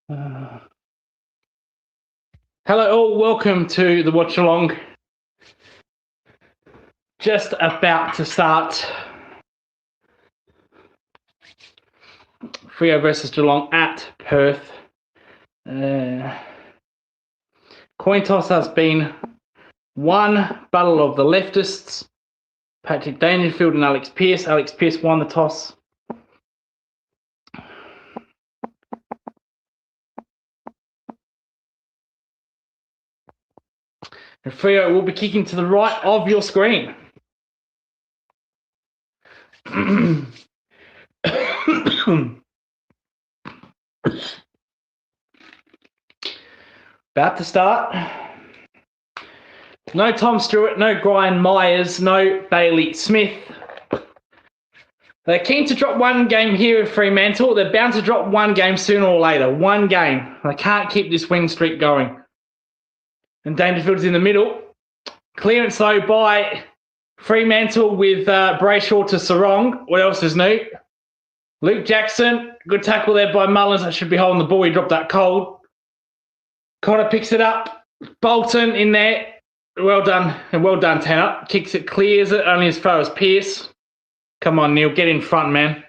Hello all, welcome to the watch along. Just about to start. Freo versus Geelong at Perth. Coin toss has been one battle of the leftists. Patrick Dangerfield and Alex Pearce. Alex Pearce won the toss. And Freo will be kicking to the right of your screen. About to start. No Tom Stewart, no Brian Myers, no Bailey Smith. They're keen to drop one game here at Fremantle. They're bound to drop one game sooner or later. One game. They can't keep this win streak going. And Dangerfield's in the middle. Clearance though by Fremantle with Brayshaw to Sarong. What else is new? Luke Jackson. Good tackle there by Mullins. That should be holding the ball. He dropped that cold. Connor picks it up. Bolton in there. Well done. And well done, Tanner. Kicks it, clears it only as far as Pearce. Come on, Neil. Get in front, man.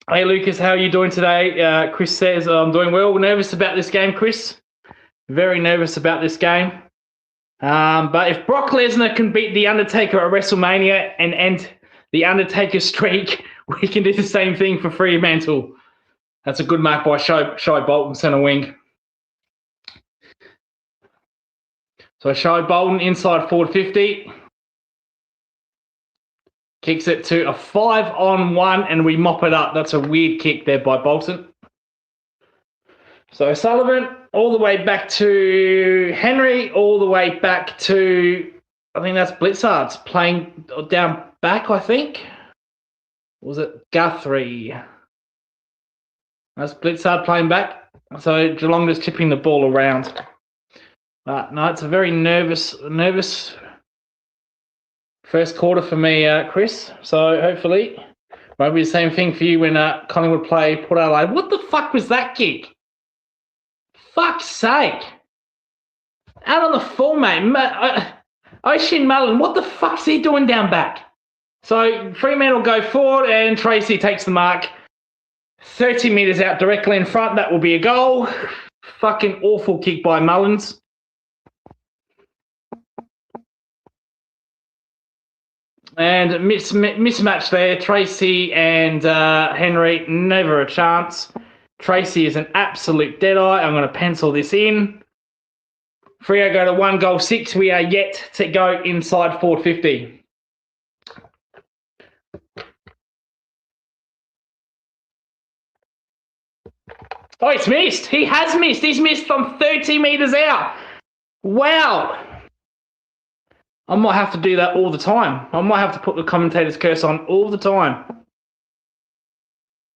Hey, Lucas. How are you doing today? Chris says, I'm doing well. Nervous about this game, Chris. Very nervous about this game. But if Brock Lesnar can beat The Undertaker at WrestleMania and end The Undertaker streak, we can do the same thing for Fremantle. That's a good mark by Shy Bolton, centre wing. So Shy Bolton inside forward 50. Kicks it to a 5-on-1 and we mop it up. That's a weird kick there by Bolton. So Sullivan all the way back to Henry, all the way back to, I think that's Blitzard's playing down back, I think. Or was it Guthrie? That's Blitzard playing back. So Geelong is tipping the ball around. But no, it's a very nervous first quarter for me, Chris. So hopefully, maybe the same thing for you when Collingwood play Port Adelaide. What the fuck was that kick? Fuck's sake. Out on the full, mate. Ocean Mullen, what the fuck's he doing down back? So Fremantle will go forward and Tracy takes the mark. 30 metres out directly in front. That will be a goal. Fucking awful kick by Mullins. And mismatch there. Tracy and Henry, never a chance. Tracy is an absolute deadeye. I'm going to pencil this in. Freo go to 1-6. We are yet to go inside 450. Oh, it's missed. He has missed. He's missed from 30 metres out. Wow. I might have to do that all the time. I might have to put the commentator's curse on all the time.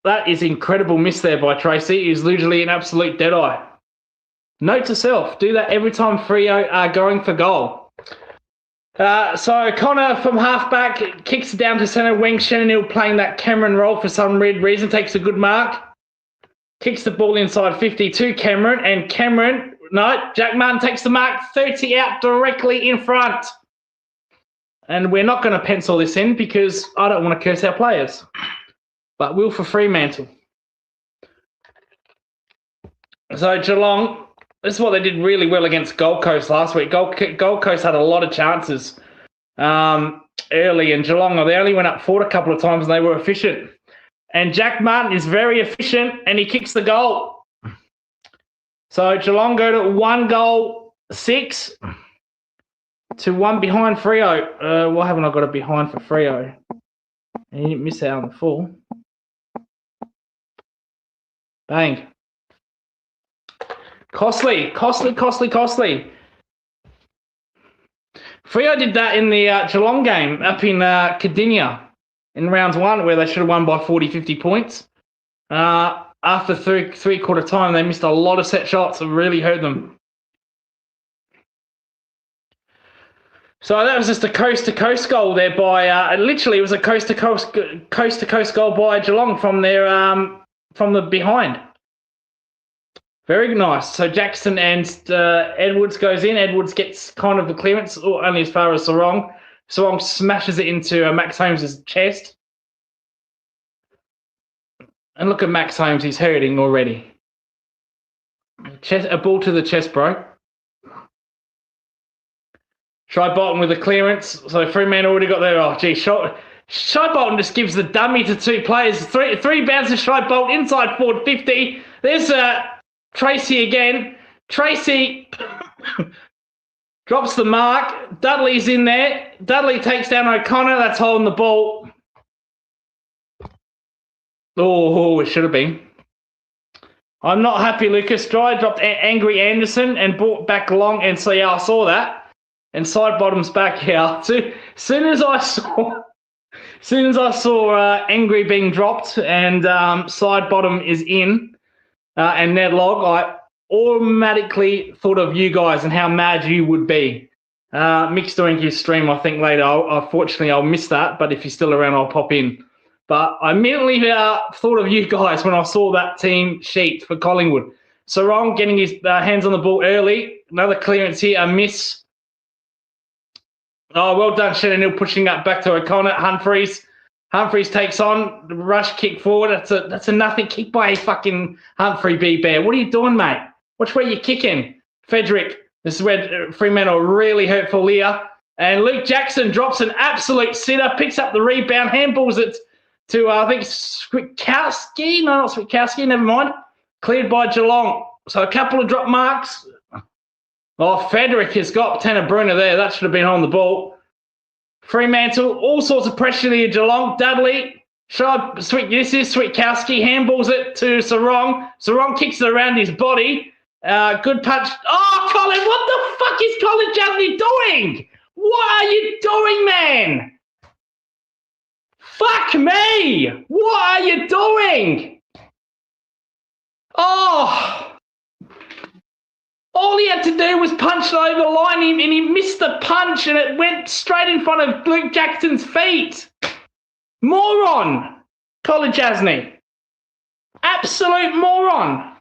That is incredible miss there by Tracy. He's literally an absolute deadeye. Note to self, do that every time Freo are going for goal. So Connor from halfback kicks it down to centre wing. Shannon Hill playing that Cameron role for some weird reason. Takes a good mark. Kicks the ball inside 50 to Cameron. And Cameron, no, Jack Martin takes the mark. 30 out directly in front. And we're not going to pencil this in because I don't want to curse our players. But will for Fremantle. So Geelong, this is what they did really well against Gold Coast last week. Gold Coast had a lot of chances early, and Geelong, they only went up forward a couple of times and they were efficient. And Jack Martin is very efficient and he kicks the goal. So Geelong go to 1-6 to 1 behind Freo. Why haven't I got a behind for Freo? And you didn't miss out on the full. Bang. Costly. Freo did that in the Geelong game up in Cardinia in round 1 where they should have won by 40, 50 points. After three-quarter time, they missed a lot of set shots and really hurt them. So that was just a coast-to-coast goal there by, literally it was a coast-to-coast goal by Geelong from their, from the behind. Very nice. So Jackson and Edwards goes in. Edwards gets kind of the clearance, only as far as Sarong. Sarong smashes it into Max Holmes' chest. And look at Max Holmes. He's hurting already. A ball to the chest, bro. Shy Bolton with a clearance. So Fremantle already got there. Oh, gee. Shy Bolton just gives the dummy to two players. Three bounces Shy Bolton inside forward 50. There's Tracy again. Tracy drops the mark. Dudley's in there. Dudley takes down O'Connor. That's holding the ball. Oh, it should have been. I'm not happy, Lucas. Dry dropped Angry Anderson and brought back Long. And so, yeah, I saw that. And side bottom's back here. Soon as I saw Angry being dropped and side bottom is in and Ned Log, I automatically thought of you guys and how mad you would be. Mick's doing his stream, I think, later. Unfortunately, I'll miss that, but if you're still around, I'll pop in. But I immediately thought of you guys when I saw that team sheet for Collingwood. Sarong getting his hands on the ball early. Another clearance here, a miss. Oh, well done, Shannon Hill, pushing up back to O'Connor. Humphreys takes on the rush kick forward. That's a nothing kick by fucking Humphrey B. Bear. What are you doing, mate? Watch where you're kicking. Frederick. This is where Fremantle really hurt for Leah. And Luke Jackson drops an absolute sitter, picks up the rebound, handballs it to, I think, Switkowski. No, not Switkowski, never mind. Cleared by Geelong. So a couple of drop marks. Oh, Frederick has got Tanner Bruner there. That should have been on the ball. Fremantle, all sorts of pressure here, Geelong. Dudley, this is Switkowski, handballs it to Sarong. Sarong kicks it around his body. Good punch. Oh, Colin, what the fuck is Colin Jasny doing? What are you doing, man? Fuck me. What are you doing? Oh. All he had to do was punch it over the line and he missed the punch and it went straight in front of Luke Jackson's feet. Moron, Colin Jasny. Absolute moron.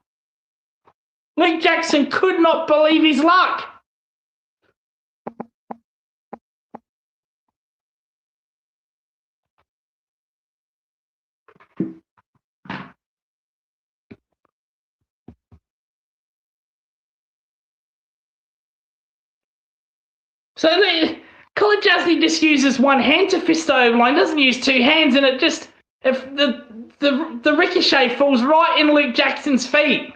Luke Jackson could not believe his luck. So Colin Jasny just uses one hand to fist the overline, doesn't use two hands, and it just the ricochet falls right in Luke Jackson's feet,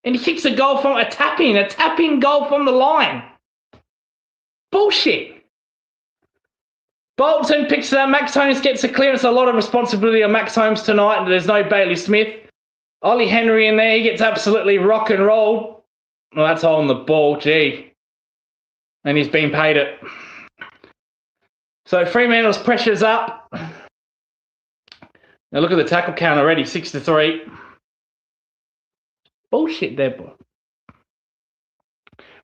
and he kicks a goal from a tap-in goal from the line. Bullshit. Bolton picks it up. Max Holmes gets a clearance. A lot of responsibility on Max Holmes tonight. There's no Bailey Smith. Ollie Henry in there. He gets absolutely rock and rolled. Well, that's holding the ball. Gee. And he's been paid it. So Fremantle's pressure's up. Now look at the tackle count already, 6-3. Bullshit there, boy.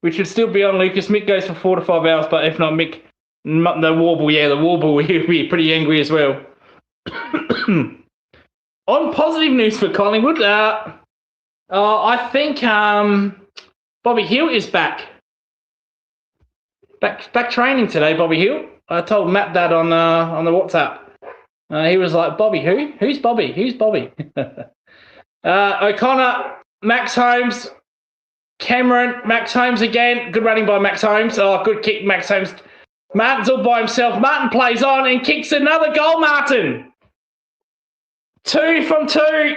We should still be on Lucas. Mick goes for 4 to 5 hours, but if not Mick, the Warble will be pretty angry as well. On positive news for Collingwood, I think Bobby Hill is back. Back training today, Bobby Hill. I told Matt that on the WhatsApp. He was like, Bobby, who? Who's Bobby? Who's Bobby? O'Connor, Max Holmes, Cameron, Max Holmes again. Good running by Max Holmes. Oh, good kick, Max Holmes. Martin's all by himself. Martin plays on and kicks another goal, Martin. 2 from 2.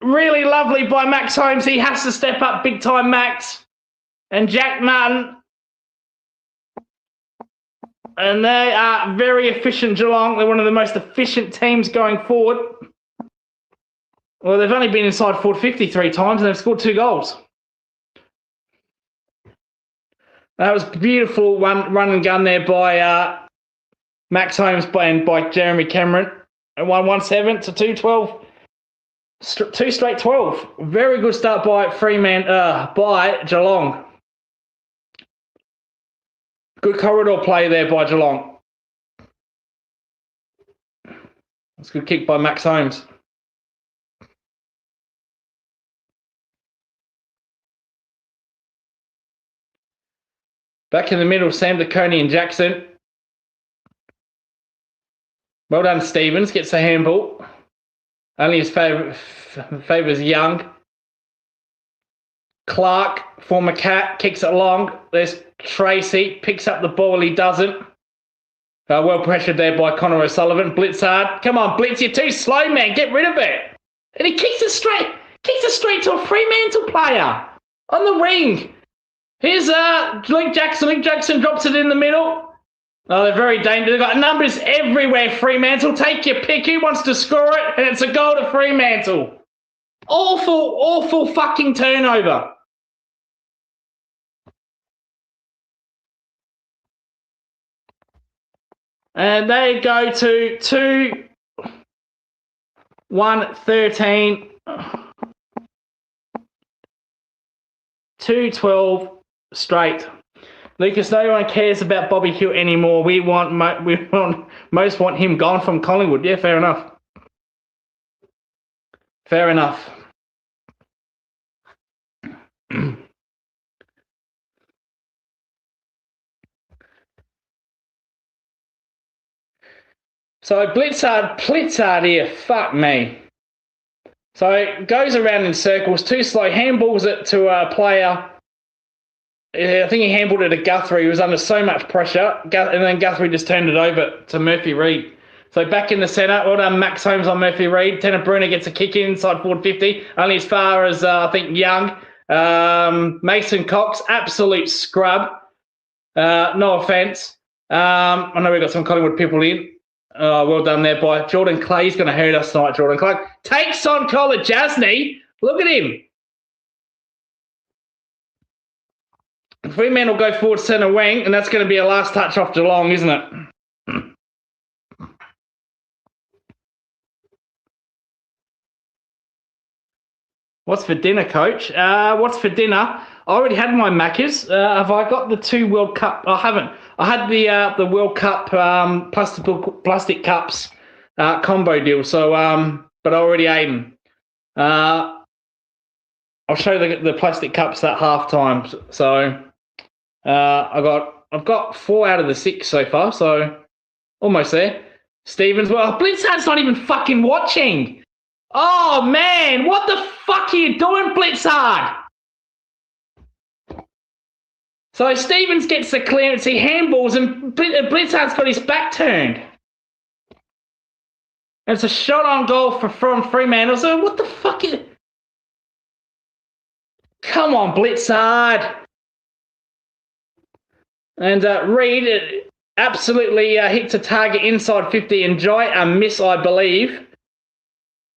Really lovely by Max Holmes. He has to step up big time, Max. And Jack Martin. And they are very efficient, Geelong. They're one of the most efficient teams going forward. Well, they've only been inside 453 times and they've scored 2 goals. That was beautiful run and gun there by Max Holmes and by Jeremy Cameron. And 1-1-7 to 2-12. 2 straight 12. Very good start by by Geelong. Good corridor play there by Geelong. That's a good kick by Max Holmes. Back in the middle, Sam DeConey and Jackson. Well done, Stevens. Gets the handball. Only his favours Young. Clark, former Cat, kicks it long. There's Tracy. Picks up the ball. He doesn't. Well pressured there by Connor O'Sullivan. Blitz hard. Come on, Blitz. You're too slow, man. Get rid of it. And he kicks it straight. Kicks it straight to a Fremantle player on the wing. Here's Luke Jackson. Luke Jackson drops it in the middle. Oh, they're very dangerous. They've got numbers everywhere, Fremantle. Take your pick. Who wants to score it? And it's a goal to Fremantle. Awful fucking turnover. And they go to 2-1-13, 2-12 straight. Lucas, no one cares about Bobby Hill anymore. Most want him gone from Collingwood. Yeah, fair enough. Fair enough. So Blitzard here, fuck me. So it goes around in circles, too slow, handballs it to a player. I think he handballed it to Guthrie, who was under so much pressure, and then Guthrie just turned it over to Murphy Reid. So back in the centre, well done Max Holmes on Murphy Reid. Tanner Bruner gets a kick inside forward 50, only as far as, I think, Young. Mason Cox, absolute scrub. No offence. I know we've got some Collingwood people in. Well done there by Jordan Clay. He's going to hurt us tonight, Jordan Clay. Takes on Colin Jasny. Look at him. Fremantle will go forward centre wing, and that's going to be a last touch off Geelong, isn't it? What's for dinner, Coach? What's for dinner? I already had my Maccas. Have I got the 2 World Cup? I haven't. I had the World Cup plastic cups combo deal. So, but I already ate them. I'll show the plastic cups at half time. So, I've got 4 out of the 6 so far. So, almost there. Stevens. Well, Blitzard's not even fucking watching. Oh man, what the fuck are you doing, Blitzard? So Stevens gets the clearance, he handballs, and Blitzard's got his back turned. And it's a shot on goal from Fremantle. So what the fuck is... Come on, Blitzard. And Reid absolutely hits a target inside 50, and Jai, a miss, I believe,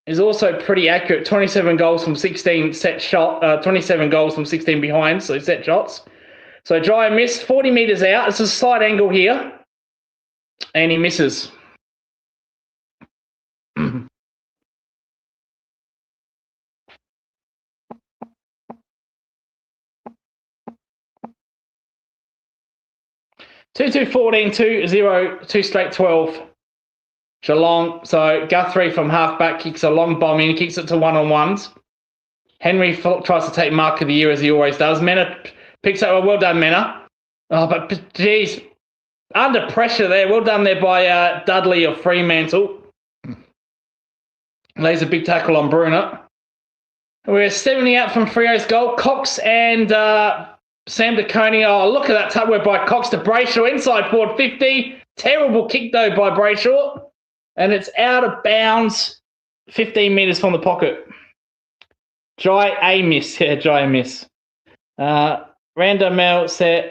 is also pretty accurate. 27 goals from 16 set shot, 27 goals from 16 behind, so set shots. So Jai missed 40 metres out. It's a slight angle here. And he misses. Two 14, 2-0, 2 straight 12. Geelong. So Guthrie from halfback kicks a long bomb in, kicks it to one-on-ones. Henry tries to take mark of the year as he always does. Mena picks up, well done, Mena. Oh, but geez, under pressure there. Well done there by Dudley of Fremantle. Lays a big tackle on Bruner. We're 70 out from Freo's goal. Cox and Sam DeConey. Oh, look at that tug by Cox to Brayshaw inside forward 50. Terrible kick though by Brayshaw. And it's out of bounds 15 metres from the pocket. Jai a miss. Yeah, Jai a miss. Random Mel said,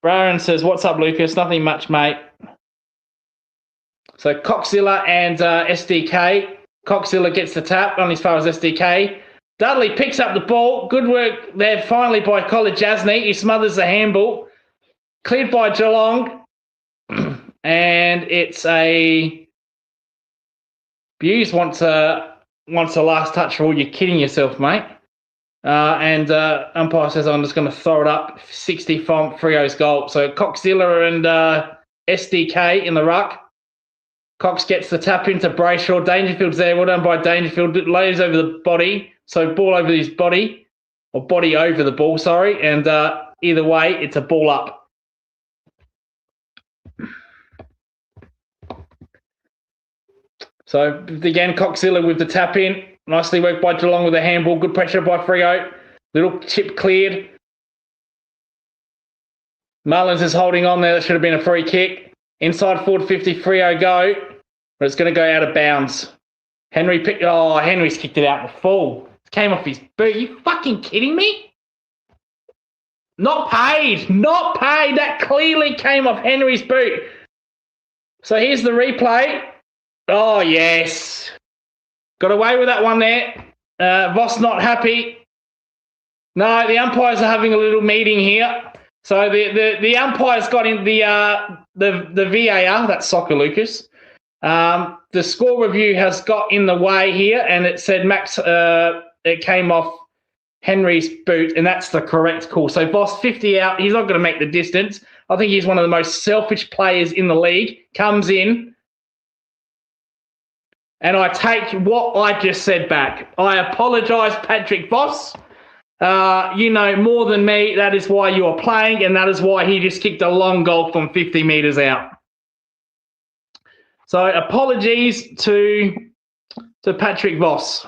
Brian says, what's up, Lucas? Nothing much, mate. So Coxzilla and SDK. Coxzilla gets the tap on as far as SDK. Dudley picks up the ball. Good work there finally by Colin Jasny. He smothers the handball. Cleared by Geelong. And it's a... Buse wants a last touch rule. You're kidding yourself, mate. And umpire says, I'm just going to throw it up. 60 from Freo's goal. So Coxzilla and SDK in the ruck. Cox gets the tap into Brayshaw. Dangerfield's there. Well done by Dangerfield. Lays over the body. So ball over his body. Or body over the ball, sorry. And either way, it's a ball up. So again, Coxilla with the tap in. Nicely worked by Geelong with a handball. Good pressure by Freo. Little chip cleared. Mullins is holding on there. That should have been a free kick. Inside forward 50, Freo go. But it's going to go out of bounds. Henry's kicked it out the full. It came off his boot. Are you fucking kidding me? Not paid. Not paid. That clearly came off Henry's boot. So here's the replay. Oh, yes. Got away with that one there. Voss not happy. No, the umpires are having a little meeting here. So the umpires got in the VAR, that's soccer, Lucas. The score review has got in the way here, and it said it came off Henry's boot, and that's the correct call. So Voss 50 out. He's not going to make the distance. I think he's one of the most selfish players in the league. Comes in, and I take what I just said back. I apologise, Patrick Voss. You know more than me. That is why you are playing, and that is why he just kicked a long goal from 50 metres out. So apologies to Patrick Voss.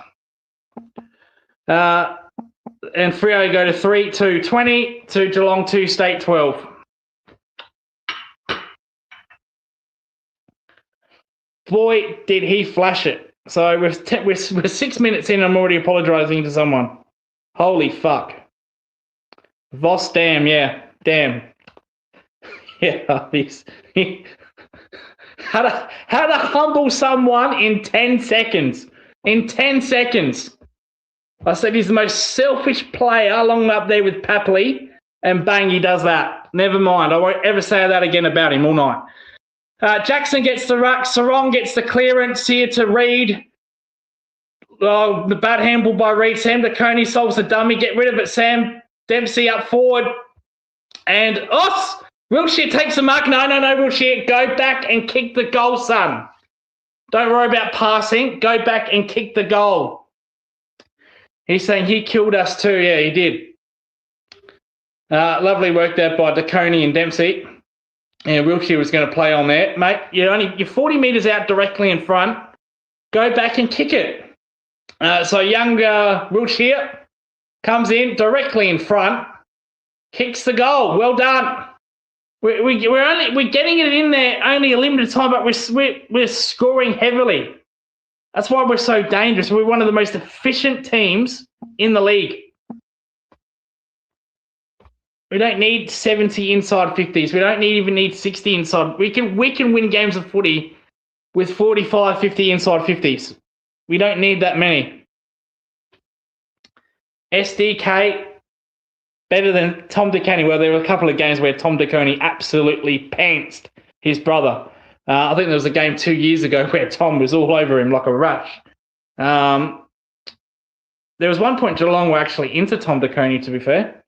And Freo go to 3-2-20 to Geelong 2 State 12. Boy, did he flash it. So we're 6 minutes in and I'm already apologising to someone. Holy fuck. Voss, damn, yeah. Damn. Yeah, how to humble someone in 10 seconds. In 10 seconds. I said he's the most selfish player along up there with Papley, and bang, he does that. Never mind. I won't ever say that again about him all night. Jackson gets the ruck. Sarong gets the clearance here to Reid. Oh, the bad handball by Reid. Sam DeConey solves the dummy. Get rid of it, Sam. Dempsey up forward. And Wilshere takes the mark. No, Wilshere. Go back and kick the goal, son. Don't worry about passing. Go back and kick the goal. He's saying he killed us too. Yeah, he did. Lovely work there by DeConey and Dempsey. And Wilshere was going to play on there. Mate, you're 40 metres out directly in front. Go back and kick it. So young Wilshere comes in directly in front, kicks the goal. Well done. We're getting it in there only a limited time, but we're scoring heavily. That's why we're so dangerous. We're one of the most efficient teams in the league. We don't need 70 inside 50s. We don't even need 60 inside. We can win games of footy with 45, 50 inside 50s. We don't need that many. SDK, better than Tom DeConey. Well, there were a couple of games where Tom DeConey absolutely pantsed his brother. I think there was a game 2 years ago where Tom was all over him like a rush. There was one point Geelong were actually into Tom DeConey, to be fair.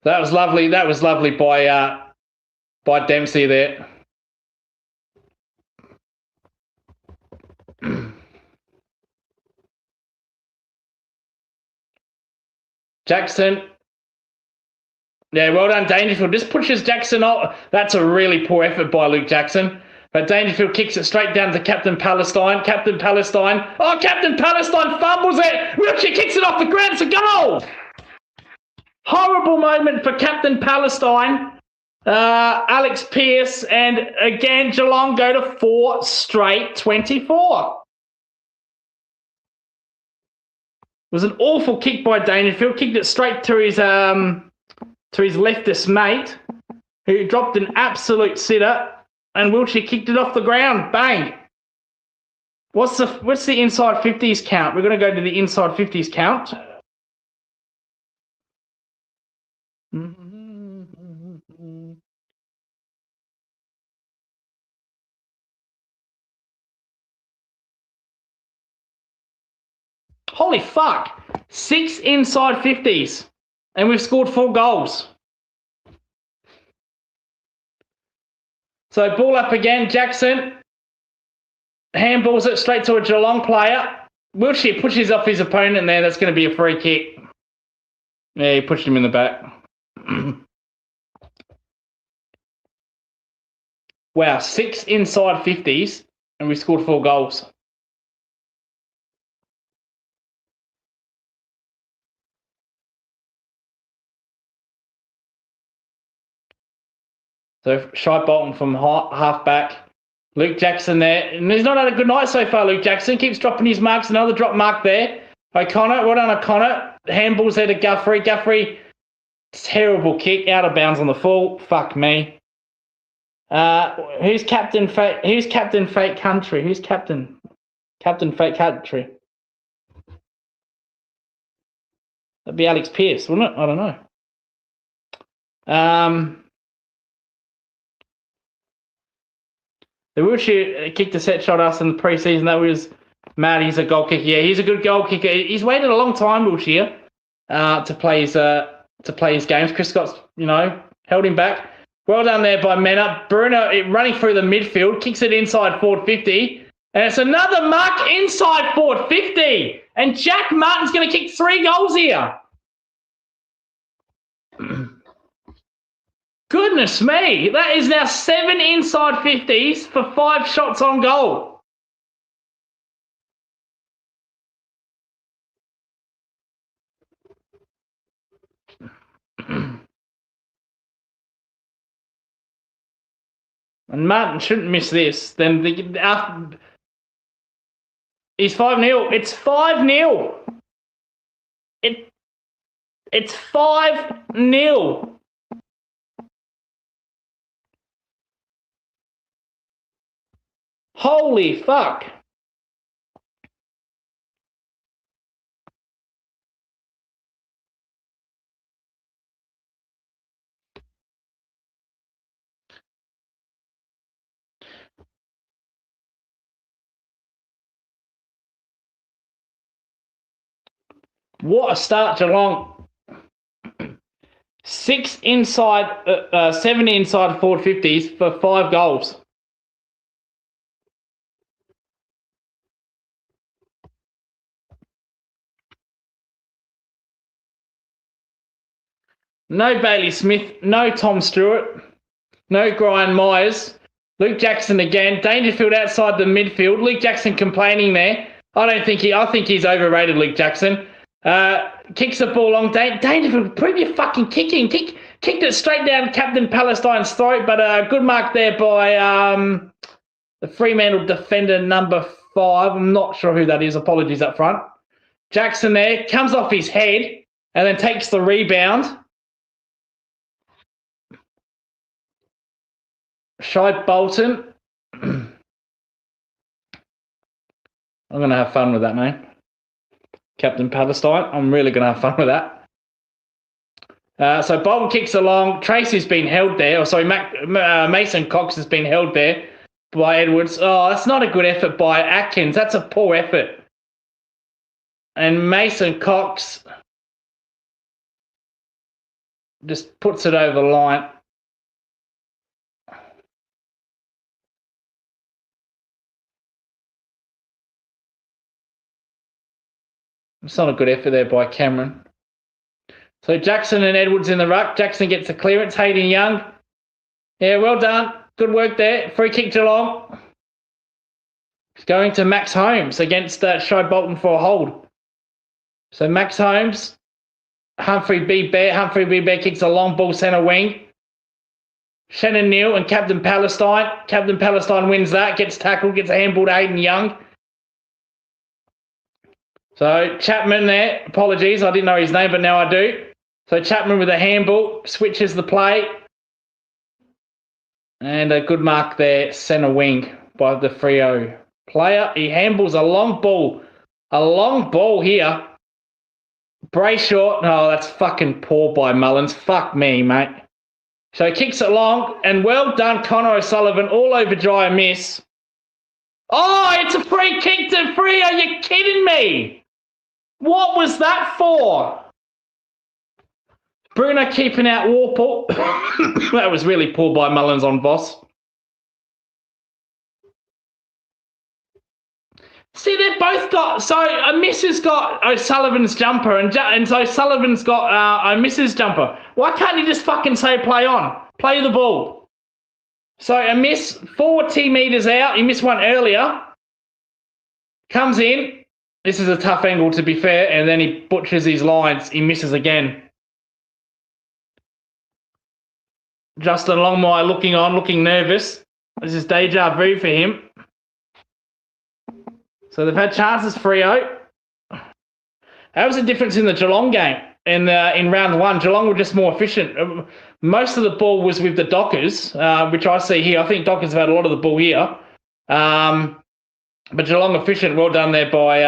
That was lovely. That was lovely by Dempsey there. Jackson. Yeah, well done, Dangerfield. Just pushes Jackson off. That's a really poor effort by Luke Jackson. But Dangerfield kicks it straight down to Captain Palestine. Captain Palestine. Oh, Captain Palestine fumbles it. Wilshere kicks it off the ground. It's a goal. Horrible moment for Captain Palestine. Alex Pearce. And again, Geelong go to 4 straight 24. It was an awful kick by Dangerfield. Kicked it straight to his leftist mate, who dropped an absolute sitter, and Wilshere kicked it off the ground. Bang. What's the inside 50s count? We're going to go to the inside 50s count. Holy fuck. 6 inside 50s. And we've scored 4 goals. So ball up again. Jackson handballs it straight to a Geelong player. Wilshere pushes off his opponent there. That's going to be a free kick. Yeah, he pushed him in the back. Wow, 6 inside 50s, and we scored 4 goals. So Shy Bolton from half back. Luke Jackson there. And he's not had a good night so far, Luke Jackson. Keeps dropping his marks. Another drop mark there. O'Connor, well done, O'Connor. Handballs there to Guthrie. Guthrie, terrible kick. Out of bounds on the full. Fuck me. Who's Captain Fate? Who's Captain Fate Country? Who's Captain Fate Country? That'd be Alex Pearce, wouldn't it? I don't know. The wheelchair kicked a set shot us in the preseason. That was Matt. He's a goal kicker. Yeah, he's a good goal kicker. He's waited a long time, Wilshere, to play his games. Chris Scott's, held him back. Well done there by Mena. Bruno running through the midfield, kicks it inside forward 50. And it's another mark inside forward 50. And Jack Martin's going to kick 3 goals here. Goodness me. That is now 7 inside 50s for 5 shots on goal. And Martin shouldn't miss this. Then he's 5-0. It's 5-0. It's 5-0. Holy fuck. What a start, Geelong. 7 inside forward 50s for 5 goals. No Bailey Smith, no Tom Stewart, no Brian Myers. Luke Jackson again. Dangerfield outside the midfield. Luke Jackson complaining there. I think he's overrated, Luke Jackson. Kicks the ball long. Dangerfield, prove your fucking kicking. Kicked it straight down Captain Palestine's throat, but a good mark there by the Fremantle defender number 5. I'm not sure who that is. Apologies up front. Jackson there. Comes off his head and then takes the rebound. Shy Bolton. I'm going to have fun with that, man. Captain Palestine. I'm really going to have fun with that. So Bolton kicks along. Tracy's been held there. Mason Cox has been held there by Edwards. Oh, that's not a good effort by Atkins. That's a poor effort. And Mason Cox just puts it over the line. It's not a good effort there by Cameron. So Jackson and Edwards in the ruck. Jackson gets the clearance. Hayden Young. Yeah, well done. Good work there. Free kick Geelong. It's going to Max Holmes against Shy Bolton for a hold. So Max Holmes. Humphrey B. Bear kicks a long ball centre wing. Shannon Neal and Captain Palestine. Captain Palestine wins that. Gets tackled. Gets a handball to Hayden Young. So Chapman there, apologies, I didn't know his name, but now I do. So Chapman with a handball, switches the play. And a good mark there, centre wing by the Freo player. He handballs a long ball here. Brayshaw, oh, that's fucking poor by Mullins. Fuck me, mate. So he kicks it long, and well done, Connor O'Sullivan, all over dry miss. Oh, it's a free kick to Freo, are you kidding me? What was that for? Bruno keeping out Warple. That was really poor by Mullins on Voss. See, they've both got... So a miss has got O'Sullivan's jumper, and so Sullivan's got a miss's jumper. Why can't you just fucking say play on? Play the ball. So a miss, 40 metres out. He missed one earlier. Comes in. This is a tough angle, to be fair, and then he butchers his lines. He misses again. Justin Longmire looking nervous. This is deja vu for him. So they've had chances, Freo. That was the difference in the Geelong game. In round one, Geelong were just more efficient. Most of the ball was with the Dockers, which I see here. I think Dockers have had a lot of the ball here. But Geelong efficient. Well done there by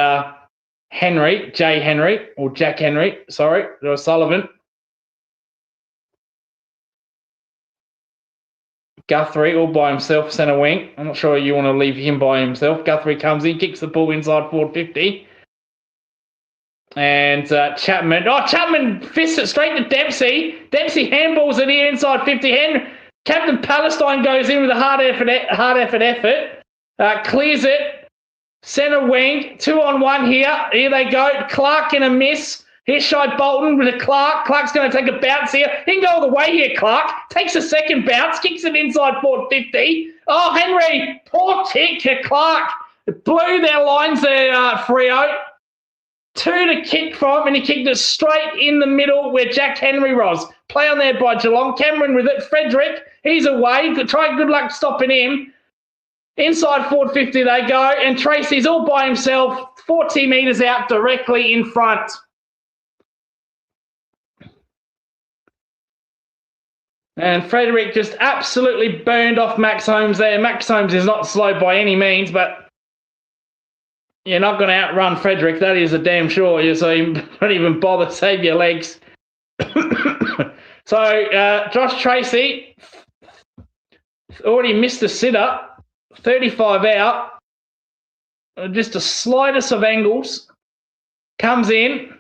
Jack Henry. Sorry, there was Sullivan. Guthrie all by himself, centre wing. I'm not sure you want to leave him by himself. Guthrie comes in, kicks the ball inside forward 50. And Chapman. Oh, Chapman fists it straight to Dempsey. Dempsey handballs it here inside 50. Captain Palestine goes in with a hard effort. Clears it. Centre wing. 2-on-1 here. Here they go. Clark in a miss. Here's Shai Bolton with a Clark. Clark's going to take a bounce here. He can go all the way here, Clark. Takes a second bounce. Kicks it inside forward 50. Oh, Henry. Poor kick to Clark. Blew their lines there, Freo. 2 to kick from, and he kicked it straight in the middle where Jack Henry was. Play on there by Geelong. Cameron with it. Frederick, he's away. Good luck stopping him. Inside forward 50 they go, and Tracy's all by himself, 40 metres out directly in front. And Frederick just absolutely burned off Max Holmes there. Max Holmes is not slow by any means, but you're not going to outrun Frederick. That is a damn sure. So you don't even bother, save your legs. So Josh Tracy already missed a sit-up, 35 out. Just the slightest of angles. Comes in.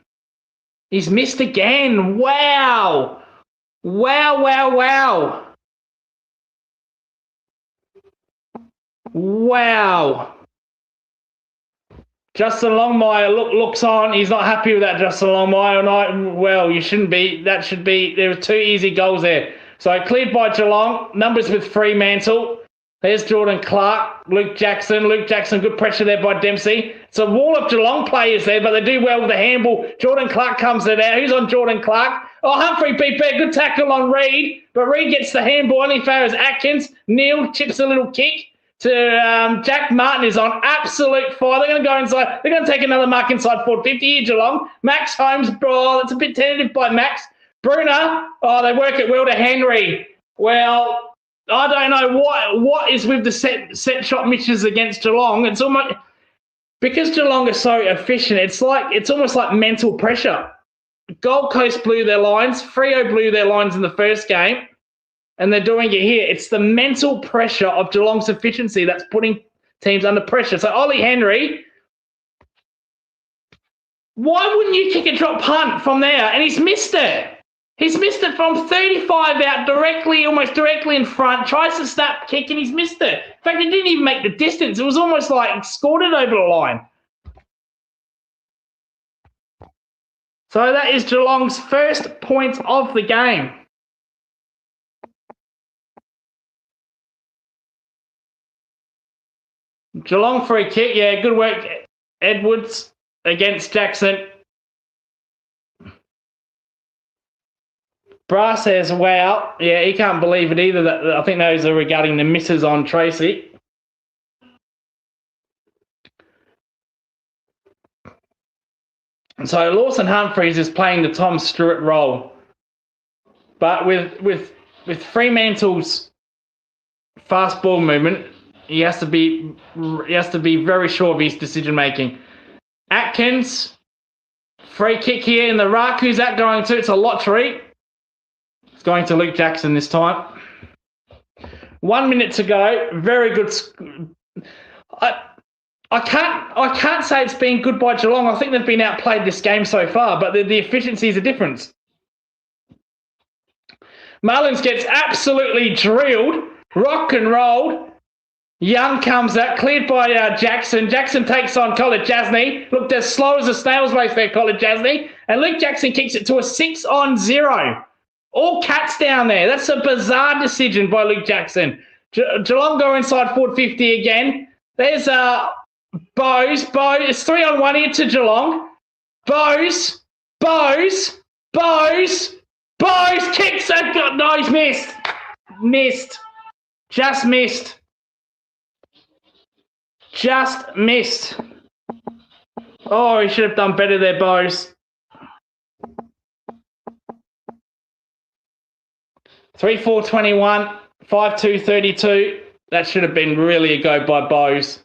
He's missed again. Wow. Wow. Justin Longmire looks on. He's not happy with that, Justin Longmire. Well, you shouldn't be. That should be. There were 2 easy goals there. So cleared by Geelong. Numbers with Fremantle. There's Jordan Clark, Luke Jackson, good pressure there by Dempsey. It's a wall of Geelong players there, but they do well with the handball. Jordan Clark comes there. Who's on Jordan Clark? Oh, Humphrey beat back. Good tackle on Reid, but Reid gets the handball. Only favours Atkins. Neil chips a little kick to Jack Martin is on absolute fire. They're going to go inside. They're going to take another mark inside 450 here, Geelong. Max Holmes, that's a bit tentative by Max. Brunner, they work it well to Henry. Well, I don't know what is with the set shot misses against Geelong. It's almost because Geelong are so efficient. It's almost like mental pressure. Gold Coast blew their lines. Freo blew their lines in the first game, and they're doing it here. It's the mental pressure of Geelong's efficiency that's putting teams under pressure. So Ollie Henry, why wouldn't you kick a drop punt from there? And he's missed it. He's missed it from 35 out almost directly in front, tries to snap kick, and he's missed it. In fact, he didn't even make the distance. It was almost like scored it over the line. So that is Geelong's first point of the game. Geelong free kick. Yeah, good work, Edwards, against Jackson. Brass says, wow. Yeah, he can't believe it either. I think those are regarding the misses on Tracy. So Lawson Humphries is playing the Tom Stewart role. But with Fremantle's fast ball movement, he has to be very sure of his decision making. Atkins, free kick here in the ruck. Who's that going to? It's a lottery. It's going to Luke Jackson this time. 1 minute to go. Very good. I can't say it's been good by Geelong. I think they've been outplayed this game so far, but the efficiency is a difference. Mullins gets absolutely drilled, rock and rolled. Young comes out, cleared by Jackson. Jackson takes on Colin Jasney. Looked as slow as a snail's race there, Colin Jasney. And Luke Jackson kicks it to a 6-0. All cats down there. That's a bizarre decision by Luke Jackson. Geelong go inside forward 50 again. There's Bose. It's 3-on-1 here to Geelong. Bose kicks it. No, he's missed. Just missed. Oh, he should have done better there, Bose. 3-4-21, 5-2-32. That should have been really a go by Bose.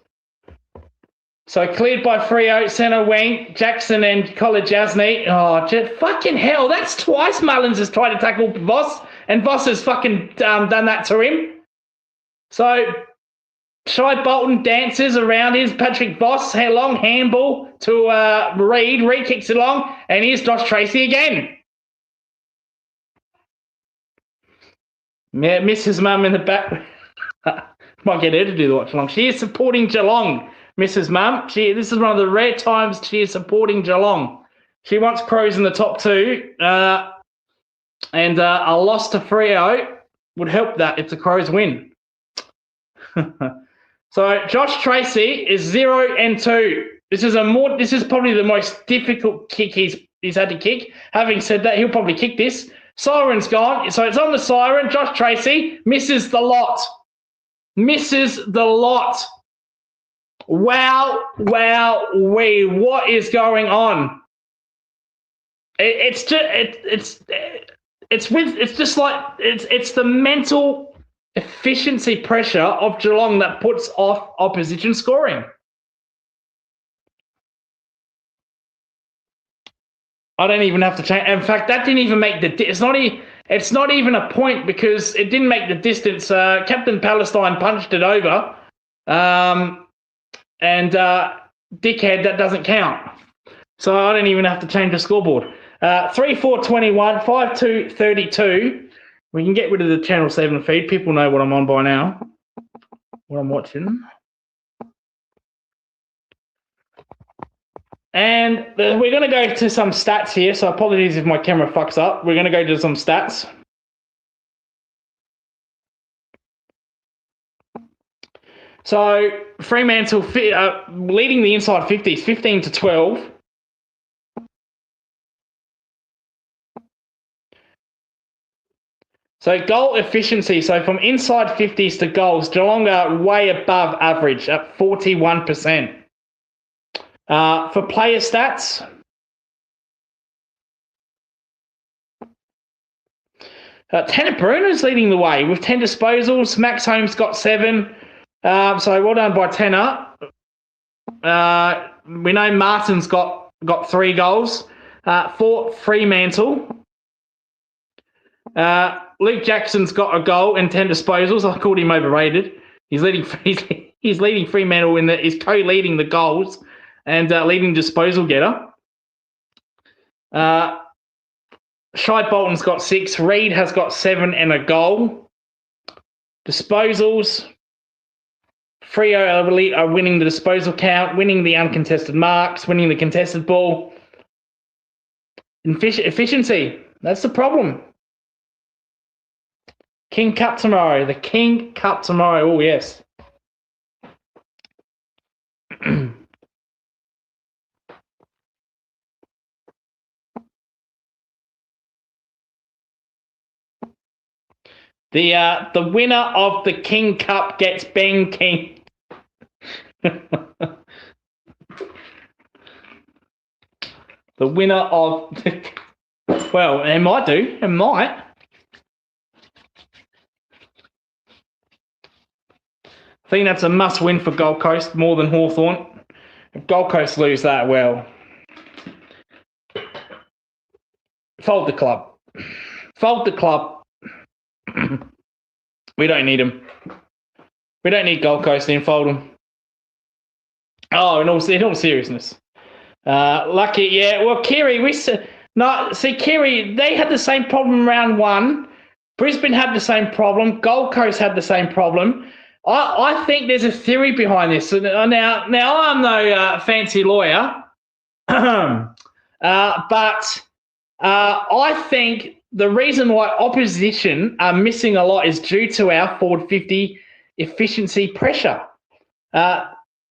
So cleared by Freo, centre wing, Jackson and Colin Jasney. Oh, fucking hell. That's twice Mullins has tried to tackle Voss, and Voss has fucking done that to him. So Shai Bolton dances around his Patrick Voss, long handball to Reed. Reed kicks it along, and here's Josh Tracy again. Yeah, Mrs. Mum in the back. Might get her to do the watch along. She is supporting Geelong, Mrs. Mum. This is one of the rare times she is supporting Geelong. She wants Crows in the top two, and a loss to Freo would help that if the Crows win. So Josh Tracy is 0-2. This is probably the most difficult kick he's had to kick. Having said that, he'll probably kick this. Siren's gone, so it's on the siren. Josh Tracy misses the lot. Wow, what is going on? It's the mental efficiency pressure of Geelong that puts off opposition scoring. I don't even have to change. In fact, that didn't even make it's not even a point because it didn't make the distance. Captain Palestine punched it over, and dickhead, that doesn't count. So I don't even have to change the scoreboard. 3-4-21, 5-2-32. We can get rid of the Channel 7 feed. People know what I'm on by now, what I'm watching. And we're going to go to some stats here. So apologies if my camera fucks up. We're going to go to some stats. So Fremantle leading the inside 50s, 15-12. So goal efficiency. So from inside 50s to goals, Geelong are way above average at 41%. For player stats, Tanner Bruno's leading the way with 10 disposals. Max Holmes got 7. So well done by Tanner. We know Martin's got 3 goals. For Fremantle, Luke Jackson's got a goal and 10 disposals. I called him overrated. He's leading Fremantle he's co-leading the goals and leading disposal getter. Shai Bolton's got 6. Reed has got 7 and a goal. Disposals. Freo are winning the disposal count, winning the uncontested marks, winning the contested ball. Efficiency. That's the problem. King Cup tomorrow. The King Cup tomorrow. Oh, yes. The winner of the King Cup gets Ben King. The winner of well, it might do. It might. I think that's a must-win for Gold Coast more than Hawthorn. If Gold Coast lose that, well, fold the club. Fold the club. We don't need them. We don't need Gold Coast in. Fold them. Oh, in all seriousness. Lucky, yeah. Well, Kiri, Kiri, they had the same problem round 1. Brisbane had the same problem. Gold Coast had the same problem. I think there's a theory behind this. So now I'm no fancy lawyer, but I think the reason why opposition are missing a lot is due to our forward 50 efficiency pressure.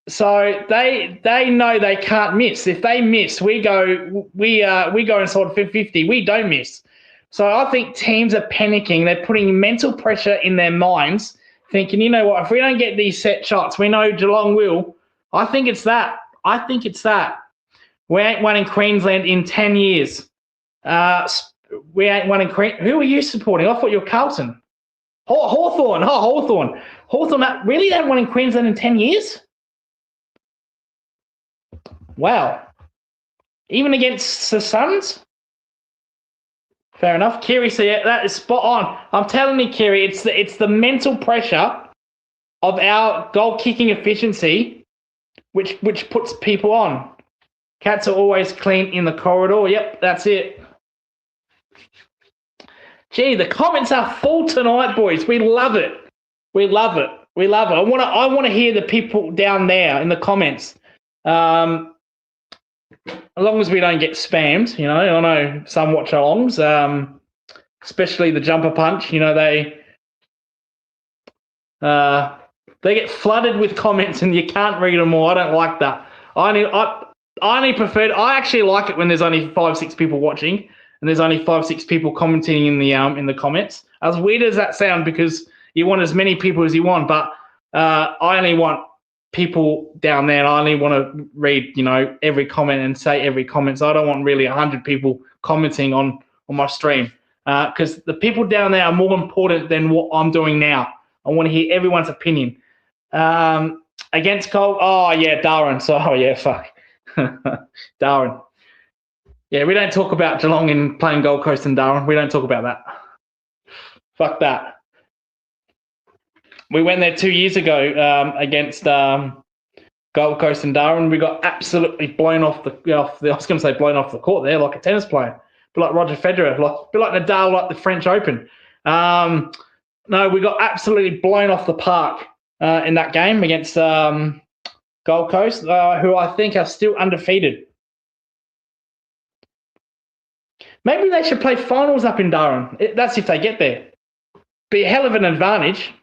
So they know they can't miss. If they miss, we go inside 50. We don't miss. So I think teams are panicking. They're putting mental pressure in their minds, thinking, you know what, if we don't get these set shots, we know Geelong will. I think it's that. We ain't won in Queensland in 10 years. We ain't won in Queensland. Who are you supporting? I thought you were Carlton. Hawthorn. Hawthorn. Hawthorn, really? They haven't won in Queensland in 10 years? Wow. Even against the Suns? Fair enough. Kiri, so yeah, that is spot on. I'm telling you, Kiri, it's the mental pressure of our goal kicking efficiency which puts people on. Cats are always clean in the corridor. Yep, that's it. Gee, the comments are full tonight, boys. We love it. I want to hear the people down there in the comments. As long as we don't get spammed, you know. I know some watch-alongs, especially the jumper punch. You know, they get flooded with comments and you can't read them all. I don't like that. I actually like it when there's only 5-6 people watching and there's only 5-6 people commenting in the comments. As weird as that sounds, because you want as many people as you want, but I only want people down there, and I only want to read, you know, every comment and say every comment. So I don't want really 100 people commenting on my stream, because the people down there are more important than what I'm doing now. I want to hear everyone's opinion. Against Cole, oh yeah, Darwin. So fuck, Darwin. Yeah, we don't talk about Geelong and playing Gold Coast and Darwin. We don't talk about that. Fuck that. We went there 2 years ago against Gold Coast and Darwin. We got absolutely blown off the. I was going to say blown off the court there, like a tennis player, but like Roger Federer, like Nadal, like the French Open. No, we got absolutely blown off the park in that game against Gold Coast, who I think are still undefeated. Maybe they should play finals up in Darwin. That's if they get there. Be a hell of an advantage.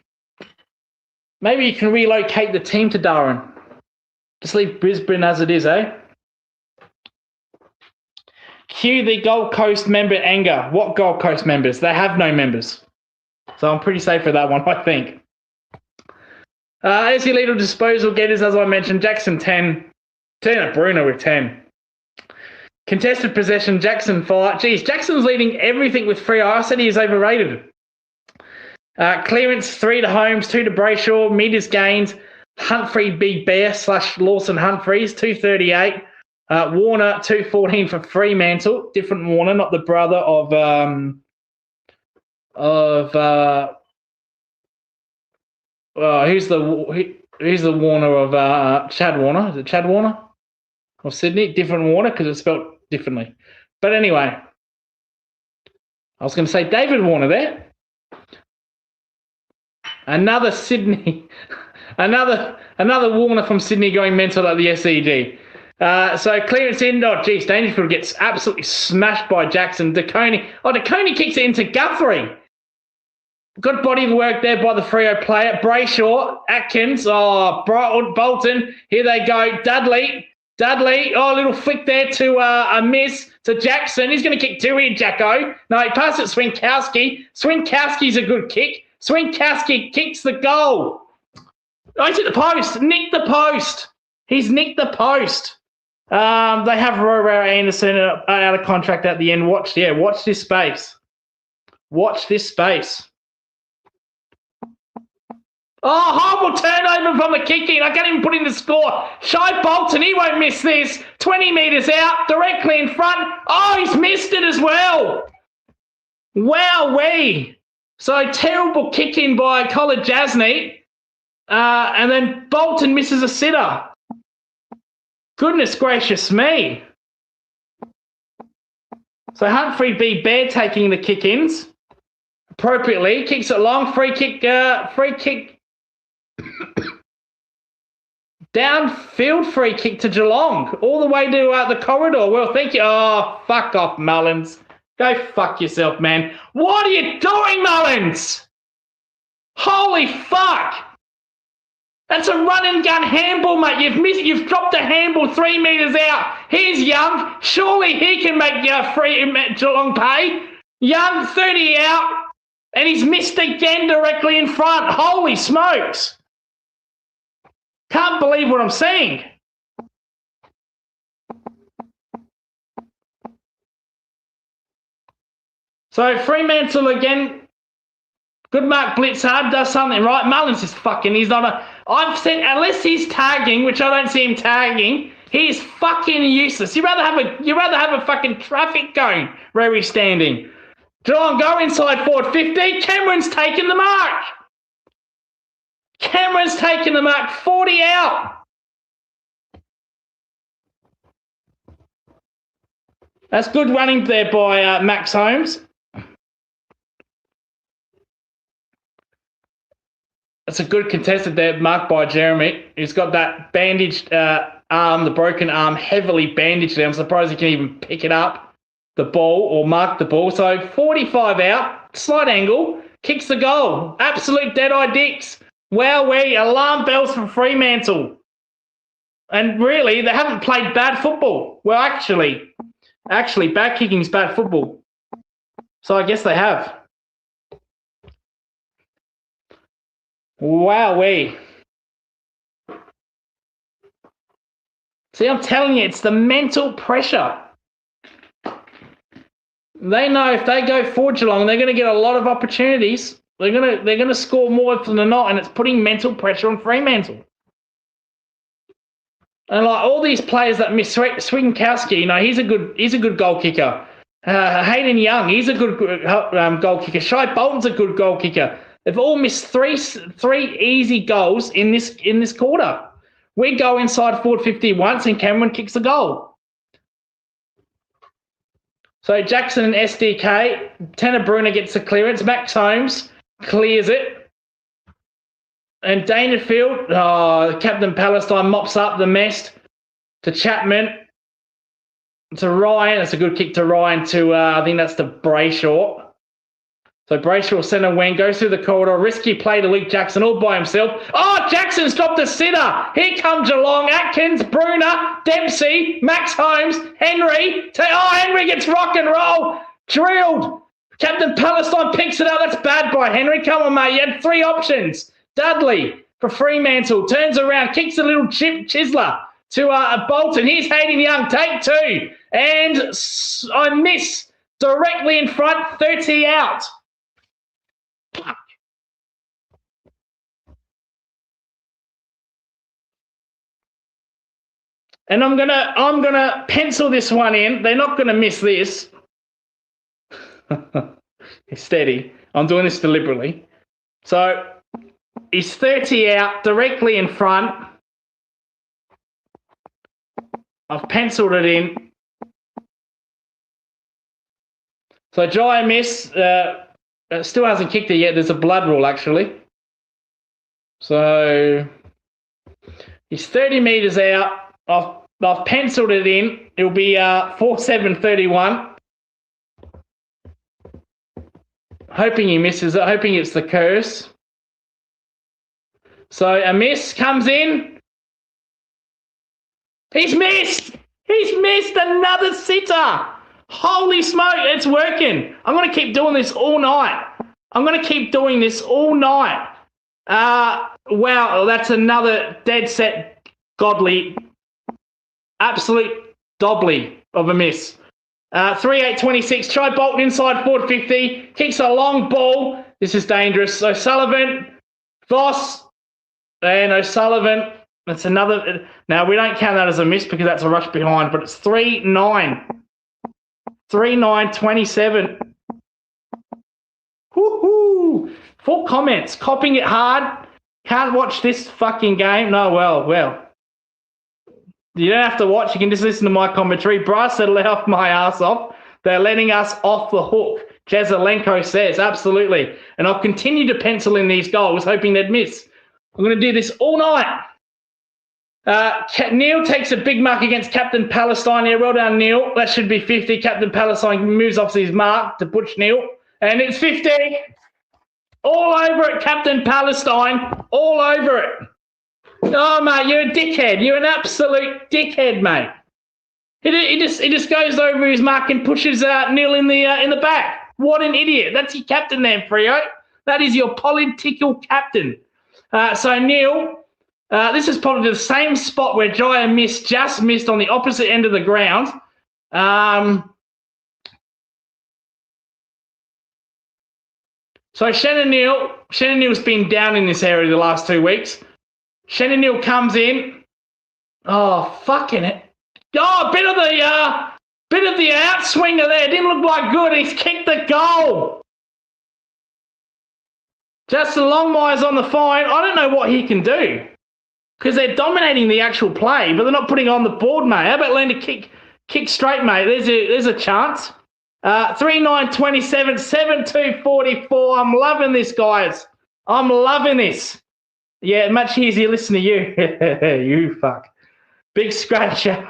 Maybe you can relocate the team to Darwin. Just leave Brisbane as it is, eh? Cue the Gold Coast member anger. What Gold Coast members? They have no members. So I'm pretty safe for that one, I think. As your leader disposal getters, as I mentioned, Jackson 10. Tina Bruno with 10. Contested possession, Jackson 5. Geez, Jackson's leading everything with Freo. I said he is overrated. Clearance 3 to Holmes, 2 to Brayshaw, meters gained, Humphrey Big Bear / Lawson Humphreys, 238. Warner, 214 for Fremantle. Different Warner, not the brother of who's the Warner of Chad Warner? Is it Chad Warner of Sydney? Different Warner because it's spelled differently. But anyway, I was going to say David Warner there. Another Sydney, another Warner from Sydney going mental at the SEG. So clearance in. Oh, geez, Dangerfield gets absolutely smashed by Jackson. DeConey kicks it into Guthrie. Good body of work there by the Freo player. Brayshaw, Atkins, Bolton. Here they go. Dudley. Oh, a little flick there to a miss to Jackson. He's going to kick 2 here, Jacko. No, he passed it Swinkowski. Swinkowski's a good kick. Swinkowski kicks the goal. Oh, he's hit the post. Nicked the post. He's nicked the post. They have Roro Anderson out of contract at the end. Watch this space. Watch this space. Oh, horrible turnover from the kick-in. I can't even put in the score. Shy Bolton, he won't miss this. 20 metres out, directly in front. Oh, he's missed it as well. Wowee. So terrible kick-in by Colin Jasny. And then Bolton misses a sitter. Goodness gracious me. So Humphrey B. Bear taking the kick-ins appropriately. Kicks it long. Free kick Downfield free kick to Geelong, all the way to the corridor. Well, thank you. Oh, fuck off, Mullins. Go fuck yourself, man. What are you doing, Mullins? Holy fuck. That's a run and gun handball, mate. You've dropped a handball 3 metres out. Here's Young. Surely he can make Geelong pay. Young, 30 out. And he's missed again directly in front. Holy smokes. Can't believe what I'm seeing. So Fremantle again. Good mark Blitzard does something right. Mullins is fucking. He's not a. I've said unless he's tagging, which I don't see him tagging, he is fucking useless. You'd rather have a fucking traffic cone where he's standing. Geelong go inside forward 50. Cameron's taken the mark. Cameron's taken the mark. 40 out. That's good running there by Max Holmes. That's a good contested there, marked by Jeremy. He's got that bandaged arm, the broken arm, heavily bandaged there. I'm surprised he can even pick it up, the ball, or mark the ball. So 45 out, slight angle, kicks the goal. Absolute dead-eye dicks. Wowee, alarm bells from Fremantle. And really, they haven't played bad football. Well, actually, back kicking's bad football. So I guess they have. Wowee. See, I'm telling you, it's the mental pressure. They know if they go for Geelong, they're going to get a lot of opportunities. They're going to score more often than not, and it's putting mental pressure on Fremantle. And like all these players that miss, Swinkowski, he's a good goal kicker. Hayden Young, he's a good goal kicker. Shai Bolton's a good goal kicker. They've all missed three easy goals in this quarter. We go inside forward 50 once, and Cameron kicks the goal. So Jackson and SDK, Tanner Bruner gets the clearance. Max Holmes clears it. And Dangerfield, Captain Palestine mops up the mess to Chapman. To Ryan, that's a good kick to Ryan to, I think that's to Brayshaw. So Brayshaw centre wing, goes through the corridor, risky play to Luke Jackson all by himself. Oh, Jackson's dropped a sitter. Here comes Geelong, Atkins, Bruner, Dempsey, Max Holmes, Henry. Henry gets rock and roll. Drilled. Captain Palestine picks it up. That's bad by Henry. Come on, mate. You had 3 options. Dudley for Fremantle. Turns around, kicks a little chiseler to Bolton. Here's Hayden Young. Take 2. And I miss directly in front, 30 out. Fuck. And I'm gonna pencil this one in. They're not gonna miss this. Steady. I'm doing this deliberately. So he's 30 out, directly in front. I've penciled it in. So Jai miss. Still hasn't kicked it yet. There's a blood rule, actually. So he's 30 metres out. I've penciled it in. It'll be 4-7-31. Hoping he misses it. Hoping it's the curse. So a miss comes in. He's missed. He's missed another sitter. Holy smoke, it's working. I'm going to keep doing this all night. Wow, that's another dead set godly, absolute doubly of a miss. 3-8-26, try Bolton inside forward 50, kicks a long ball. This is dangerous. O'Sullivan, Voss, and O'Sullivan. That's another. Now, we don't count that as a miss because that's a rush behind, but it's 3-9. 3-9-27. Woohoo! 4 comments. Copping it hard. Can't watch this fucking game. No, well. You don't have to watch. You can just listen to my commentary. Bryce said, let off my ass off. They're letting us off the hook. Jazelenko says, absolutely. And I'll continue to pencil in these goals, hoping they'd miss. I'm going to do this all night. Neil takes a big mark against Captain Palestine here. Well done, Neil. That should be 50. Captain Palestine moves off his mark to Butch Neil. And it's 50. All over it, Captain Palestine. All over it. Oh, mate, you're a dickhead. You're an absolute dickhead, mate. He just goes over his mark and pushes Neil in the back. What an idiot. That's your captain there, Freo. That is your political captain. So, Neil... this is probably the same spot where Jaya just missed on the opposite end of the ground. So Shannon Neal's been down in this area the last 2 weeks. Shannon Neal comes in. Oh, fucking it. Oh, bit of the outswinger there. Didn't look like good. He's kicked the goal. Justin Longmire's on the fine. I don't know what he can do. Because they're dominating the actual play, but they're not putting it on the board, mate. How about learn to kick straight, mate? There's a chance. 3-9-27, 7-2-44. I'm loving this, guys. I'm loving this. Yeah, much easier listen to you. You fuck. Big scratcher.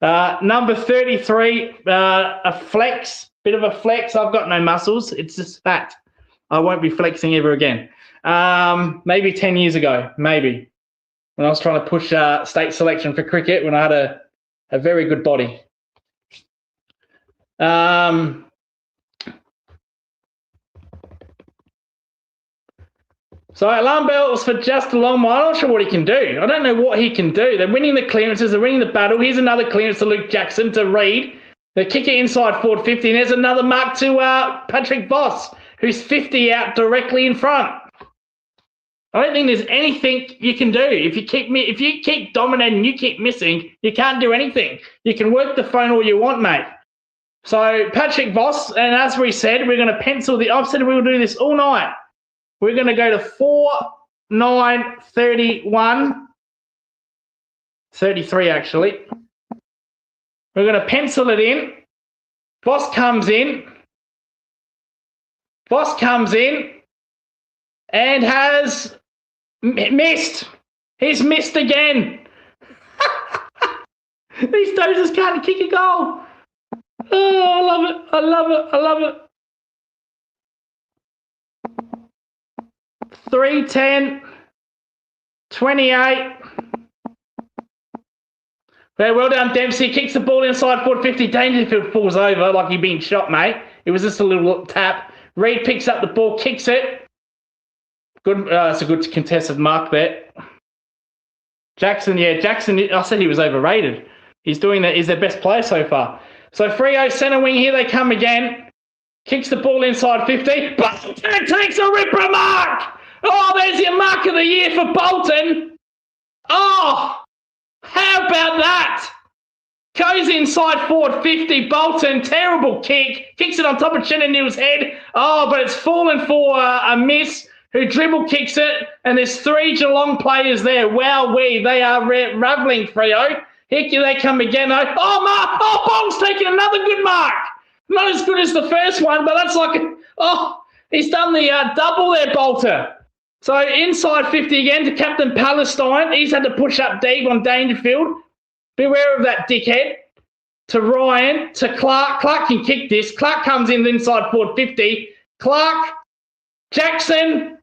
Number 33, a flex. Bit of a flex. I've got no muscles. It's just fat. I won't be flexing ever again. Maybe 10 years ago. Maybe. When I was trying to push state selection for cricket when I had a very good body. So alarm bells for Justin Longmire. I'm not sure what he can do. I don't know what he can do. They're winning the clearances. They're winning the battle. Here's another clearance to Luke Jackson to Reid. They kick it inside forward 50. And there's another mark to Patrick Voss, who's 50 out directly in front. I don't think there's anything you can do. If you keep dominating, you keep missing, you can't do anything. You can work the phone all you want, mate. So Patrick Voss, and as we said, we're going to pencil the offset. We'll do this all night. We're going to go to 4-9-31. 33, actually. We're going to pencil it in. Voss comes in. Voss comes in and has... missed. He's missed again. These dozers can't kick a goal. Oh, I love it. I love it. I love it. 3-10. 28. Well done, Dempsey. Kicks the ball inside forward 50. Dangerfield falls over like he'd been shot, mate. It was just a little tap. Reid picks up the ball, kicks it. Good, it's a good contested mark there. Jackson, I said he was overrated. He's doing that. He's their best player so far. So Freo centre wing, here they come again. Kicks the ball inside 50. Bolton takes a ripper mark. Oh, there's your mark of the year for Bolton. Oh, how about that? Goes inside forward 50. Bolton, terrible kick. Kicks it on top of Shannon Neal's head. Oh, but it's fallen for a miss. Who dribble kicks it, and there's 3 Geelong players there. Wowee, they are raveling, Freo. Here they come again. Oh, Bong's taking another good mark. Not as good as the first one, but that's like, he's done the double there, Bolter. So inside 50 again to Captain Palestine. He's had to push up deep on Dangerfield. Beware of that dickhead. To Ryan, to Clark. Clark can kick this. Clark comes in inside forward 50. Clark, Jackson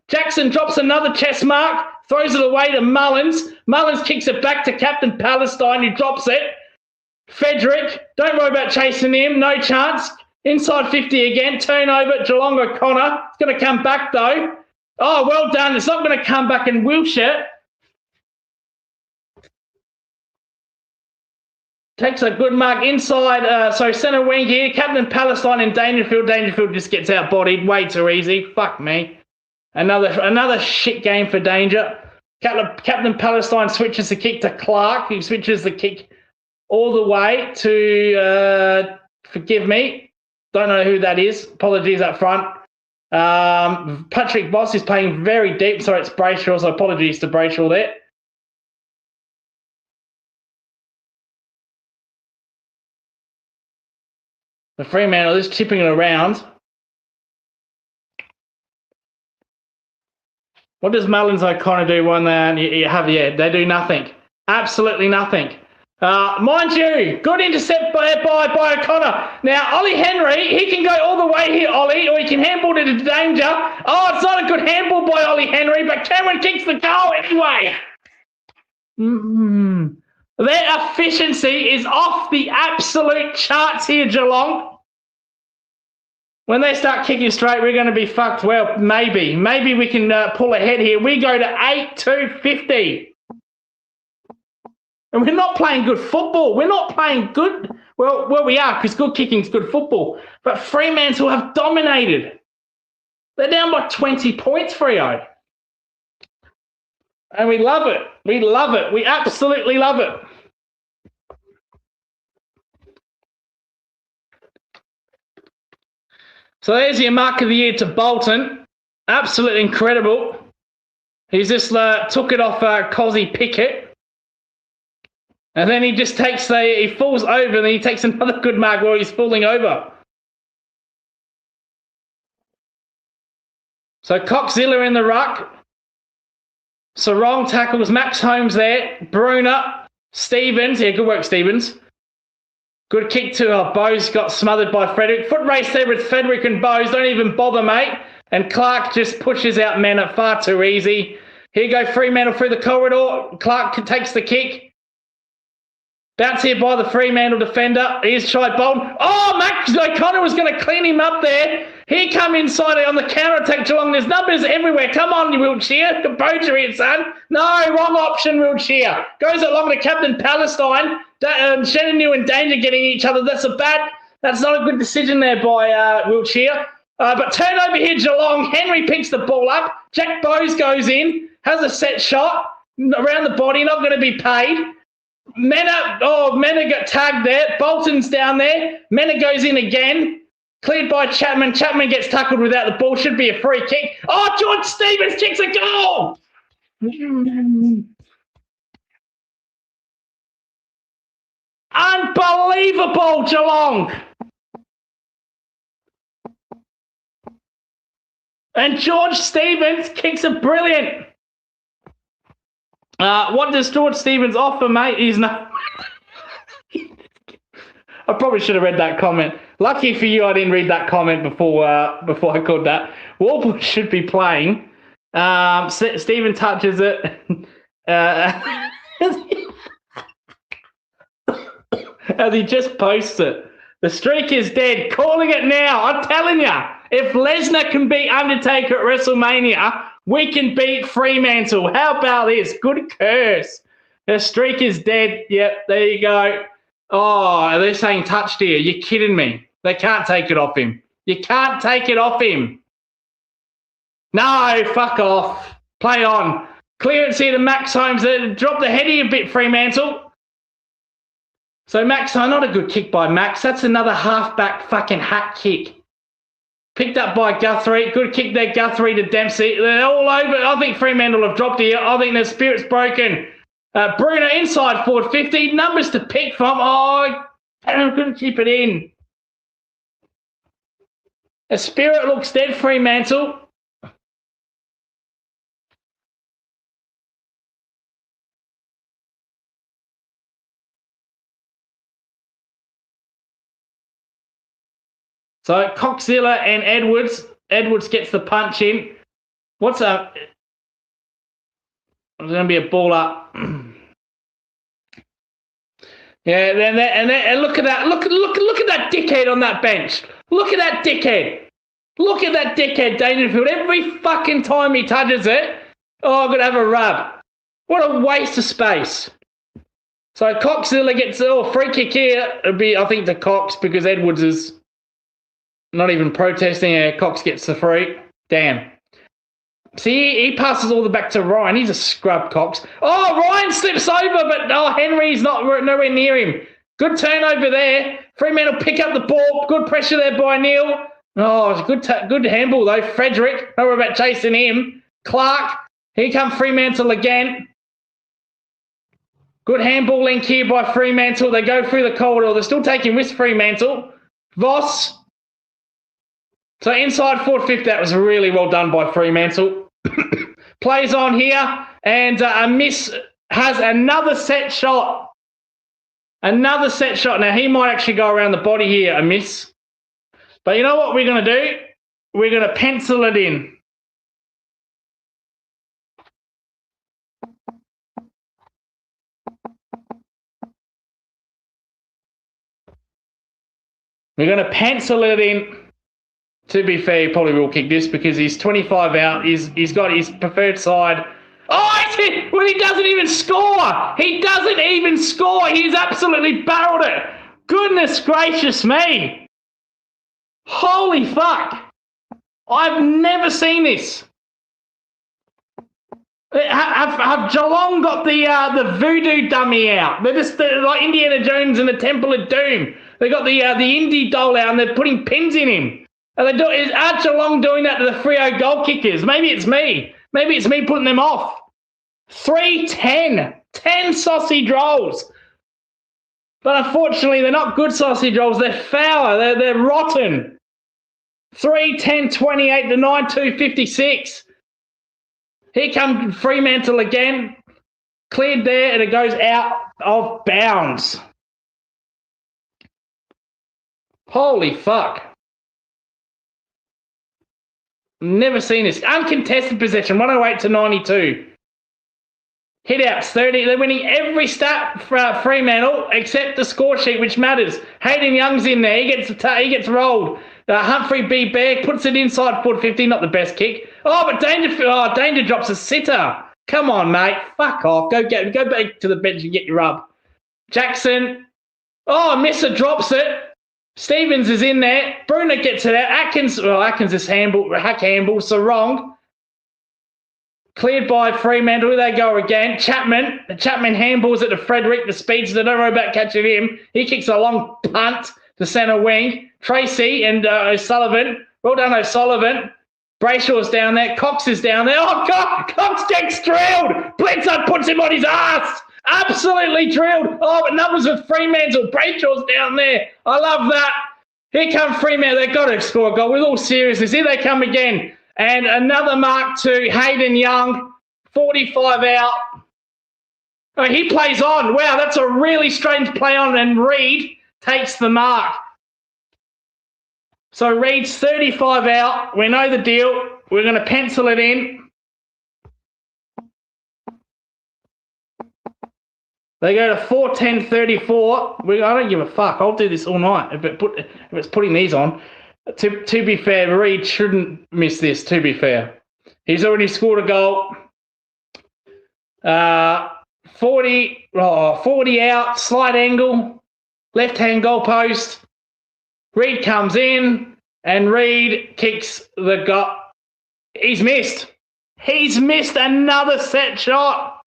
drops another chest mark, throws it away to Mullins. Mullins kicks it back to Captain Palestine, who drops it. Frederick, don't worry about chasing him, no chance. Inside 50 again, turnover, Geelong O'Connor. It's going to come back, though. Oh, well done. It's not going to come back in Wilshire. Takes a good mark inside, centre wing here. Captain Palestine and Dangerfield. Dangerfield just gets out-bodied way too easy. Fuck me. Another shit game for Danger. Captain Palestine switches the kick to Clark, who switches the kick all the way to, forgive me, don't know who that is. Apologies up front. Patrick Voss is playing very deep. Sorry, it's Brayshaw, so apologies to Brayshaw there. The Fremantle is chipping it around. What does Mullins O'Connor do when you have, they do nothing. Absolutely nothing. Mind you, good intercept by O'Connor. Now, Ollie Henry, he can go all the way here, Ollie, or he can handball it into danger. Oh, it's not a good handball by Ollie Henry, but Cameron kicks the goal anyway. Their efficiency is off the absolute charts here, Geelong. When they start kicking straight, we're going to be fucked. Well, maybe we can pull ahead here. We go to 8-2-50. And we're not playing good football. We're not playing good. Well, we are, because good kicking is good football. But Fremantle have dominated. They're down by 20 points, Freo. And we love it. We love it. We absolutely love it. So there's your mark of the year to Bolton. Absolutely incredible. He's just took it off Cozzy Pickett. And then he just he falls over and then he takes another good mark while he's falling over. So Coxzilla in the ruck. Sarong tackles Max Holmes there. Brunner. Stevens. Yeah, good work, Stevens. Good kick to Bowes, got smothered by Frederick. Foot race there with Frederick and Bowes. Don't even bother, mate. And Clark just pushes out Mena far too easy. Here you go, Fremantle through the corridor. Clark takes the kick. Bounce here by the Fremantle defender. Here's tried Bolton. Oh, Max O'Connor was going to clean him up there. He come inside on the counter-attack, Geelong. There's numbers everywhere. Come on, you Wiltshire. Composure here, son. No, wrong option, Wiltshire. Goes along to Captain Palestine. Shannon New in danger getting each other. That's not a good decision there by Wiltshire. But turnover here, Geelong. Henry picks the ball up. Jack Bowes goes in. Has a set shot. Around the body. Not going to be paid. Mena got tagged there. Bolton's down there. Mena goes in again. Cleared by Chapman. Chapman gets tackled without the ball. Should be a free kick. Oh, George Stevens kicks a goal. Unbelievable, Geelong. And George Stevens kicks a brilliant. What does George Stevens offer, mate? He's no. I probably should have read that comment. Lucky for you, I didn't read that comment before I called that. Warble should be playing. Stephen touches it. As he just posts it. The streak is dead. Calling it now. I'm telling you, if Lesnar can beat Undertaker at WrestleMania, we can beat Fremantle. How about this? Good curse. The streak is dead. Yep, there you go. Oh, they're saying touched here. You're kidding me. They can't take it off him. You can't take it off him. No, fuck off. Play on. Clearance here to Max Holmes. Drop the heady a bit, Fremantle. So Max, not a good kick by Max. That's another halfback fucking hat kick. Picked up by Guthrie. Good kick there, Guthrie to Dempsey. They're all over. I think Fremantle have dropped here. I think their spirit's broken. Bruno inside forward 50. Numbers to pick from. Oh, I couldn't keep it in. The spirit looks dead, Fremantle. So Coxzilla and Edwards. Edwards gets the punch in. What's up? There's going to be a ball up. Yeah, and look at that. Look at that dickhead on that bench. Look at that dickhead. Look at that dickhead, Dangerfield. Every fucking time he touches it, oh, I'm going to have a rub. What a waste of space. So Coxzilla gets a free kick here. It'll be, I think, to Cox because Edwards is not even protesting. Cox gets the free. Damn. See, he passes all the back to Ryan. He's a scrub, Cox. Oh, Ryan slips over, but Henry's nowhere near him. Good turnover there. Fremantle pick up the ball. Good pressure there by Neil. Oh, good handball, though. Frederick. Don't worry about chasing him. Clark. Here come Fremantle again. Good handball link here by Fremantle. They go through the corridor. They're still taking risks, Fremantle. Voss. So inside 450, that was really well done by Fremantle. Plays on here, and a miss has another set shot. Another set shot. Now, he might actually go around the body here, a miss. But you know what we're going to do? We're going to pencil it in. We're going to pencil it in. To be fair, he probably will kick this because he's 25 out. He's got his preferred side. Oh, well, he doesn't even score. He doesn't even score. He's absolutely barreled it. Goodness gracious me. Holy fuck. I've never seen this. Have Geelong got the voodoo dummy out? They're just like Indiana Jones and the Temple of Doom. They got the indie doll out and they're putting pins in him. Is Geelong doing that to the Freo goal kickers? Maybe it's me. Maybe it's me putting them off. 3-10. 10 sausage rolls. But unfortunately, they're not good sausage rolls. They're foul. They're rotten. 3-10, 28 to 9-2, 56. Here comes Fremantle again. Cleared there, and it goes out of bounds. Holy fuck. Never seen this. Uncontested possession, 108 to 92. Hit outs, 30. They're winning every stat for Fremantle except the score sheet, which matters. Hayden Young's in there. He gets rolled. Humphrey B. Bear puts it inside foot 50. Not the best kick. Oh, but Danger drops a sitter. Come on, mate. Fuck off. Go back to the bench and get your rub. Jackson. Oh, Messer drops it. Stevens is in there. Bruner gets it out. Atkins is handball, so wrong. Cleared by Fremantle. They go again. Chapman handballs it to Frederick, the speedster. Don't worry about catching him. He kicks a long punt to centre wing. Tracy and O'Sullivan. Well done, O'Sullivan. Brayshaw's down there. Cox is down there. Oh, God! Cox gets drilled. Bledsoe puts him on his ass. Absolutely drilled. Oh, but numbers with Fremantle. Brayshaw's down there. I love that. Here come Fremantle. They've got to score a goal. With all seriousness, here they come again. And another mark to Hayden Young. 45 out. Oh, he plays on. Wow, that's a really strange play on. And Reed takes the mark. So Reed's 35 out. We know the deal. We're going to pencil it in. They go to 4-10-34. I don't give a fuck. I'll do this all night if it's putting these on. To be fair, Reed shouldn't miss this, to be fair. He's already scored a goal. 40 out, slight angle, left-hand goalpost. Reed comes in, and Reed kicks the goal. He's missed. He's missed another set shot.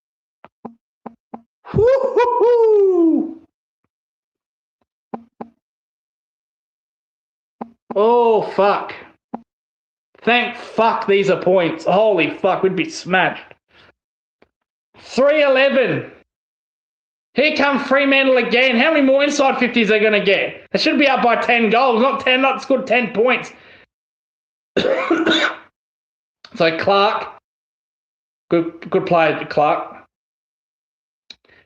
Woo-hoo-hoo. Oh, fuck. Thank fuck these are points. Holy fuck, we'd be smashed. 3-11. Here come Fremantle again. How many more inside 50s are they going to get? They should be up by 10 goals, not scored 10 points. So Clark, good play, Clark.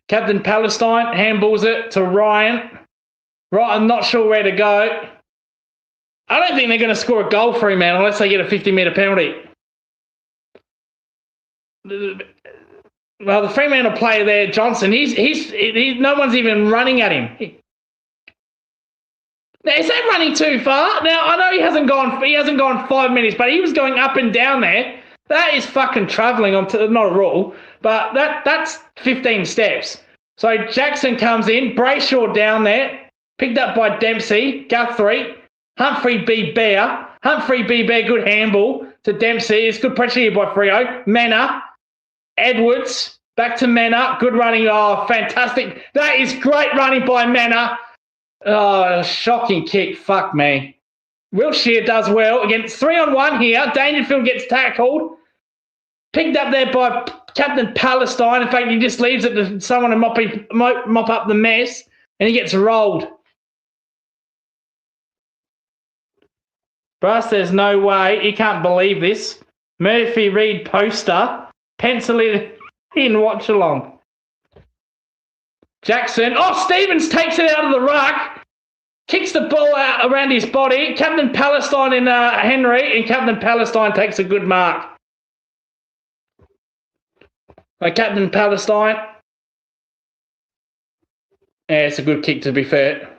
Captain Palestine handballs it to Ryan. Right, I'm not sure where to go. I don't think they're going to score a goal, Fremantle, unless they get a 50-metre penalty. Well, the Fremantle player there, Johnson, he's no one's even running at him. Now, is that running too far? Now, I know he hasn't gone 5 minutes, but he was going up and down there. That is fucking travelling. Not a rule, but that's 15 steps. So Jackson comes in, Brayshaw down there, picked up by Dempsey, Guthrie, Humphrey B. Bear, good handball to Dempsey. It's good pressure here by Freo. Mena, Edwards, back to Mena. Good running. Oh, fantastic. That is great running by Mena. Oh, shocking kick. Fuck me. Wilshire does well. Again, 3-on-1 here. Dangerfield gets tackled. Picked up there by Captain Palestine. In fact, he just leaves it to someone to mop up the mess, and he gets rolled. Brass, there's no way. He can't believe this. Murphy Reed poster. Pencil it in, watch along. Jackson. Oh, Stevens takes it out of the ruck. Kicks the ball out around his body. Captain Palestine in Henry, and Captain Palestine takes a good mark. Captain Palestine. Yeah, it's a good kick, to be fair.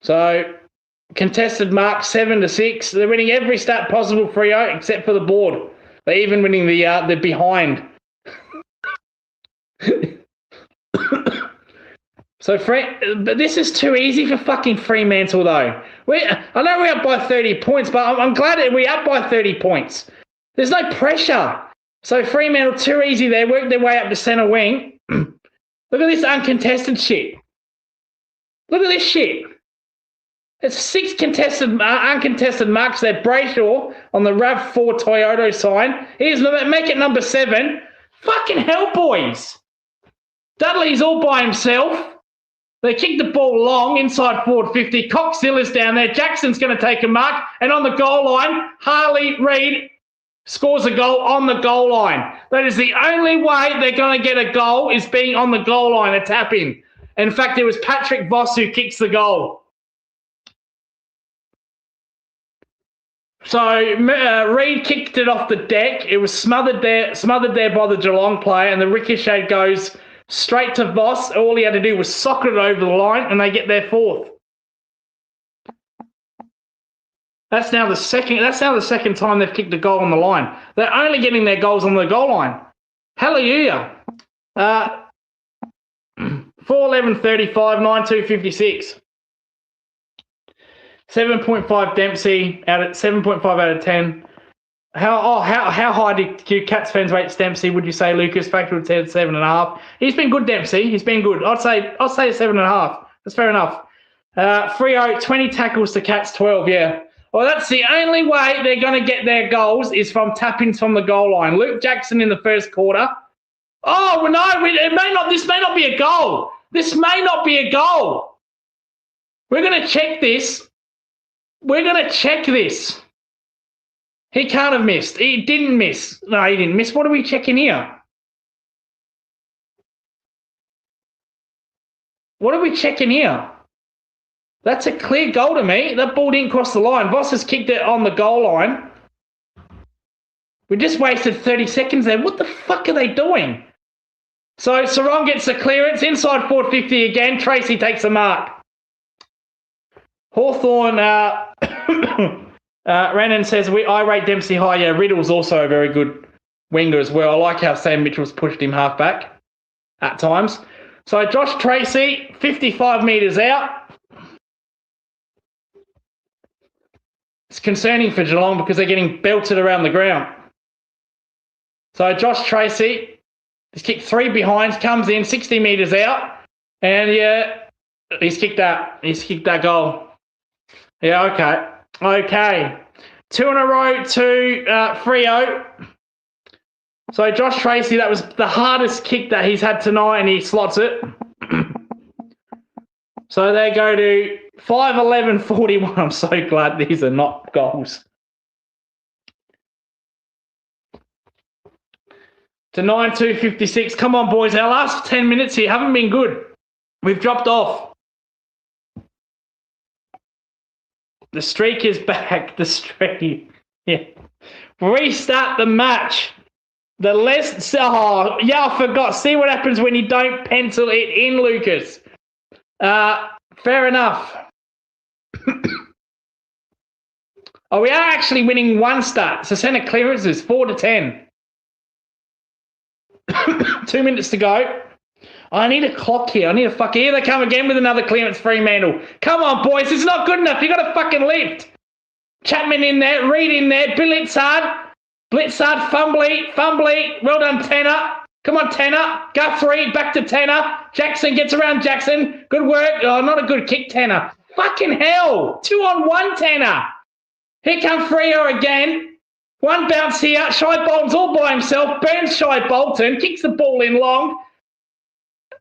So, contested mark 7-6. They're winning every stat possible, Freo, except for the board. They're even winning the behind. So, but this is too easy for fucking Fremantle, though. I know we're up by 30 points, but I'm glad that we're up by 30 points. There's no pressure. So, Fremantle, too easy there. Work their way up to centre wing. Look at this uncontested shit. Look at this shit. It's 6 uncontested marks there. Brayshaw on the RAV4 Toyota sign. Here's make it number 7. Fucking hell, boys. Dudley's all by himself. They kick the ball long inside forward 50. Coxilla's down there. Jackson's going to take a mark. And on the goal line, Harley Reid scores a goal on the goal line. That is the only way they're going to get a goal, is being on the goal line, a tap-in. In fact, it was Patrick Voss who kicks the goal. So Reid kicked it off the deck. It was smothered there by the Geelong player, and the ricochet goes straight to Voss. All he had to do was socket it over the line, and they get their 4th. That's now the second time they've kicked a goal on the line. They're only getting their goals on the goal line. Hallelujah. 4-11-35, 9-2-56. 7.5 Dempsey out at 7.5 out of 10. How high do Cats fans rate Dempsey? Would you say, Lucas? Factor of 10, 7.5. He's been good, Dempsey. He's been good. I'd say 7.5. That's fair enough. Freo 20 tackles to Cats 12. Yeah. Well, that's the only way they're going to get their goals, is from tap-ins from the goal line. Luke Jackson in the first quarter. Oh, well, no, this may not be a goal. This may not be a goal. We're going to check this. He can't have missed. He didn't miss. No, he didn't miss. What are we checking here? What are we checking here? That's a clear goal to me. That ball didn't cross the line. Voss has kicked it on the goal line. We just wasted 30 seconds there. What the fuck are they doing? So Sarong gets the clearance. Inside 450 again. Tracy takes the mark. Hawthorn, Rannon says, I rate Dempsey high. Yeah, Riddle's also a very good winger as well. I like how Sam Mitchell's pushed him half back at times. So Josh Tracy, 55 metres out. It's concerning for Geelong because they're getting belted around the ground. So Josh Tracy, he's kicked 3 behinds, comes in 60 metres out, and yeah, he's kicked that goal. Yeah, okay. 2 in a row to Freo. So Josh Tracy, that was the hardest kick that he's had tonight, and he slots it. So they go to 5-11-41. I'm so glad these are not goals. To 9-2-56. Come on, boys. Our last 10 minutes here haven't been good. We've dropped off. The streak is back. The streak. Yeah. Restart the match. I forgot. See what happens when you don't pencil it in, Lucas. Fair enough. We are actually winning 1 start. So centre clearances, 4-10. 2 minutes to go. I need a clock here. Here they come again with another clearance, Fremantle. Come on, boys. It's not good enough. You got to fucking lift. Chapman in there. Reid in there. Blitzard, Fumbly. Well done, Tanner. Come on, Tanner. Guthrie, back to Tanner. Jackson gets around Jackson. Good work. Oh, not a good kick, Tanner. Fucking hell. 2-on-1, Tanner. Here come Freo again. 1 bounce here. Shy Bolton's all by himself. Burns Shy Bolton. Kicks the ball in long.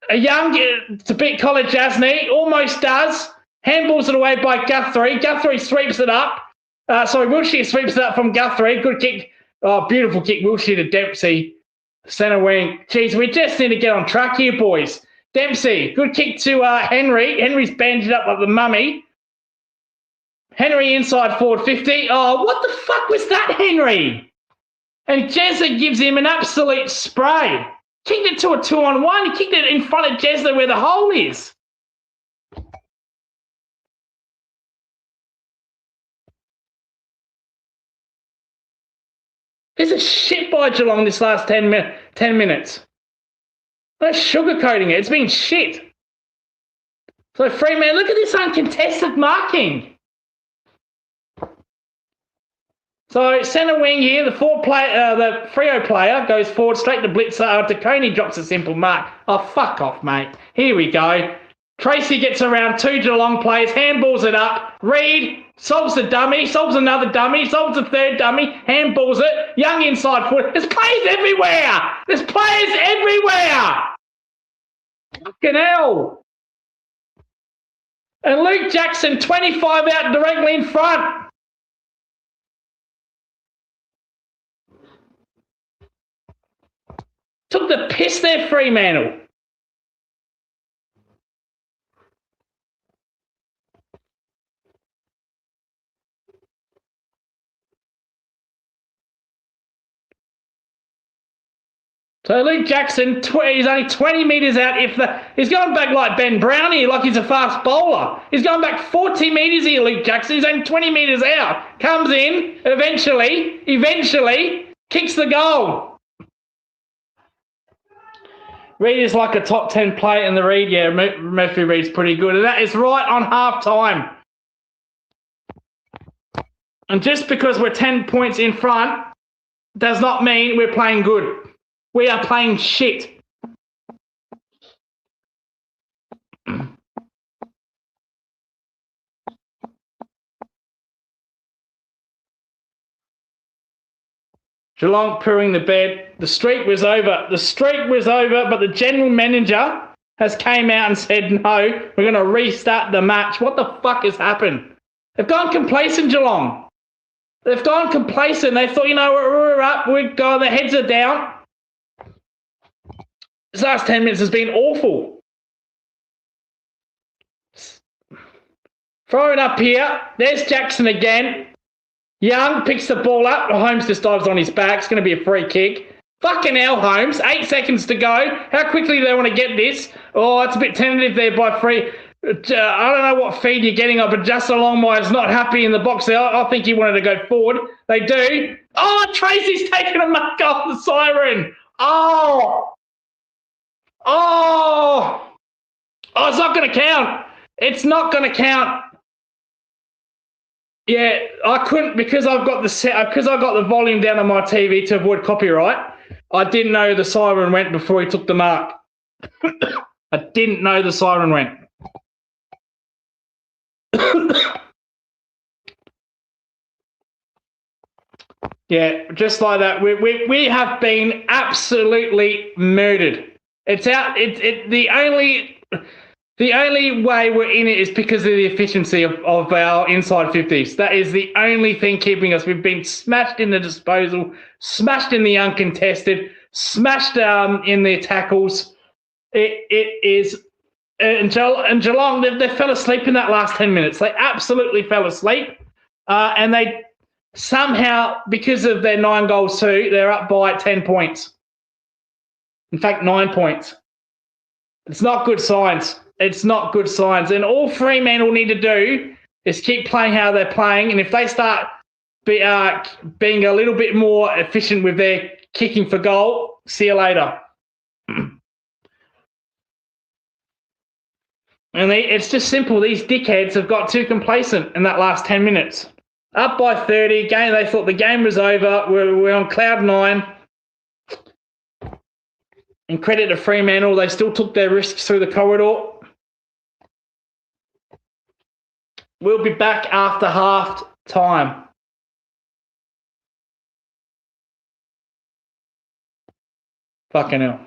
A young to beat College Jasney. Almost does. Handballs it away by Guthrie. Guthrie sweeps it up. Wilshere sweeps it up from Guthrie. Good kick Oh, beautiful kick. Wilshere to Dempsey. Centre wing. Jeez, we just need to get on track here, boys. Dempsey, good kick to Henry. Henry's bandaged up like the mummy. Henry inside forward 50. Oh, what the fuck was that, Henry? And Jezza gives him an absolute spray. Kicked it to a 2-on-1. He kicked it in front of Jezza where the hole is. This is shit by Geelong this last 10 minutes. No sugarcoating it. It's been shit. So, Freeman, look at this uncontested marking. So, centre wing here, the Freo player goes forward straight to Blitzer. Coney drops a simple mark. Oh, fuck off, mate. Here we go. Tracy gets around 2 Geelong players, handballs it up. Reed solves the dummy, solves another dummy, solves a third dummy, handballs it. Young inside foot. There's players everywhere. There's players everywhere. Fucking hell. And Luke Jackson, 25 out directly in front. Took the piss there, Fremantle. So Luke Jackson, he's only 20 metres out. He's going back like Ben Brown here, like he's a fast bowler. He's going back 40 metres here, Luke Jackson. He's only 20 metres out. Comes in, eventually, kicks the goal. Reed is like a top 10 player in the Reed. Yeah, Murphy Reed's pretty good. And that is right on half time. And just because we're 10 points in front does not mean we're playing good. We are playing shit. Geelong pooing the bed. The streak was over. But the general manager has came out and said, no, we're going to restart the match. What the fuck has happened? They've gone complacent, Geelong. They've gone complacent. They thought, we're up. We're going, the heads are down. This last 10 minutes has been awful. Throw it up here. There's Jackson again. Young picks the ball up. Holmes just dives on his back. It's going to be a free kick. Fucking hell, Holmes. 8 seconds to go. How quickly do they want to get this? Oh, it's a bit tentative there by Free. I don't know what feed you're getting on, but just along is not happy in the box there. I think he wanted to go forward. They do. Oh, Tracy's taking a mark off the siren. Oh, it's not going to count. It's not going to count. Yeah, I couldn't because I've got the volume down on my TV to avoid copyright. I didn't know the siren went before he took the mark. I didn't know the siren went. Yeah, just like that. We have been absolutely murdered. It's out. The only way we're in it is because of the efficiency of our inside 50s. That is the only thing keeping us. We've been smashed in the disposal, smashed in the uncontested, smashed in their tackles. It is. And Geelong, they fell asleep in that last 10 minutes. They absolutely fell asleep. And they somehow, because of their 9 goals too, they're up by 10 points. In fact, 9 points. It's not good signs. It's not good signs. And all Fremantle need to do is keep playing how they're playing. And if they start being a little bit more efficient with their kicking for goal, see you later. And it's just simple. These dickheads have got too complacent in that last 10 minutes. Up by 30. They thought the game was over. We're on cloud 9. And credit to Fremantle, they still took their risks through the corridor. We'll be back after half time. Fucking hell.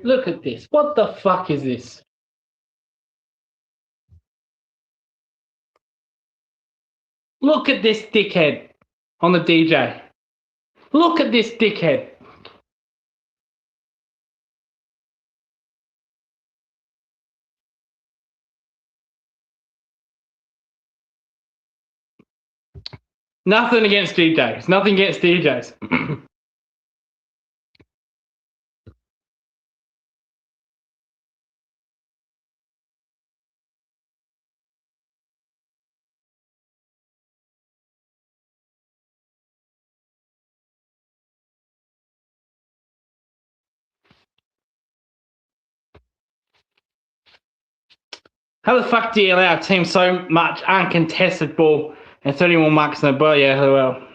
Look at this. What the fuck is this? Look at this dickhead on the DJ. Look at this dickhead. Nothing against DJs. Nothing against DJs. How the fuck do you allow a team so much uncontested ball and 31 marks in the ball? Yeah, well.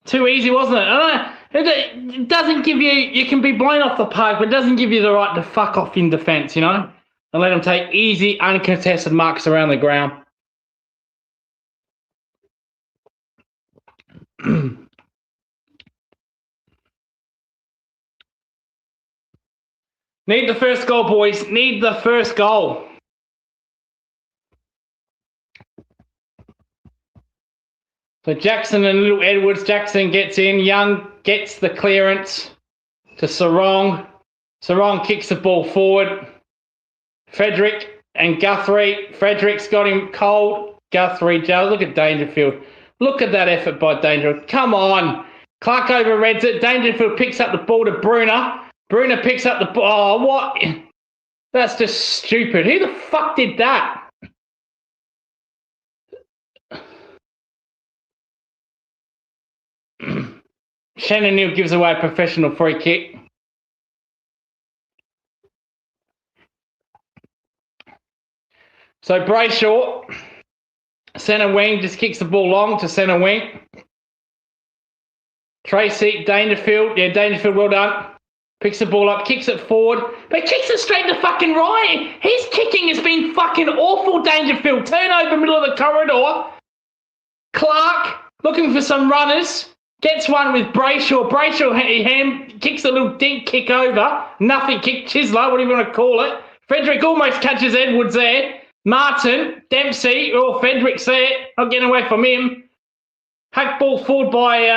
Too easy, wasn't it? I don't know. It doesn't give you, you can be blown off the park, but it doesn't give you the right to fuck off in defence, you know? And let them take easy, uncontested marks around the ground. Need the first goal, boys. Need the first goal. So Jackson and little Edwards. Jackson gets in. Young gets the clearance to Sarong. Sarong kicks the ball forward. Frederick and Guthrie. Frederick's got him cold. Guthrie, Joe. Look at Dangerfield. Look at that effort by Dangerfield. Come on. Clark overreads it. Dangerfield picks up the ball to Bruner. Bruner picks up the ball. Oh, what? That's just stupid. Who the fuck did that? Shannon Neal gives away a professional free kick. So Brayshaw, centre wing, just kicks the ball long to centre wing. Tracy, Dangerfield. Yeah, Dangerfield, well done. Picks the ball up, kicks it forward, but kicks it straight to fucking right. His kicking has been fucking awful, Dangerfield. Turnover, middle of the corridor. Clark, looking for some runners. Gets one with Brayshaw. Brayshaw kicks a little dink kick over. Nothing kick, Chisler, what do you want to call it? Frederick almost catches Edwards there. Martin, Dempsey, oh, Frederick's there. Not getting away from him. Hack ball forward by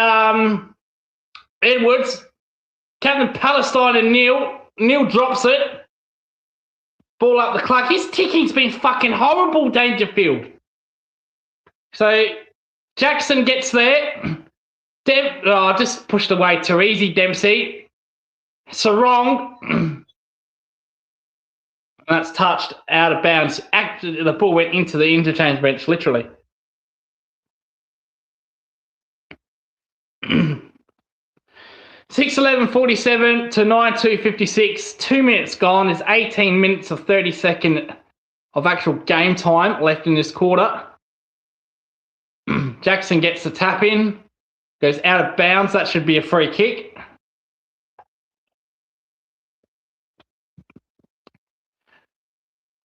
Edwards. Captain Palestine and Neil. Neil drops it. Ball up the Clark. His kicking's been fucking horrible, Dangerfield. So Jackson gets there. Just pushed away too easy, Dempsey. Sarong. That's touched out of bounds. Actually, the ball went into the interchange bench, literally. (6:11:47) to 9:2:56. 2 minutes gone. There's 18 minutes of 30-second of actual game time left in this quarter. Jackson gets the tap in. Goes out of bounds. That should be a free kick.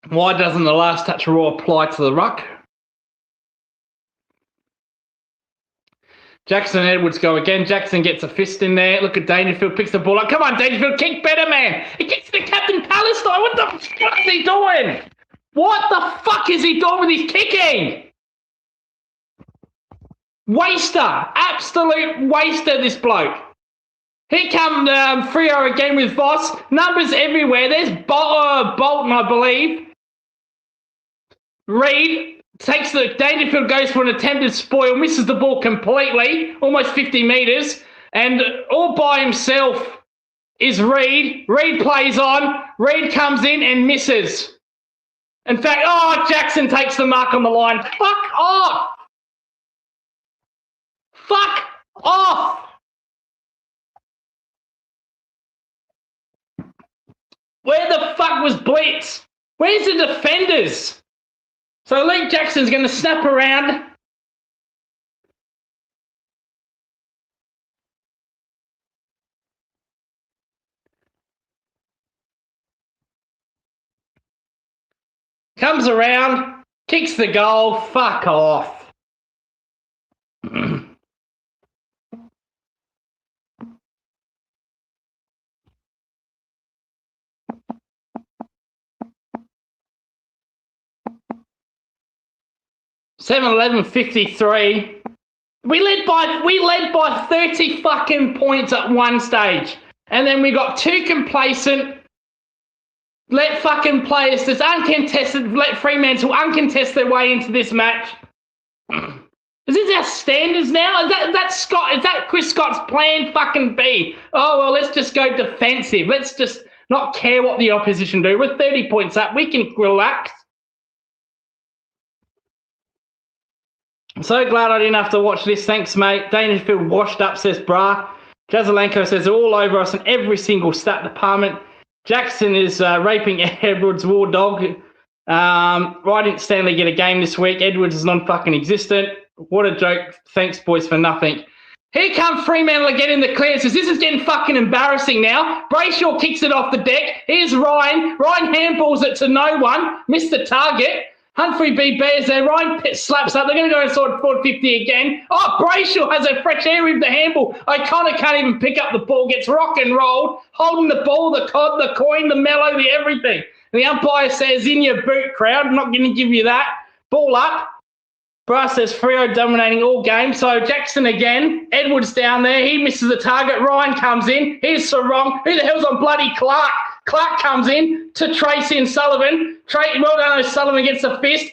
Why doesn't the last touch rule apply to the ruck? Jackson and Edwards go again. Jackson gets a fist in there. Look at Dangerfield, picks the ball up. Come on, Dangerfield, kick better, man. He kicks to Captain Palestine. What the fuck is he doing? What the fuck is he doing with his kicking? Waster. Absolute waster, this bloke. Here come Freo again with Voss. Numbers everywhere. There's Bolton, I believe. Reed takes the Dangerfield, goes for an attempted spoil, misses the ball completely, almost 50 metres, and all by himself is Reed. Reed plays on. Reed comes in and misses. In fact, Jackson takes the mark on the line. Fuck off! Fuck off! Where the fuck was Blitz? Where's the defenders? So Luke Jackson's going to snap around. Comes around, Kicks the goal. Fuck off. $7-11-53. We led by 30 fucking points at one stage. And then we got too complacent. Let fucking players just uncontested, let Fremantle uncontest their way into this match. Is this our standards now? Is that Chris Scott's plan fucking B? Oh, well, let's just go defensive. Let's just not care what the opposition do. We're 30 points up. We can relax. I'm so glad I didn't have to watch this. Thanks, mate. Dangerfield washed up, says Brah. Jazelenko says they're all over us in every single stat department. Jackson is raping Edwards' war dog. Why didn't Stanley get a game this week? Edwards is non-fucking existent. What a joke. Thanks, boys, for nothing. Here comes Fremantle again in the clearances. This is getting fucking embarrassing now. Brayshaw kicks it off the deck. Here's Ryan. Ryan handballs it to no one. Missed the target. Humphrey B. Bears there. Ryan slaps up. They're going to go inside forward 50 again. Oh, Brayshaw has a fresh air with the handball. O'Connor can't even pick up the ball. Gets rock and rolled. Holding the ball, the cod, the coin, the mellow, the everything. And the umpire says, in your boot, crowd. I'm not going to give you that. Ball up. Brass says Freo dominating all game. So Jackson again. Edwards down there. He misses the target. Ryan comes in. Here's Sarong. Who the hell's on bloody Clark? Clark comes in to Tracy and Sullivan. Well done, O'Sullivan gets a fist.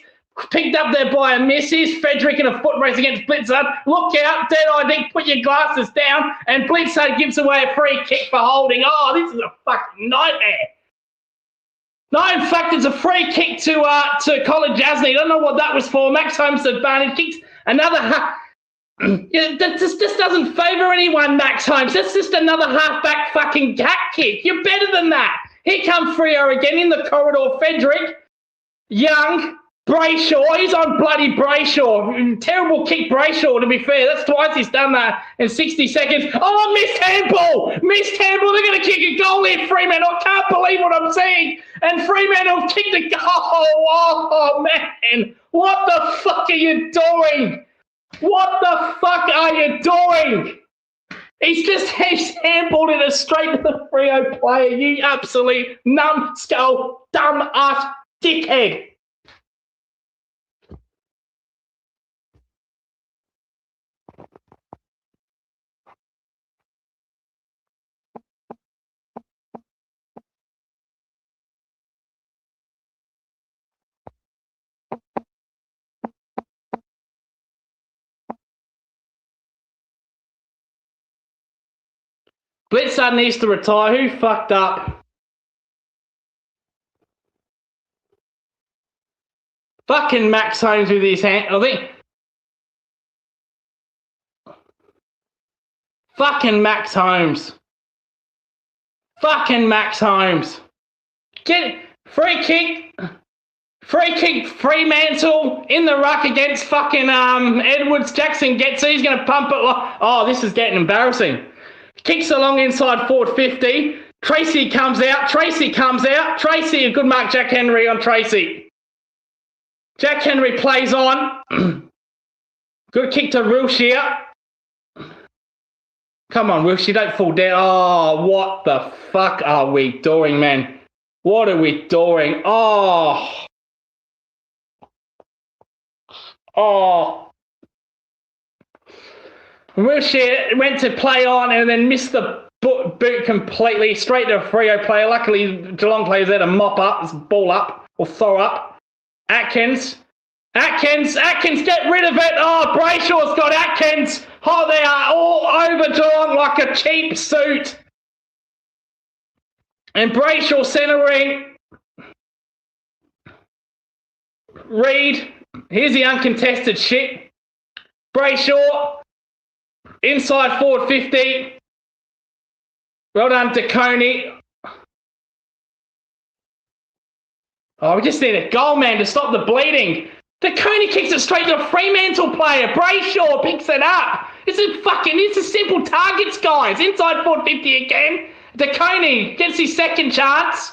Picked up there by a miss. Here's Frederick in a foot race against Blitzard. Look out, Dead-Eye Dick, put your glasses down. And Blitzard gives away a free kick for holding. Oh, this is a fucking nightmare. No, in fact, it's a free kick to Colin Jasney. I don't know what that was for. Max Holmes advantage. Kicks another yeah, that just doesn't favour anyone, Max Holmes. That's just another halfback fucking cat kick. You're better than that. Here comes Freo again in the corridor. Frederick, Young, Brayshaw. He's on bloody Brayshaw. Terrible kick, Brayshaw, to be fair. That's twice he's done that in 60 seconds. Oh, missed handball. Missed handball. They're going to kick a goal here, Fremantle. I can't believe what I'm seeing. And Fremantle kicked a goal. Oh, man. What the fuck are you doing? What the fuck are you doing? He's handballed it straight to the Freo player. You absolute numbskull, dumb ass dickhead. Blitzard needs to retire. Who fucked up? Fucking Max Holmes with his hand. I think. Fucking Max Holmes. Fucking Max Holmes. Get free kick. Free kick, Fremantle in the ruck against fucking Edwards. Jackson gets it. He's going to pump it. Oh, this is getting embarrassing. Kicks along inside forward 50. Tracy comes out. Tracy, a good mark, Jack Henry on Tracy. Jack Henry plays on. Good kick to Wilshere. Come on, Wilshere, don't fall down. Oh, what the fuck are we doing, man? What are we doing? Oh. Wilshere went to play on and then missed the boot completely, straight to a Freo player. Luckily, Geelong players there to mop up, ball up, or throw up. Atkins, get rid of it. Oh, Brayshaw's got Atkins. Oh, they are all over Geelong like a cheap suit. And Brayshaw centering. Reed, here's the uncontested shit. Brayshaw. Inside forward 50. Well done, DeConey. Oh, we just need a goal, man, to stop the bleeding. DeConey kicks it straight to a Fremantle player. Brayshaw picks it up. It's a simple targets, guys. Inside forward 50 again. DeConey gets his second chance.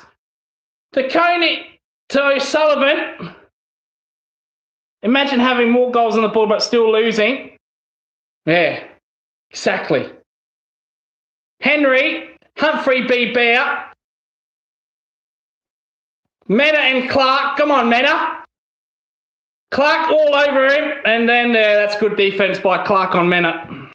DeConey to O'Sullivan. Imagine having more goals on the board but still losing. Yeah, exactly. Henry, Humphrey beat out. Mena and Clark. Come on, Mena. Clark all over him. And then that's good defense by Clark on Mena.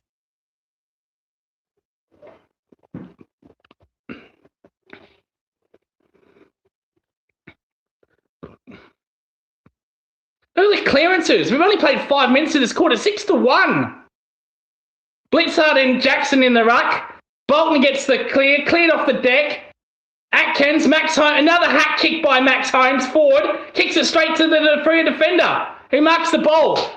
Look at the clearances. We've only played 5 minutes of this quarter. 6-1. Blitzard and Jackson in the ruck. Bolton gets the cleared off the deck. Atkins, Max Holmes, another hack kick by Max Holmes, forward, kicks it straight to the Freo defender, who marks the ball.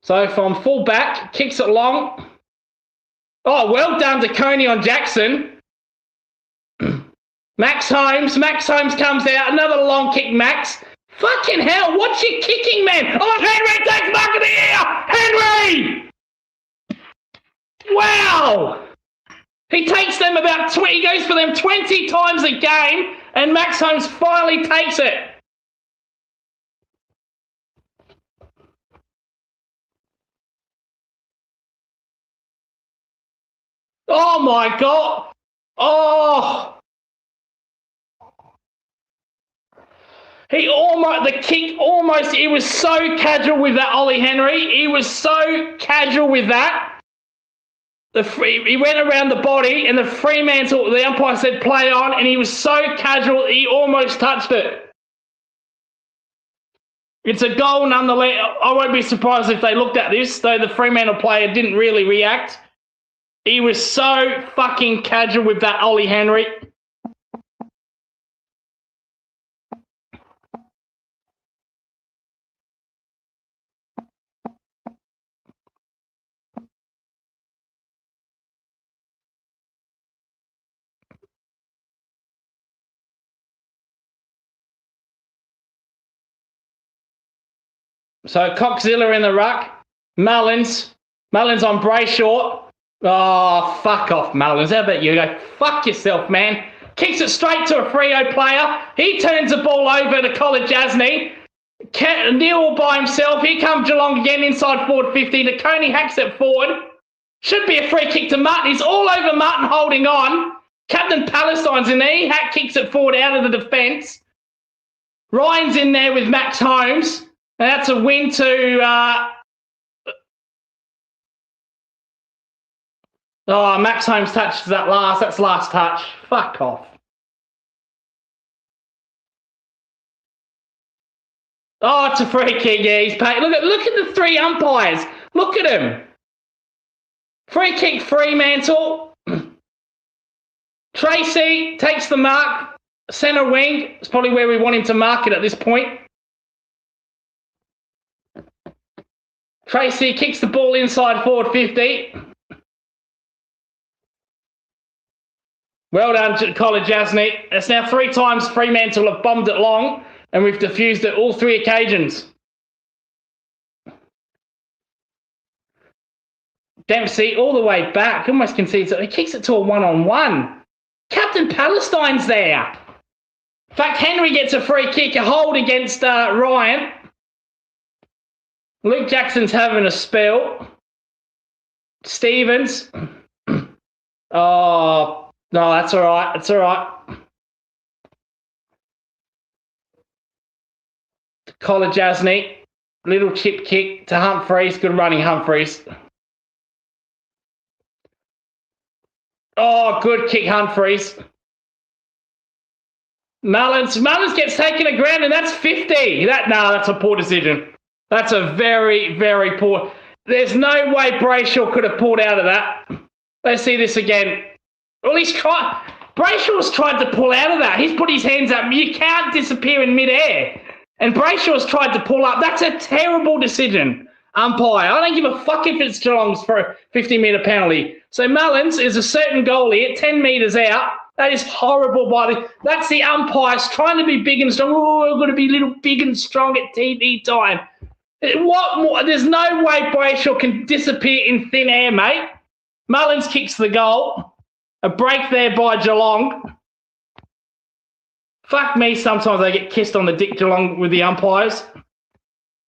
So from full back, kicks it long. Oh, well done to Coney on Jackson. Max Holmes comes out, another long kick, Max. Fucking hell, what's your kicking, man? Oh, Henry takes mark of the year! Henry! Wow! He takes them about 20, he goes for them 20 times a game, and Max Holmes finally takes it. Oh my God! Oh! He was so casual with that, Ollie Henry. He was so casual with that. He went around the body, and the Fremantle, the umpire said play on, and he was so casual, he almost touched it. It's a goal nonetheless. I won't be surprised if they looked at this, though the Fremantle player didn't really react. He was so fucking casual with that, Ollie Henry. So Coxzilla in the ruck. Mullins on Brayshaw. Oh, fuck off, Mullins. How about you go? Fuck yourself, man. Kicks it straight to a Freo player. He turns the ball over to Colin Jasny. Neil by himself. Here comes Geelong again inside forward 50. Coney hacks it forward. Should be a free kick to Martin. He's all over Martin holding on. Captain Palestine's in there. He hack kicks it forward out of the defence. Ryan's in there with Max Holmes. And that's a win to... Max Holmes touches that last. That's last touch. Fuck off. Oh, it's a free kick. Yeah, he's paid. Look at the 3 umpires. Look at him. Free kick, Fremantle. Tracy takes the mark. Centre wing. It's probably where we want him to mark it at this point. Tracy kicks the ball inside forward 50. Well done, Colin Jasny. It's now 3 times Fremantle have bombed it long, and we've defused it all 3 occasions. Dempsey all the way back. Almost concedes it. He kicks it to a 1-on-1. Captain Palestine's there. In fact, Henry gets a free kick, a hold against Ryan. Luke Jackson's having a spell. Stevens. Oh, no, that's all right. It's all right. Colin Jasny. Little chip kick to Humphreys. Good running, Humphreys. Oh, good kick, Humphreys. Mullins gets taken to ground, and that's 50. That's a poor decision. That's a very, very poor. There's no way Brayshaw could have pulled out of that. Let's see this again. Well, Brayshaw's tried to pull out of that. He's put his hands up. You can't disappear in midair. And Brayshaw's tried to pull up. That's a terrible decision, umpire. I don't give a fuck if it's Geelong's for a 50-metre penalty. So Mullins is a certain goalie at 10 metres out. That is horrible. That's the umpires trying to be big and strong. Oh, I've got to be a little big and strong at TV time. What more? There's no way Brayshaw can disappear in thin air, mate. Mullins kicks the goal. A break there by Geelong. Fuck me, sometimes they get kissed on the dick, Geelong, with the umpires.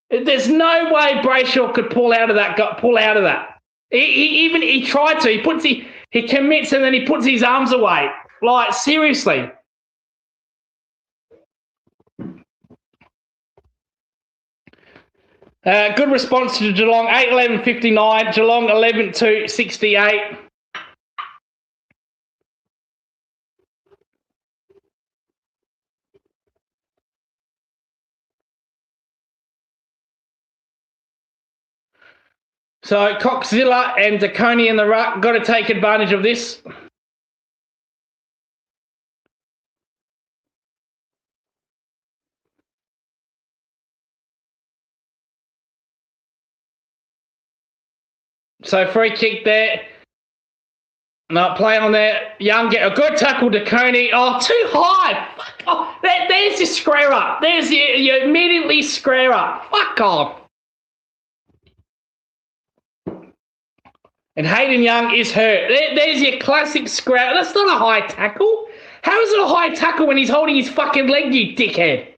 There's no way Brayshaw could pull out of that. He tried to. He commits and then he puts his arms away. Like, seriously. Good response to Geelong, 8-11-59. Geelong 11-2-68. So Coxzilla and DeConey in the ruck, got to take advantage of this. So free kick there. No, play on there. Young get a good tackle to Coney. Oh, too high. Fuck off. There's your square up. There's your immediately square up. Fuck off. And Hayden Young is hurt. There's your classic square. That's not a high tackle. How is it a high tackle when he's holding his fucking leg, you dickhead?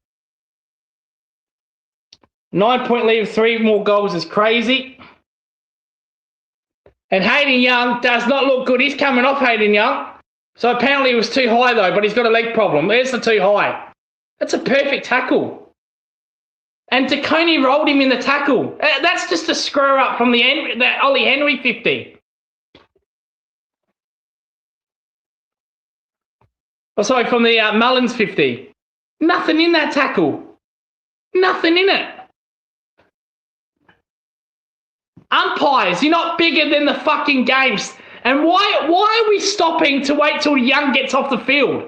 9-point lead with 3 more goals is crazy. And Hayden Young does not look good. He's coming off Hayden Young. So apparently it was too high, though, but he's got a leg problem. There's the too high. That's a perfect tackle. And DeConey rolled him in the tackle. That's just a screw up from the Ollie Henry 50. Oh, sorry, from the Mullins 50. Nothing in that tackle. Nothing in it. Umpires, you're not bigger than the fucking games. And why are we stopping to wait till Young gets off the field?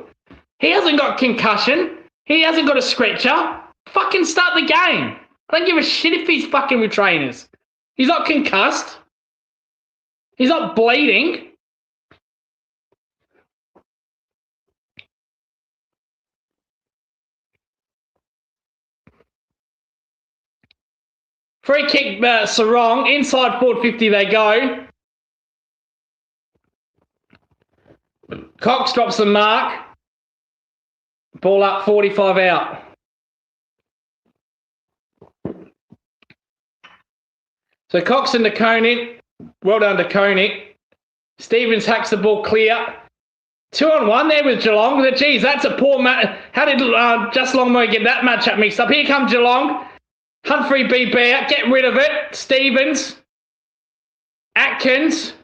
He hasn't got concussion. He hasn't got a scratcher. Fucking start the game. I don't give a shit if he's fucking with trainers. He's not concussed. He's not bleeding. Free kick, Sarong. Inside forward 50 they go. Cox drops the mark. Ball up, 45 out. So Cox and DeConey. Well done, DeConey. Stevens hacks the ball clear. 2-on-1 there with Geelong. Geez, that's a poor match. How did Just Longmo get that matchup mixed up? Here comes Geelong. Humphrey B. Bear, get rid of it. Stevens. Atkins.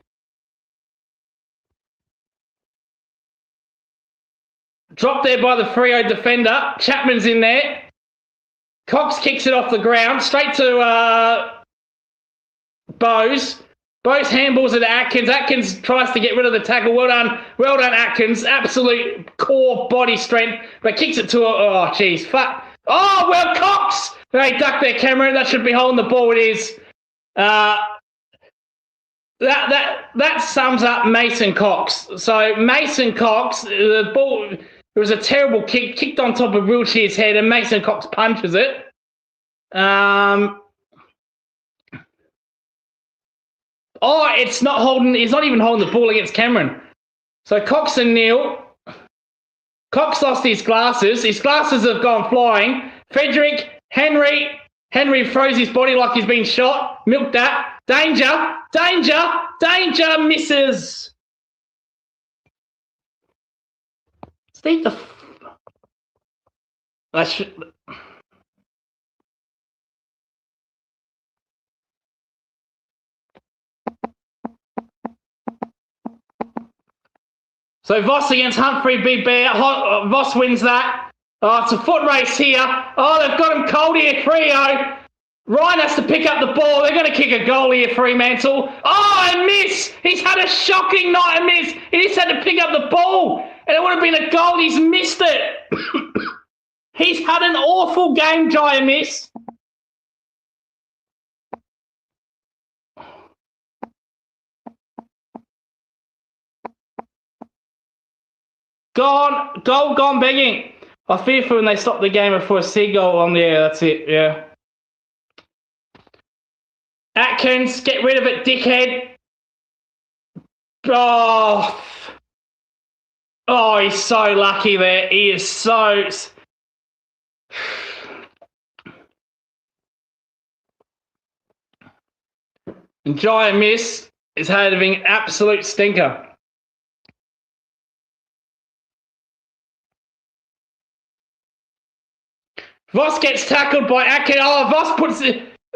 Dropped there by the Freo defender. Chapman's in there. Cox kicks it off the ground. Straight to Bose. Bose handballs it to Atkins. Atkins tries to get rid of the tackle. Well done, Atkins. Absolute core body strength. But kicks it to oh, jeez. Fuck. Oh, well, Cox. They ducked their camera. That should be holding the ball. It is. That sums up Mason Cox. So Mason Cox, the ball, it was a terrible kick, kicked on top of Wiltshire's head, and Mason Cox punches it. It's not holding. He's not even holding the ball against Cameron. So Cox and Neil. Cox lost his glasses. His glasses have gone flying. Frederick, Henry throws his body like he's been shot. Milk that. Danger, misses. Steve So Voss against Humphrey B. Bear. Voss wins that. Oh, it's a foot race here. Oh, they've got him cold here, Freo. Ryan has to pick up the ball. They're going to kick a goal here, Fremantle. Oh, and miss. He's had a shocking night and miss. He just had to pick up the ball, and it would have been a goal. He's missed it. He's had an awful game, Jai Miss. Gone begging. I fear for when they stop the game before a seagull on the air. That's it, yeah. Atkins, get rid of it, dickhead. Oh, he's so lucky there. He is so... And giant miss is having absolute stinker. Voss gets tackled by Akin. Oh,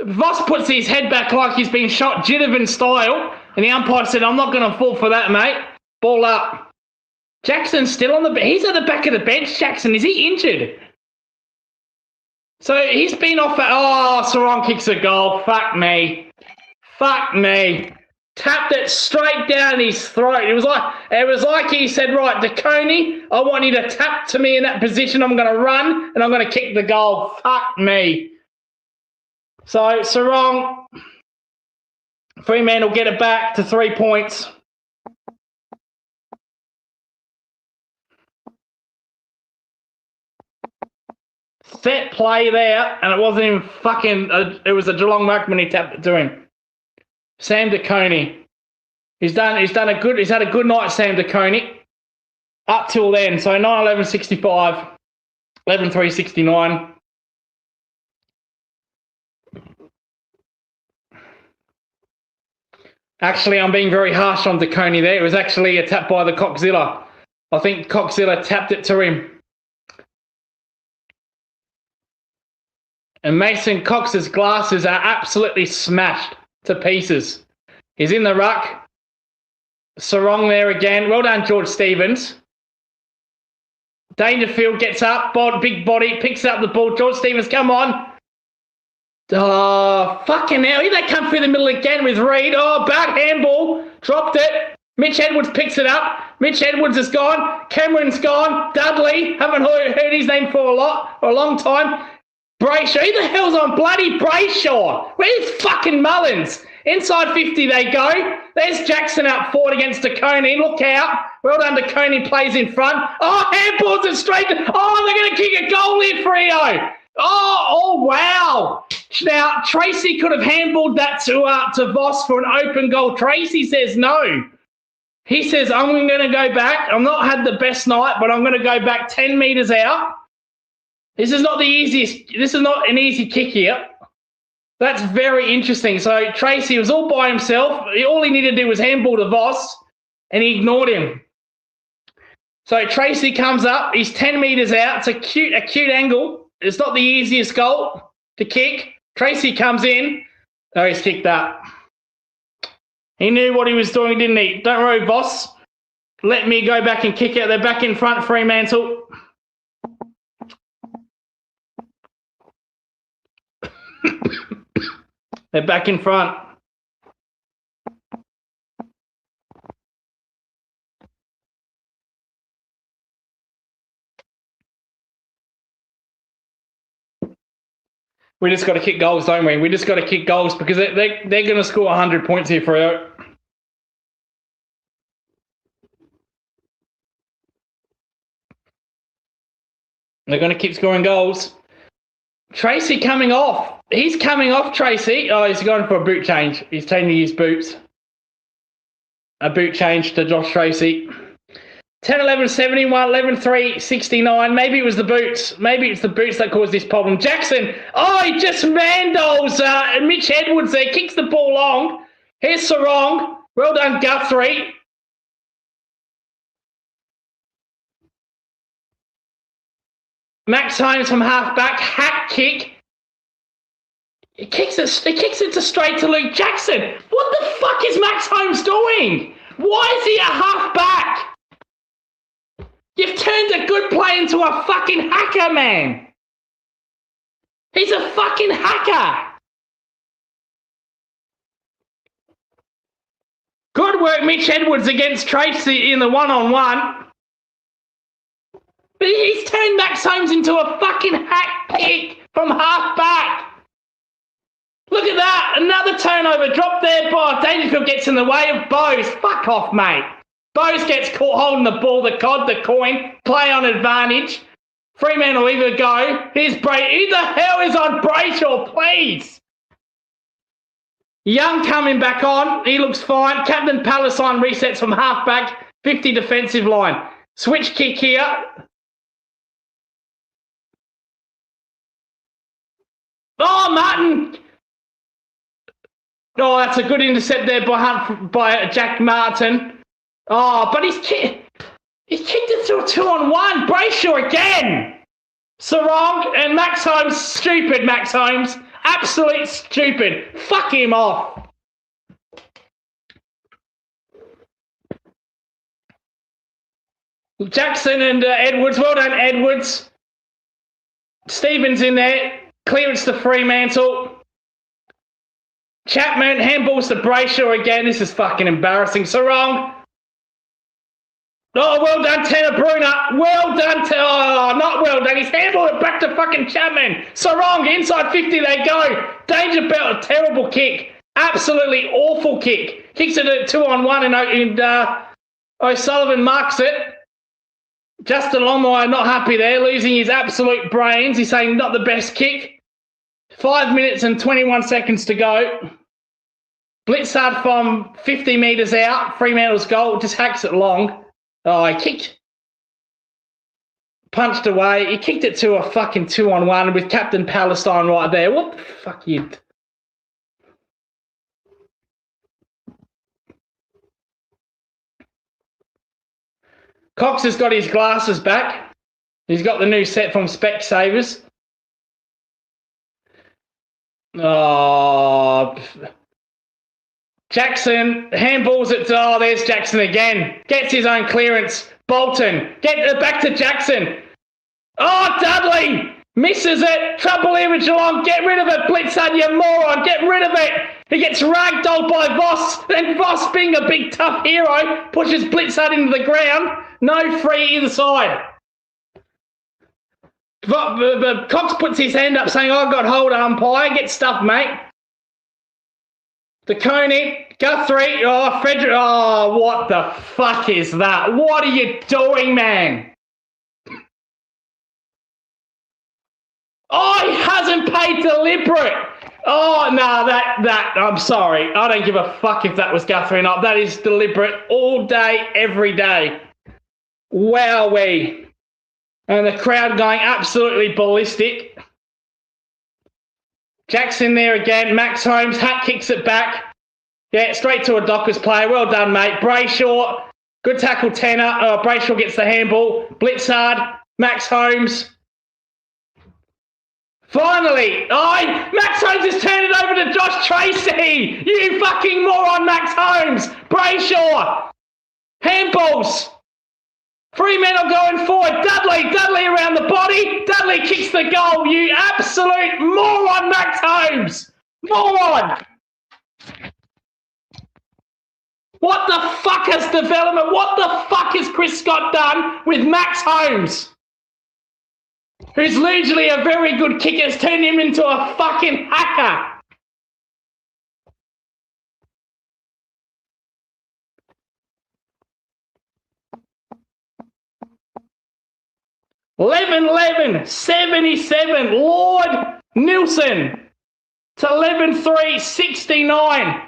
Voss puts his head back like he's been shot Jittervan style. And the umpire said, I'm not going to fall for that, mate. Ball up. Jackson's still on the... He's at the back of the bench, Jackson. Is he injured? So he's been off... Sarong kicks a goal. Fuck me. Fuck me. Tapped it straight down his throat. It was like he said, right, DeConey, I want you to tap to me in that position. I'm going to run and I'm going to kick the goal. Fuck me. So Sarong, Fremantle will get it back to 3 points. Set play there, and it wasn't even it was a Geelong ruckman he tapped it to him. Sam DeConey. He's had a good night, Sam DeConey. Up till then. So 9-11-65, 11-3-69. Actually, I'm being very harsh on DeConey there. It was actually a tap by the Coxzilla. I think Coxzilla tapped it to him. And Mason Cox's glasses are absolutely smashed to pieces. He's in the ruck. Sarong there again. Well done, George Stevens. Dangerfield gets up, big body, picks up the ball. George Stevens, come on. Oh, fucking hell. They come through the middle again with Reid. Oh, back handball. Dropped it. Mitch Edwards picks it up. Mitch Edwards is gone. Cameron's gone. Dudley. Haven't heard his name for a long time. Brayshaw. Who the hell's on bloody Brayshaw? Where's fucking Mullins? Inside 50 they go. There's Jackson up forward against DeConey. Look out. Well done, DeConey plays in front. Oh, handballs it straight. They're going to kick a goal here, Freo. Oh, wow. Now, Tracy could have handballed that to Voss for an open goal. Tracy says no. He says, I'm going to go back. I've not had the best night, but I'm going to go back 10 metres out. This is not an easy kick here. That's very interesting. So Tracy was all by himself. All he needed to do was handball to Voss, and he ignored him. So Tracy comes up. He's 10 metres out. It's a cute angle. It's not the easiest goal to kick. Tracy comes in. Oh, he's kicked that. He knew what he was doing, didn't he? Don't worry, Voss. Let me go back and kick it. They're back in front, Fremantle. They're back in front. We just got to kick goals, don't we? We just got to kick goals because they're going to score 100 points here, Freo. They're going to keep scoring goals. Tracy coming off. He's coming off, Tracy. Oh, he's going for a boot change. He's changing his boots. A boot change to Josh Tracy. 10-11-71, 11-3-69. Maybe it was the boots. Maybe it's the boots that caused this problem. Jackson. Oh, he just mandols Mitch Edwards there. Kicks the ball long. Here's Sarong. Well done, Guthrie. Max Holmes from half back. Hack kick. He kicks it to straight to Luke Jackson. What the fuck is Max Holmes doing? Why is he a half back? You've turned a good play into a fucking hacker, man. He's a fucking hacker. Good work, Mitch Edwards against Tracy in the one-on-one. But he's turned Max Holmes into a fucking hack kick from half back. Look at that. Another turnover. Drop there by Dangerfield gets in the way of Bose. Fuck off, mate. Bose gets caught holding the ball, the coin, play on advantage. Fremantle will either go. Here's Brayshaw. Who the hell is on Brayshaw, please? Young coming back on. He looks fine. Captain Palestine resets from halfback, 50 defensive line. Switch kick here. Oh, Martin. Oh, that's a good intercept there by Jack Martin. Oh, but he's kicked it to a 2-on-1. Brayshaw again. Sarong and Max Holmes. Stupid, Max Holmes. Absolute stupid. Fuck him off. Jackson and Edwards. Well done, Edwards. Stevens in there. Clearance to Fremantle. Chapman. Handballs to Brayshaw again. This is fucking embarrassing. Sarong. Oh, well done, Tanner Bruner. Well done. Oh, not well done. He's handballed it back to fucking Chapman. Sarong, inside 50 they go. Danger Belt, a terrible kick. Absolutely awful kick. Kicks it at 2-on-1 and O'Sullivan marks it. Justin Longmire not happy there, losing his absolute brains. He's saying not the best kick. 5 minutes and 21 seconds to go. Blitzard from 50 metres out. Fremantle's goal, just hacks it long. Oh, he punched away. He kicked it to a fucking 2-on-1 with Captain Palestine right there. What the fuck you... Cox has got his glasses back. He's got the new set from Specsavers. Oh... Jackson handballs it. Oh, there's Jackson again. Gets his own clearance. Bolton. Get it back to Jackson. Oh, Dudley misses it. Trouble here with Geelong. Get rid of it, Blitzard, you moron. Get rid of it. He gets ragdolled by Voss. Then Voss, being a big tough hero, pushes Blitzard into the ground. No free either side. Cox puts his hand up saying, I've got hold of umpire. Get stuffed, mate. The Coney, Guthrie, oh, Frederick, oh, what the fuck is that? What are you doing, man? Oh, he hasn't paid deliberate. Oh, no, that, I'm sorry. I don't give a fuck if that was Guthrie or not. That is deliberate all day, every day. Wowee. And the crowd going absolutely ballistic. Jackson there again. Max Holmes, hat kicks it back. Yeah, straight to a Dockers player. Well done, mate. Brayshaw, good tackle, Tanner. Oh, Brayshaw gets the handball. Blitzard, Max Holmes. Finally. Oh, Max Holmes has turned it over to Josh Tracy. You fucking moron, Max Holmes. Brayshaw. Handballs. Fremantle going forward. Dudley around the body. Dudley kicks the goal. You absolute moron, Max Holmes. Moron. What the fuck has development? What the fuck has Chris Scott done with Max Holmes? Who's usually a very good kicker, has turned him into a fucking hacker. $11-11, 77, Lord Nilsson to 11-3, 69.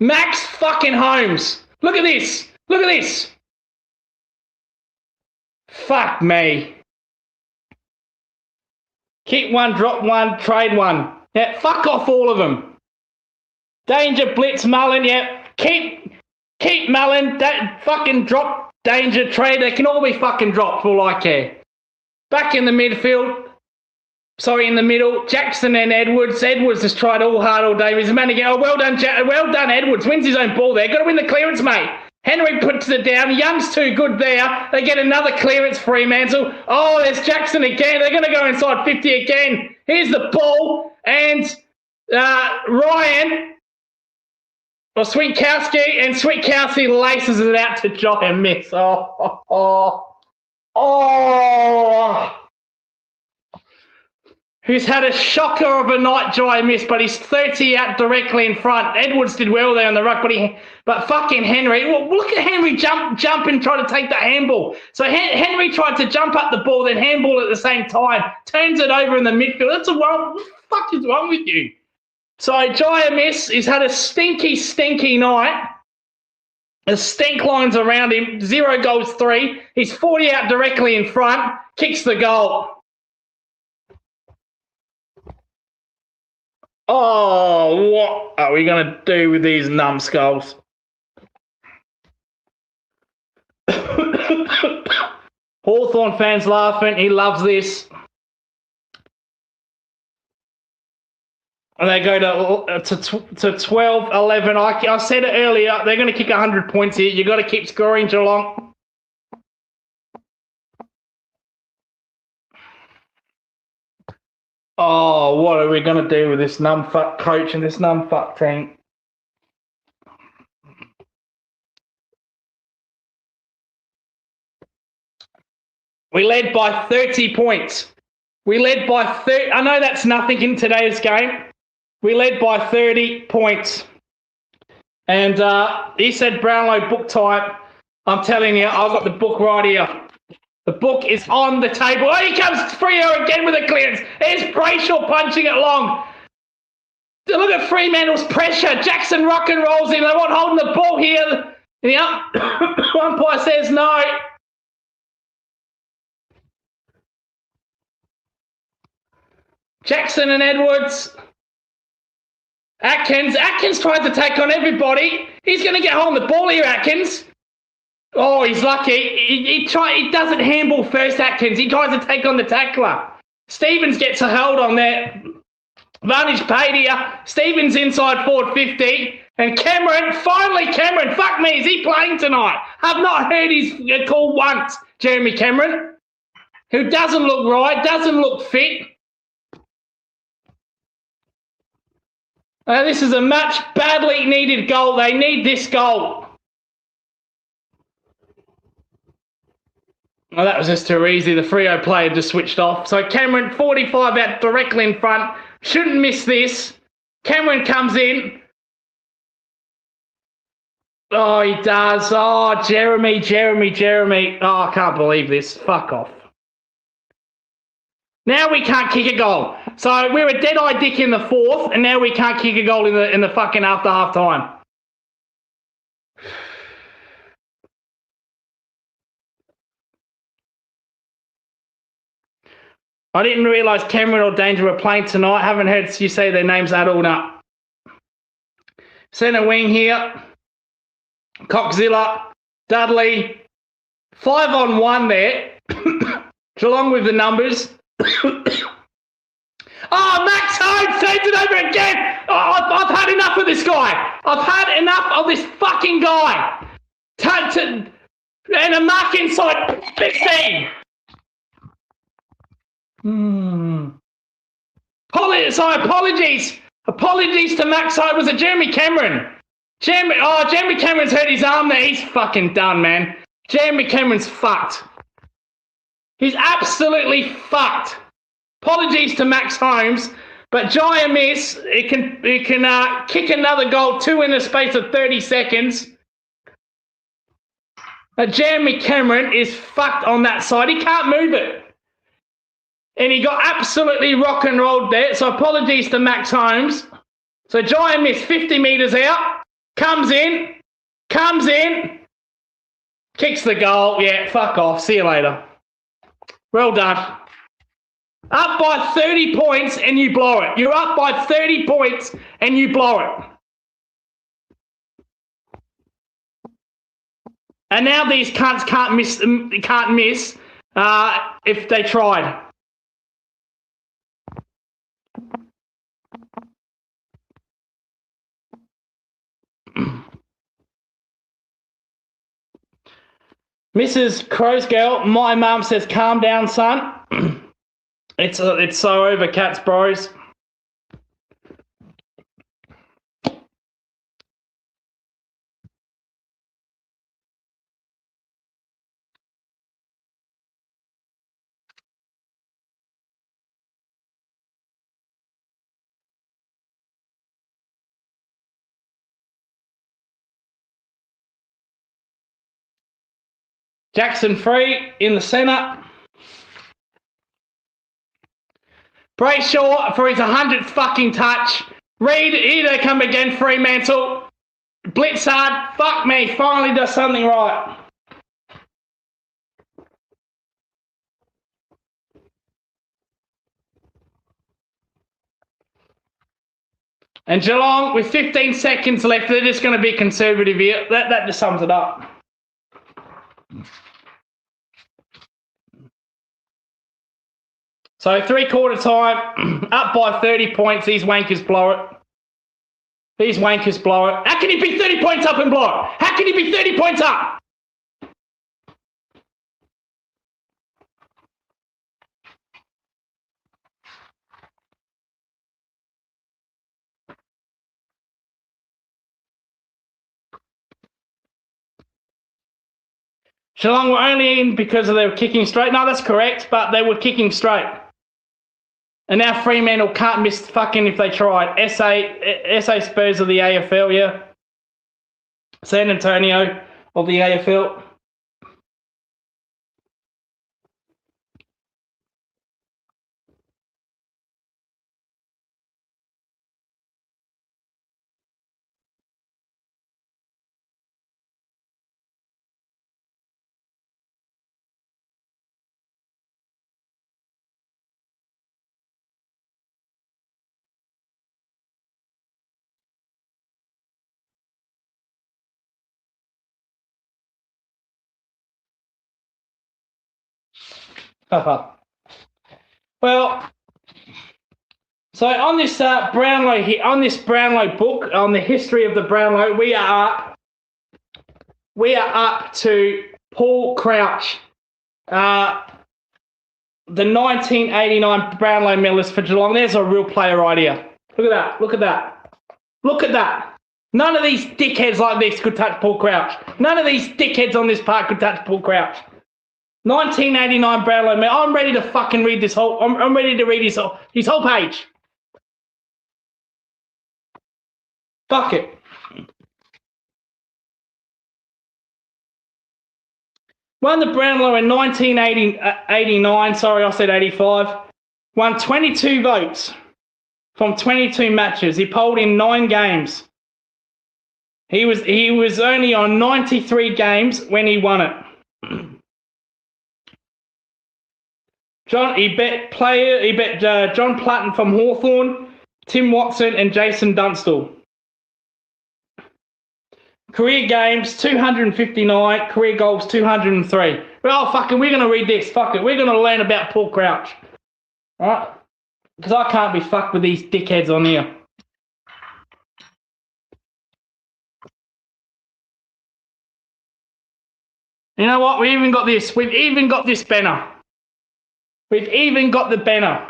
Max fucking Holmes. Look at this. Look at this. Fuck me. Keep one, drop one, trade one. Yeah, fuck off all of them. Danger, Blitz, Mullen, yeah. Keep Mullen, that fucking drop, Danger, trade. They can all be fucking dropped for all I care. Back in the midfield. Sorry, in the middle, Jackson and Edwards. Edwards has tried all hard all day. He's a man again. Oh, well done, Edwards. Wins his own ball there. Got to win the clearance, mate. Henry puts it down. Young's too good there. They get another clearance, Fremantle. Oh, there's Jackson again. They're going to go inside 50 again. Here's the ball. And Ryan, or Switkowski, and Switkowski laces it out to Jai and miss. Oh. who's had a shocker of a night, Jai miss, but he's 30 out directly in front. Edwards did well there on the ruck, but fucking Henry. Well, look at Henry jump and try to take the handball. So Henry tried to jump up the ball, then handball at the same time, turns it over in the midfield. What the fuck is wrong with you? So Jai miss, he's had a stinky night. The stink lines around him, 0 goals, 3. He's 40 out directly in front, kicks the goal. Oh, what are we going to do with these numbskulls? Hawthorn fans laughing. He loves this. And they go to 12-11. I said it earlier. They're going to kick 100 points here. You've got to keep scoring, Geelong. Oh, what are we going to do with this numfuck coach and this numfuck team? We led by 30 points. We led by 30. I know that's nothing in today's game. We led by 30 points. And he said Brownlow book time. I'm telling you, I've got the book right here. The book is on the table. Oh, here comes Freo again with a clearance. There's Brayshaw punching it long. Look at Fremantle's pressure. Jackson rock and rolls him. They want holding the ball here. The umpire says no. Jackson and Edwards. Atkins tried to take on everybody. He's going to get hold of the ball here, Atkins. Oh, he's lucky. He doesn't handball first, Atkins. He tries to take on the tackler. Stevens gets a hold on there. Vantage paid here. Stevens inside forward 50. And Cameron, fuck me, is he playing tonight? I've not heard his call once, Jeremy Cameron, who doesn't look right, doesn't look fit. This is a much badly needed goal. They need this goal. Well, that was just too easy. The Freo player just switched off. So Cameron, 45 out directly in front. Shouldn't miss this. Cameron comes in. Oh, he does. Oh, Jeremy. Oh, I can't believe this. Fuck off. Now we can't kick a goal. So we were dead-eye dick in the fourth, and now we can't kick a goal in the fucking after half time. I didn't realise Cameron or Danger were playing tonight. Haven't heard you say their names at all now. Centre wing here. Coxzilla. Dudley. 5-on-1 there. Geelong with the numbers. Oh, Max Holmes turns it over again. Oh, I've had enough of this guy. I've had enough of this fucking guy. And a mark inside 15. Apologies. Apologies to Max Holmes. Was it Jeremy Cameron? Jeremy Cameron's hurt his arm there. He's fucking done, man. Jeremy Cameron's fucked. He's absolutely fucked. Apologies to Max Holmes, but Jai miss. It can kick another goal, 2 in the space of 30 seconds. Jeremy Cameron is fucked on that side. He can't move it. And he got absolutely rock and rolled there. So apologies to Max Holmes. So Jai miss 50 metres out. Comes in. Kicks the goal. Yeah, fuck off. See you later. Well done. Up by 30 points and you blow it. You're up by 30 points and you blow it. And now these cunts can't miss if they tried. Mrs. Crow's girl, my mum says, calm down, son. It's so over, cats, bros. Jackson Free in the centre. Brayshaw for his 100th fucking touch. Reed, here they come again, Fremantle. Blitzard, fuck me, finally does something right. And Geelong, with 15 seconds left, they're just going to be conservative here. That just sums it up. So 3/4 time, up by 30 points. These wankers blow it. These wankers blow it. How can he be 30 points up and blow it? How can he be 30 points up? Geelong were only in because they were kicking straight. No, that's correct, but they were kicking straight. And now Fremantle can't miss fucking if they tried. SA Spurs of the AFL, yeah. San Antonio of the AFL. Well, so on this Brownlow book, on the history of the Brownlow, we are up to Paul Crouch, the 1989 Brownlow medalist for Geelong. There's a real player right here. Look at that. Look at that. Look at that. None of these dickheads like this could touch Paul Crouch. None of these dickheads on this park could touch Paul Crouch. 1989 Brownlow medal. I'm ready to fucking read this whole. I'm ready to read his whole page. Fuck it. Won the Brownlow in 1989. Sorry, I said 85. Won 22 votes from 22 matches. He polled in 9 games. He was only on 93 games when he won it. He bet John Platten from Hawthorn, Tim Watson, and Jason Dunstall. Career games 259, career goals 203. Well, fucking, we're gonna read this. Fuck it, we're gonna learn about Paul Crouch, all right? Because I can't be fucked with these dickheads on here. You know what? We even got this. We've even got this banner. We've even got the banner.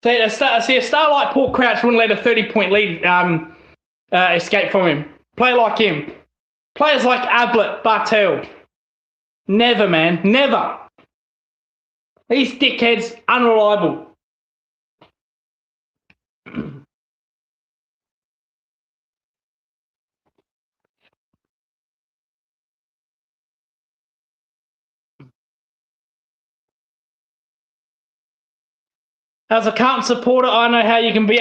A star like Paul Crouch wouldn't let a 30-point lead escape from him. Play like him. Players like Ablett, Bartel. Never, man. Never. These dickheads, unreliable. As a Carlton supporter, I know how you can be.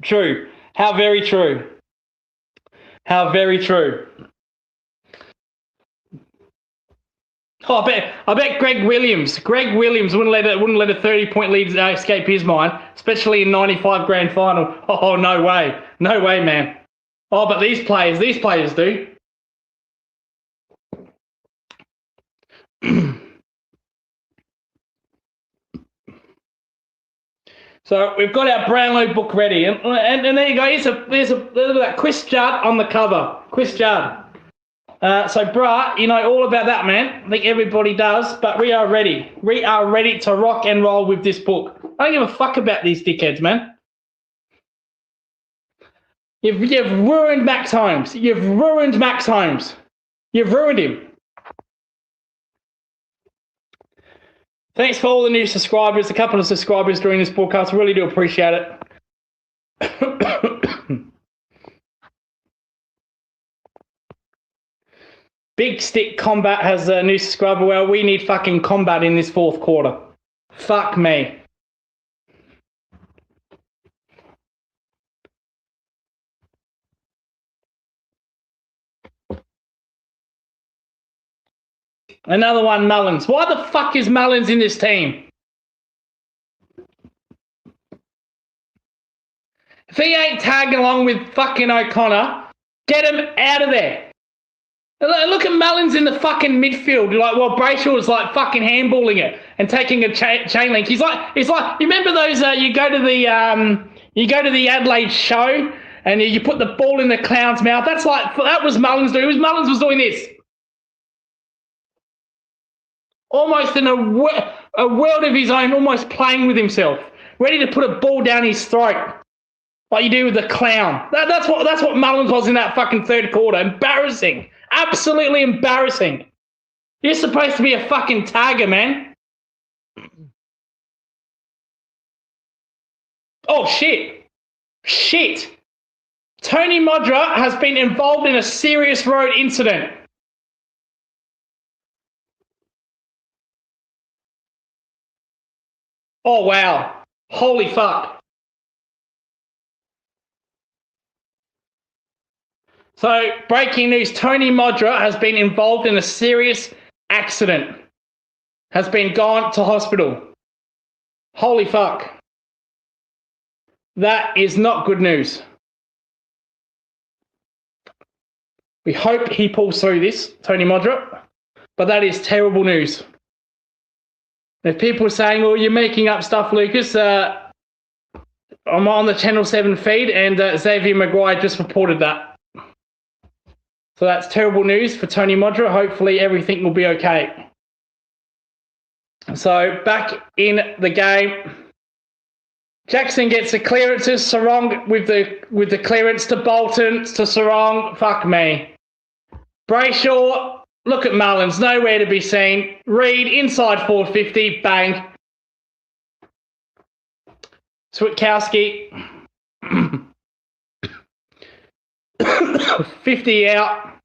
True. How very true. How very true. Oh, I bet Greg Williams wouldn't let a 30-point lead escape his mind, especially in 95 grand final. Oh, no way. No way, man. Oh, but these players do. So we've got our Brownlow book ready, and there you go. There's a Chris Judd on the cover. Chris Judd. So, bruh, you know all about that, man. I think everybody does, but we are ready. We are ready to rock and roll with this book. I don't give a fuck about these dickheads, man. You've ruined Max Holmes. You've ruined Max Holmes. You've ruined him. Thanks for all the new subscribers, a couple of subscribers during this broadcast. Really do appreciate it. Big Stick Combat has a new subscriber. Well, we need fucking combat in this fourth quarter. Fuck me. Another one, Mullins. Why the fuck is Mullins in this team? If he ain't tagging along with fucking O'Connor, get him out of there. Look at Mullins in the fucking midfield. Like, well, Brayshaw was like fucking handballing it and taking a chain link. He's like, you remember those? You go to the Adelaide show and you put the ball in the clown's mouth. That was Mullins doing. Mullins was doing this. Almost in a world of his own, almost playing with himself, ready to put a ball down his throat, like you do with the clown. That's what Mullins was in that fucking third quarter. Embarrassing, absolutely embarrassing. You're supposed to be a fucking tagger, man. Oh shit. Tony Modra has been involved in a serious road incident. Oh, wow. Holy fuck. So, breaking news, Tony Modra has been involved in a serious accident. Has been gone to hospital. Holy fuck. That is not good news. We hope he pulls through this, Tony Modra, but that is terrible news. If people are saying, oh, you're making up stuff, Lucas, I'm on the Channel 7 feed and Xavier Maguire just reported that. So that's terrible news for Tony Modra. Hopefully everything will be okay. So back in the game, Jackson gets a clearance to Sarong with the clearance to Bolton, to Sarong. Fuck me. Brayshaw. Look at Mullins, nowhere to be seen. Reed, inside 450, bang. Switkowski, 50 out.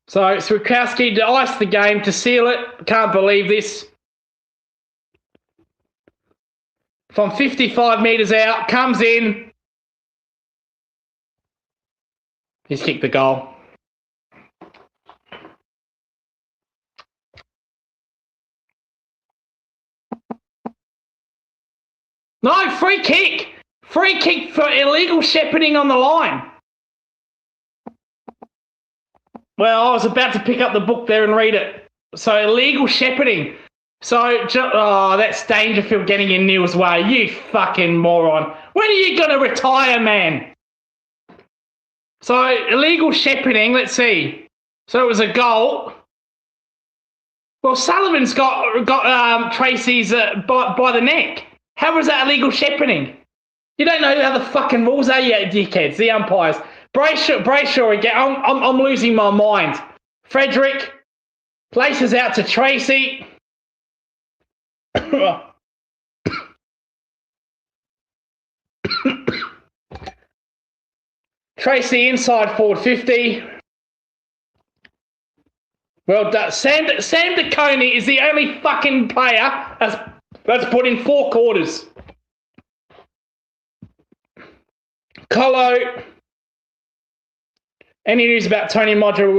So Switkowski to ice the game, to seal it. Can't believe this. From 55 metres out, comes in. He's kicked the goal. No, free kick. Free kick for illegal shepherding on the line. Well, I was about to pick up the book there and read it. So illegal shepherding. So, that's Dangerfield getting in Neil's way. You fucking moron. When are you going to retire, man? So, illegal shepherding, let's see. So, it was a goal. Well, Sullivan's got Tracy's by the neck. How was that illegal shepherding? You don't know how the fucking rules are yet, dickheads, the umpires. Brayshaw again. I'm losing my mind. Frederick places out to Tracy. Tracy inside forward 50. Well done. Sam DeConey is the only fucking player that's put in 4 quarters. Colo. Any news about Tony Modra?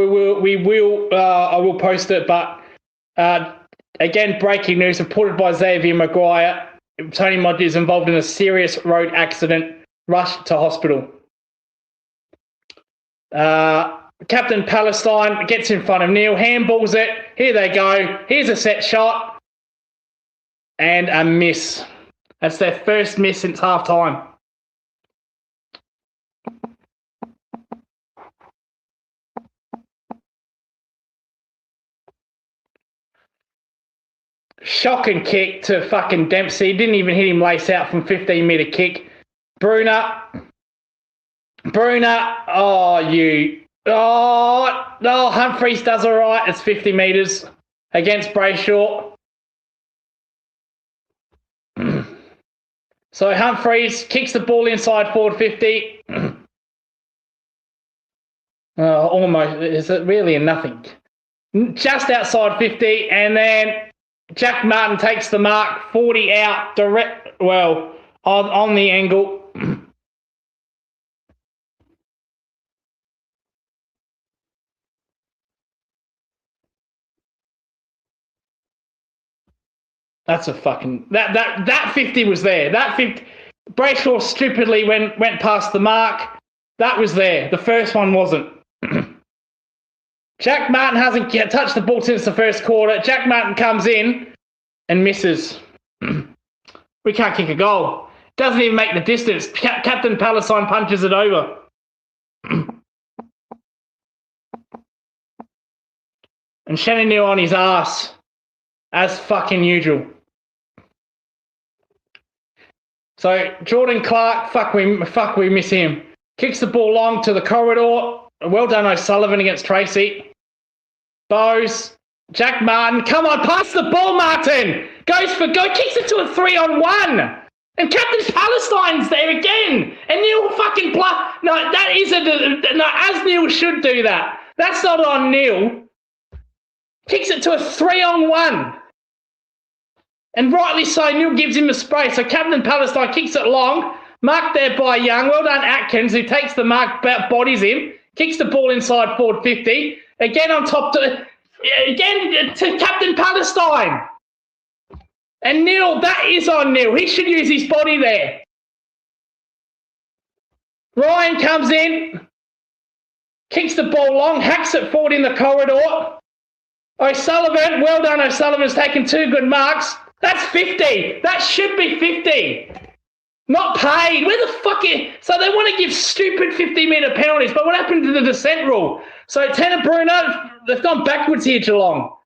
I will post it, but again, breaking news reported by Xavier Maguire. Tony Modra is involved in a serious road accident. Rushed to hospital. Captain Palestine gets in front of Neil, handballs it. Here they go. Here's a set shot. And a miss. That's their first miss since half-time. Shocking kick to fucking Dempsey. Didn't even hit him lace out from 15-metre kick. Brunner. Oh, no, Humphreys does all right. It's 50 metres against Brayshaw. So Humphreys kicks the ball inside forward 50. Almost. Is it really a nothing? Just outside 50, and then Jack Martin takes the mark, 40 out, direct, well, on the angle. That's a fucking that 50 was there. That 50, Brayshaw stupidly went past the mark. That was there. The first one wasn't. Jack Martin hasn't touched the ball since the first quarter. Jack Martin comes in and misses. We can't kick a goal. Doesn't even make the distance. Captain Palestine punches it over. And Shannon Neal on his ass, as fucking usual. So Jordan Clark, fuck we miss him. Kicks the ball long to the corridor. Well done, O'Sullivan against Tracy. Bowes, Jack Martin, come on, pass the ball, Martin. Kicks it to a 3-on-1. And Captain Palestine's there again. And Neil fucking No, that isn't. No, as Neil should do that. That's not on Neil. Kicks it to a 3-on-1. And rightly so, Neil gives him a spray. So Captain Palestine kicks it long. Marked there by Young. Well done, Atkins, who takes the mark, bodies him. Kicks the ball inside forward 50. Again to Captain Palestine. And Neil, that is on Neil. He should use his body there. Ryan comes in, kicks the ball long, hacks it forward in the corridor. O'Sullivan, well done, O'Sullivan's taken 2 good marks. That's 50. That should be 50. Not paid. Where the fuck is... So they want to give stupid 50-metre penalties, but what happened to the descent rule? So Tanner Bruno, they've gone backwards here, Geelong.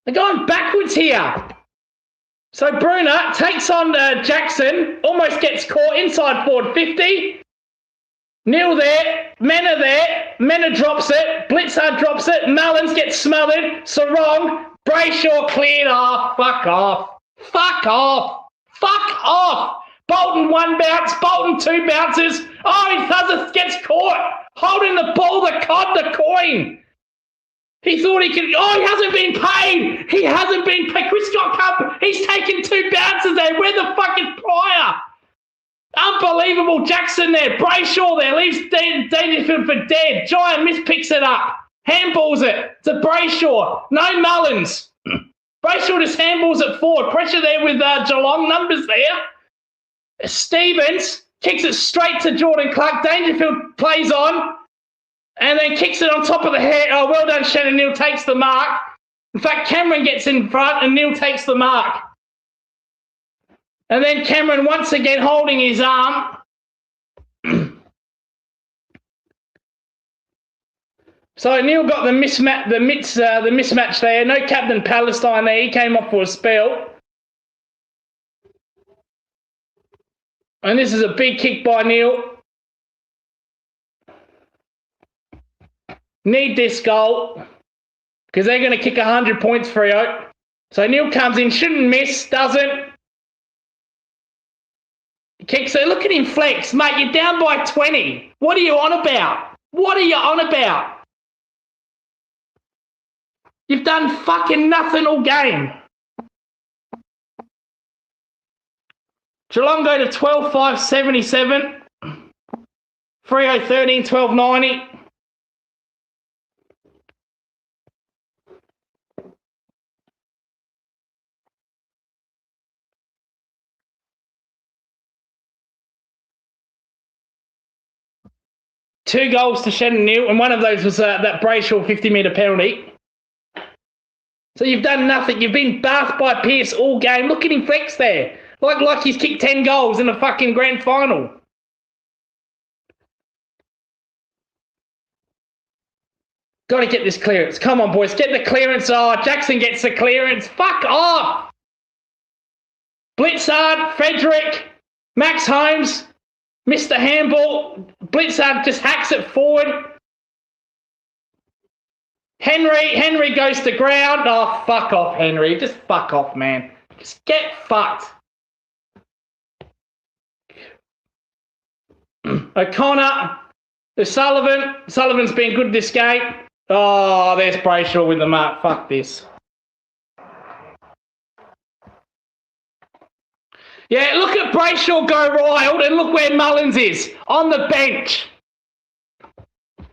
They're going backwards here. So Bruno takes on Jackson, almost gets caught inside forward 50. Neil there, Mena there, Mena drops it, Blitzard drops it, Mullins gets smothered, Sarong, Brayshaw cleared off, fuck off. Fuck off. Fuck off. Bolton 1 bounce, Bolton 2 bounces. Oh, he gets caught holding the ball, the coin. He thought he could... Oh, he hasn't been paid. He hasn't been paid. Chris Scott Cup, he's taken 2 bounces there. Where the fuck is Pryor? Unbelievable. Jackson there. Brayshaw there. Leaves Dangerfield for dead. Giant mispicks it up. Handballs it to Brayshaw. No Mullins. Brayshaw just handballs it forward. Pressure there with Geelong numbers there. Stevens kicks it straight to Jordan Clark. Dangerfield plays on. And then kicks it on top of the head. Oh, well done, Shannon. Neil takes the mark. In fact, Cameron gets in front and Neil takes the mark. And then Cameron once again holding his arm. So Neil got the mismatch there. No Captain Palestine there. He came off for a spell. And this is a big kick by Neil. Need this goal because they're going to kick 100 points Freo. So Neil comes in, shouldn't miss, doesn't. Kicks it. Look at him flex. Mate, you're down by 20. What are you on about? What are you on about? You've done fucking nothing all game. Geelong go to 12-5-77. Freo 13-12-90. Two goals to Shannon Neal, and one of those was that Brayshaw 50-metre penalty. So you've done nothing. You've been bathed by Pearce all game. Look at him flex there. Like he's kicked 10 goals in a fucking grand final. Got to get this clearance. Come on, boys. Get the clearance. Oh, Jackson gets the clearance. Fuck off. Blitzard, Frederick, Max Holmes, Mr. Handball. Blitzard just hacks it forward. Henry goes to ground. Oh, fuck off, Henry. Just fuck off, man. Just get fucked. O'Connor, Sullivan. Sullivan's been good this game. Oh, there's Brayshaw with the mark. Fuck this. Yeah, look at Brayshaw go wild and look where Mullins is. On the bench.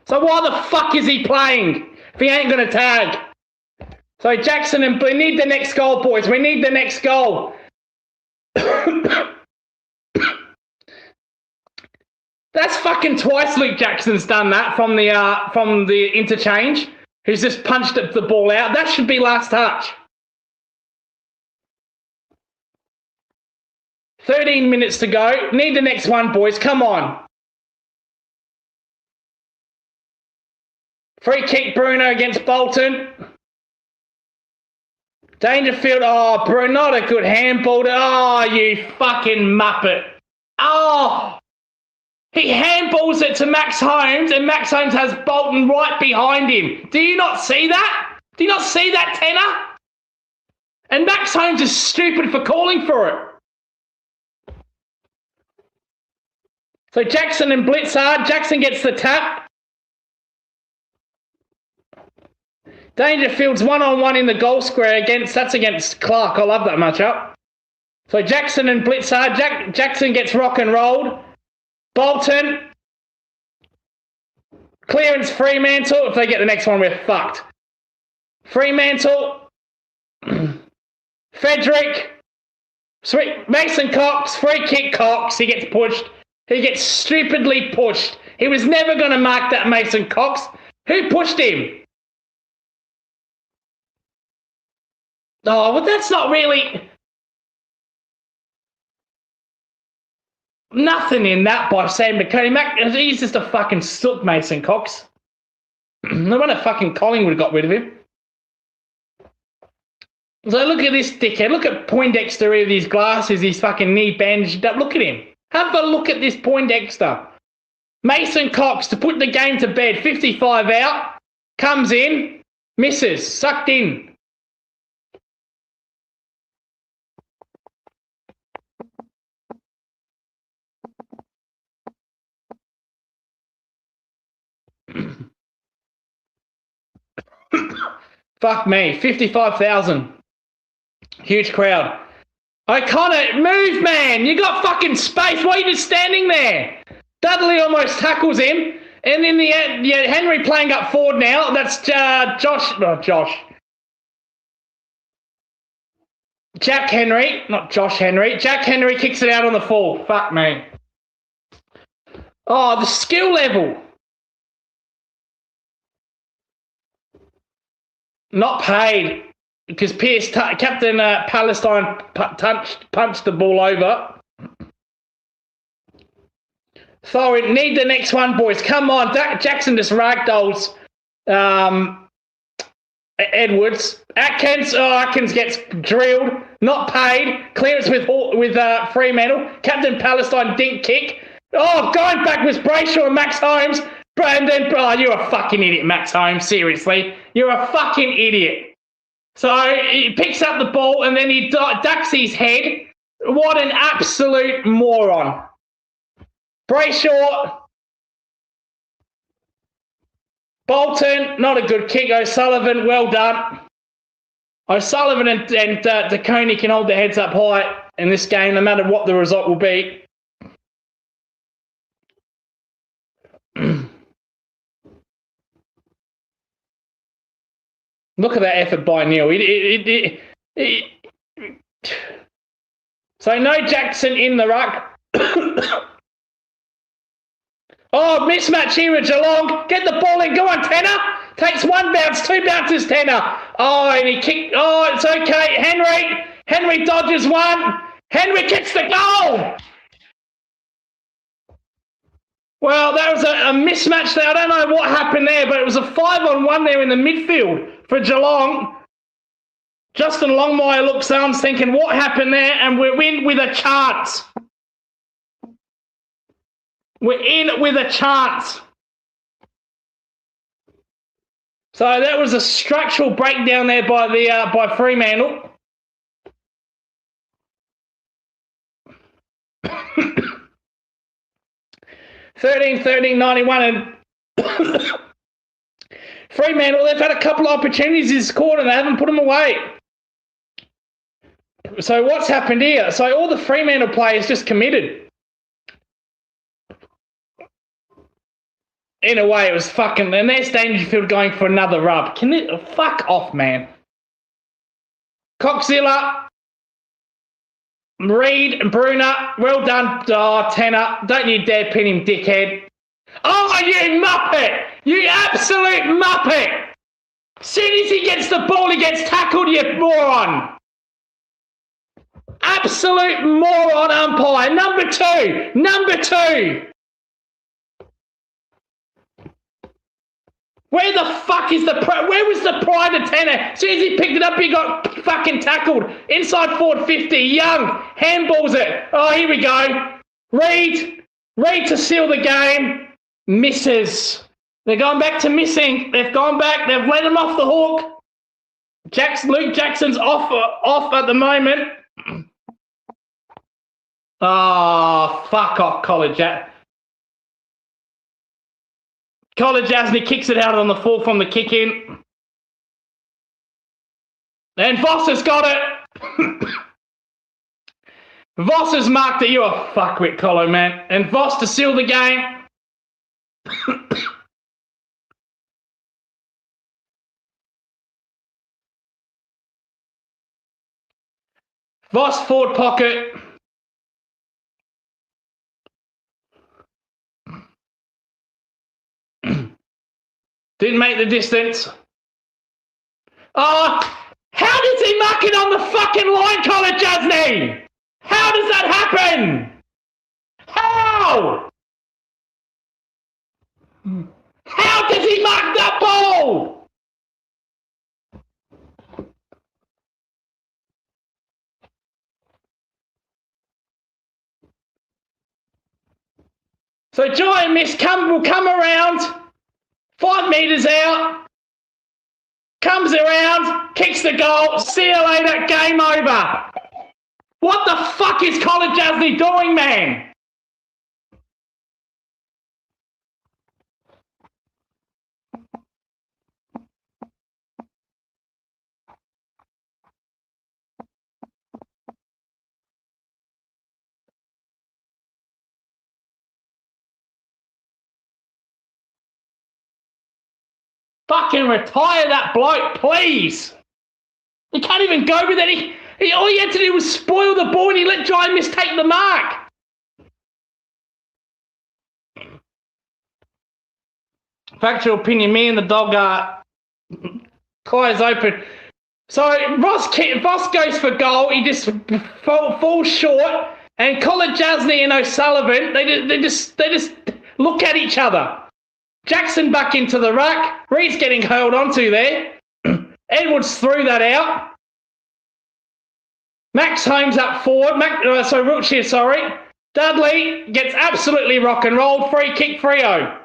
So why the fuck is he playing if he ain't going to tag? So Jackson and we need the next goal, boys. We need the next goal. That's fucking twice Luke Jackson's done that from the interchange. Who's just punched the ball out. That should be last touch. 13 minutes to go. Need the next one, boys. Come on. Free kick, Bruno against Bolton. Dangerfield. Oh, Bruno, not a good handball. Oh, you fucking muppet. Oh. He handballs it to Max Holmes, and Max Holmes has Bolton right behind him. Do you not see that? Do you not see that, Tenor? And Max Holmes is stupid for calling for it. So Jackson and Blitzard. Jackson gets the tap. Dangerfield's one-on-one in the goal square that's against Clark. I love that matchup. So Jackson and Blitzard. Jackson gets rock and rolled. Bolton. Clearance Fremantle. If they get the next one, we're fucked. Fremantle. Frederick. Sweet. Mason Cox. Free kick Cox. He gets pushed. He gets stupidly pushed. He was never going to mark that Mason Cox. Who pushed him? Oh, well, that's not really... Nothing in that by Sam McConey. He's just a fucking sook, Mason Cox. No wonder fucking Collingwood got rid of him. So look at this dickhead. Look at Poindexter with his glasses, his fucking knee bandaged up. Look at him. Have a look at this Poindexter. Mason Cox to put the game to bed. 55 out. Comes in. Misses. Sucked in. Fuck me, 55,000. Huge crowd. O'Connor, move, man. You got fucking space. Why are you just standing there? Dudley almost tackles him. And in the end, yeah, Henry playing up forward now. That's Josh. Jack Henry, not Josh Henry. Jack Henry kicks it out on the full. Fuck me. Oh, the skill level. Not paid because Captain Palestine punched the ball over. So we need the next one, boys. Come on. Jackson just ragdolls Edwards. Atkins gets drilled. Not paid. Clearance with Fremantle. Captain Palestine dink kick. Oh, going back was Brayshaw and Max Holmes. And then, you're a fucking idiot, Max Holmes. Seriously. You're a fucking idiot. So he picks up the ball and then he ducks his head. What an absolute moron. Brayshaw. Bolton, not a good kick. O'Sullivan, well done. O'Sullivan and DeConey can hold their heads up high in this game, no matter what the result will be. Look at that effort by Neil. So no Jackson in the ruck. Oh, mismatch here at Geelong. Get the ball in. Go on, Tenor. Takes one bounce, two bounces, Tenor. Oh, and he kicked. Oh, it's okay. Henry dodges one. Henry kicks the goal. Well, that was a mismatch there. I don't know what happened there, but it was a 5-on-1 there in the midfield for Geelong. Justin Longmire looks on, thinking, what happened there? And we're in with a chance. We're in with a chance. So that was a structural breakdown there by Fremantle. (13-13-91) and Fremantle, they've had a couple of opportunities this quarter and they haven't put them away. So what's happened here? So all the Fremantle players just committed. In a way, it was fucking... And there's Dangerfield going for another rub. Can it... Fuck off, man. Coxzilla, Reed, and Bruner, well done, Tanner. Don't you dare pin him, dickhead. Oh, you muppet! You absolute muppet! Soon as he gets the ball, he gets tackled, you moron! Absolute moron umpire. Number two. Where the fuck is where was the pride of Tanner? As soon as he picked it up, he got fucking tackled. Inside forward 50. Young handballs it. Oh, here we go. Reed to seal the game. Misses. They're going back to missing. They've gone back. They've let him off the hook. Luke Jackson's off at the moment. Oh, fuck off, College Asney kicks it out on the full from the kick in. And Voss has got it. Voss has marked it. You a fuckwit, Colo, man. And Voss to seal the game. Voss forward pocket. Didn't make the distance. Oh, how does he mark it on the fucking line, Colin Jasney? How does that happen? How? How does he mark that ball? So Giant Miss will come around. 5 metres out, comes around, kicks the goal, see you later, game over. What the fuck is Colin Jasney doing, man? Fucking retire that bloke, please. He can't even go with it. All he had to do was spoil the ball and he let Giant Miss take the mark. Factual opinion, me and the dog Kai's open. So Voss goes for goal. He just falls short. And Colin Jasney and O'Sullivan, they just look at each other. Jackson back into the ruck. Reed's getting held onto there. Edwards threw that out. Max Holmes up forward. Wiltshire, sorry. Dudley gets absolutely rock and rolled. Free kick, Freo.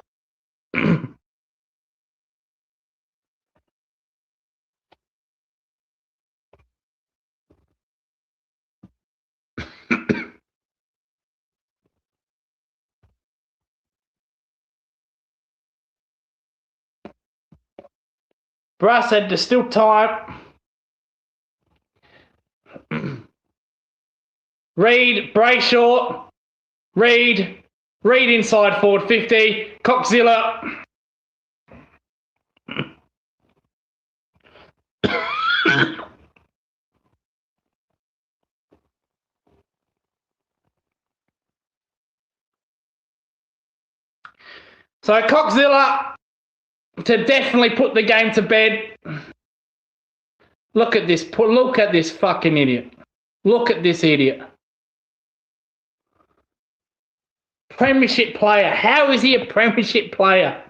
Brass said there's still time. Reed, Brayshaw, Reed inside forward 50, Coxzilla. So Coxzilla to definitely put the game to bed. Look at this fucking idiot. Look at this idiot. Premiership player. How is he a premiership player?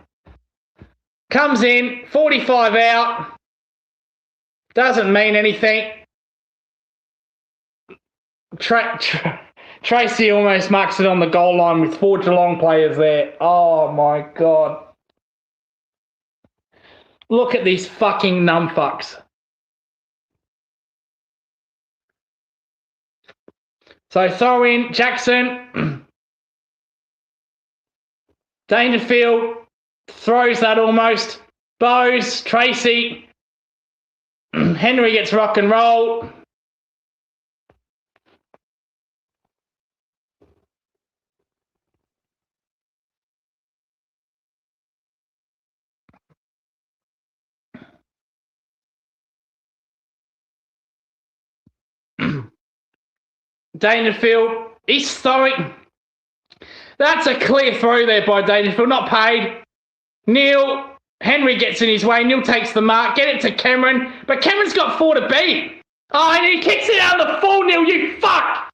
Comes in, 45 out. Doesn't mean anything. Tracy almost marks it on the goal line with 4 Geelong players there. Oh, my God. Look at these fucking numfucks. So throw in Jackson. Dangerfield throws that almost. Bowes, Tracy. Henry gets rock and roll. Dangerfield, he's throwing. That's a clear throw there by Dangerfield, not paid. Neil, Henry gets in his way. Neil takes the mark. Get it to Cameron. But Cameron's got 4 to beat. Oh, and he kicks it out of the full, Neil, you fuck!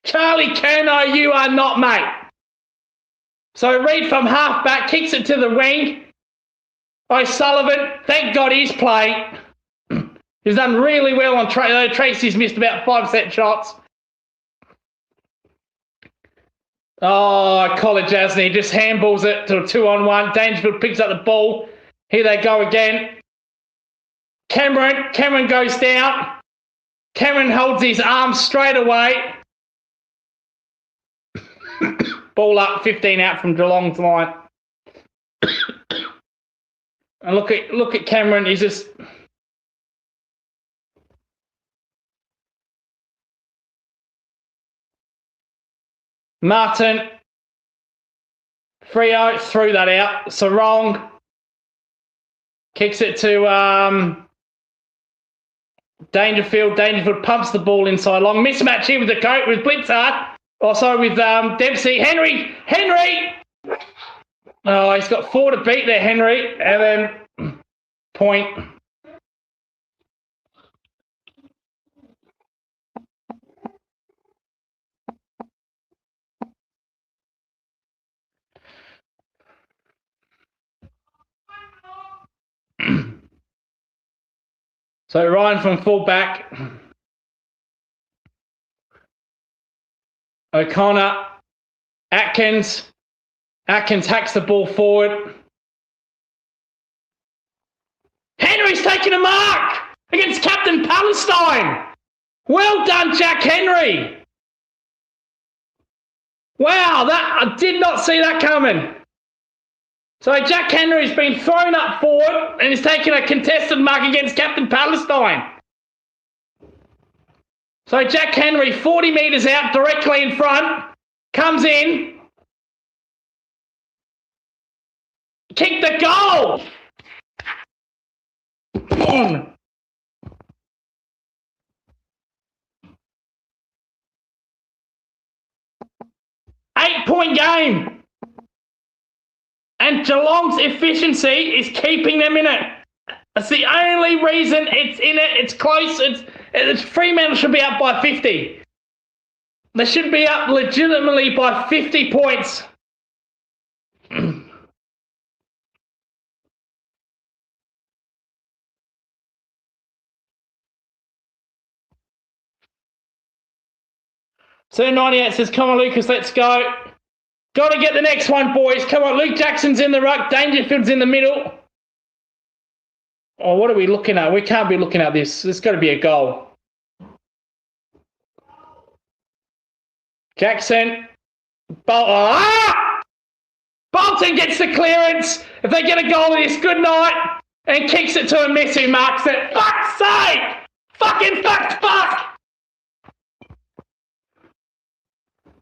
Charlie Curnow, you are not, mate. So Reid from half-back kicks it to the wing. O'Sullivan, thank God he's playing. He's done really well on Tracy's missed about 5 set shots. Oh, College Jasny just handballs it to a 2-on-1. Dangerfield picks up the ball. Here they go again. Cameron goes down. Cameron holds his arm straight away. Ball up, 15 out from Geelong's line. And look at Cameron. He's just Martin. Freo threw that out. Sarong kicks it to Dangerfield. Dangerfield pumps the ball inside long. Mismatch here with the coat with Blitzard. Also with Dempsey. Henry! Oh, he's got 4 to beat there, Henry. And then point. So Ryan from fullback. O'Connor. Atkins hacks the ball forward. Henry's taking a mark against Captain Palestine. Well done, Jack Henry. Wow, I did not see that coming. So Jack Henry's been thrown up forward and is taking a contested mark against Captain Palestine. So Jack Henry, 40 metres out, directly in front, comes in. Kick the goal! On. Eight-point game. And Geelong's efficiency is keeping them in it. That's the only reason it's in it. It's close. Fremantle should be up by 50. They should be up legitimately by 50 points. So 98 says, come on, Lucas, let's go. Got to get the next one, boys. Come on, Luke Jackson's in the ruck. Dangerfield's in the middle. Oh, what are we looking at? We can't be looking at this. There's got to be a goal. Jackson. Bolton gets the clearance. If they get a goal of this, good night. And kicks it to a miss who marks it. Fuck's sake! Fucking fuck!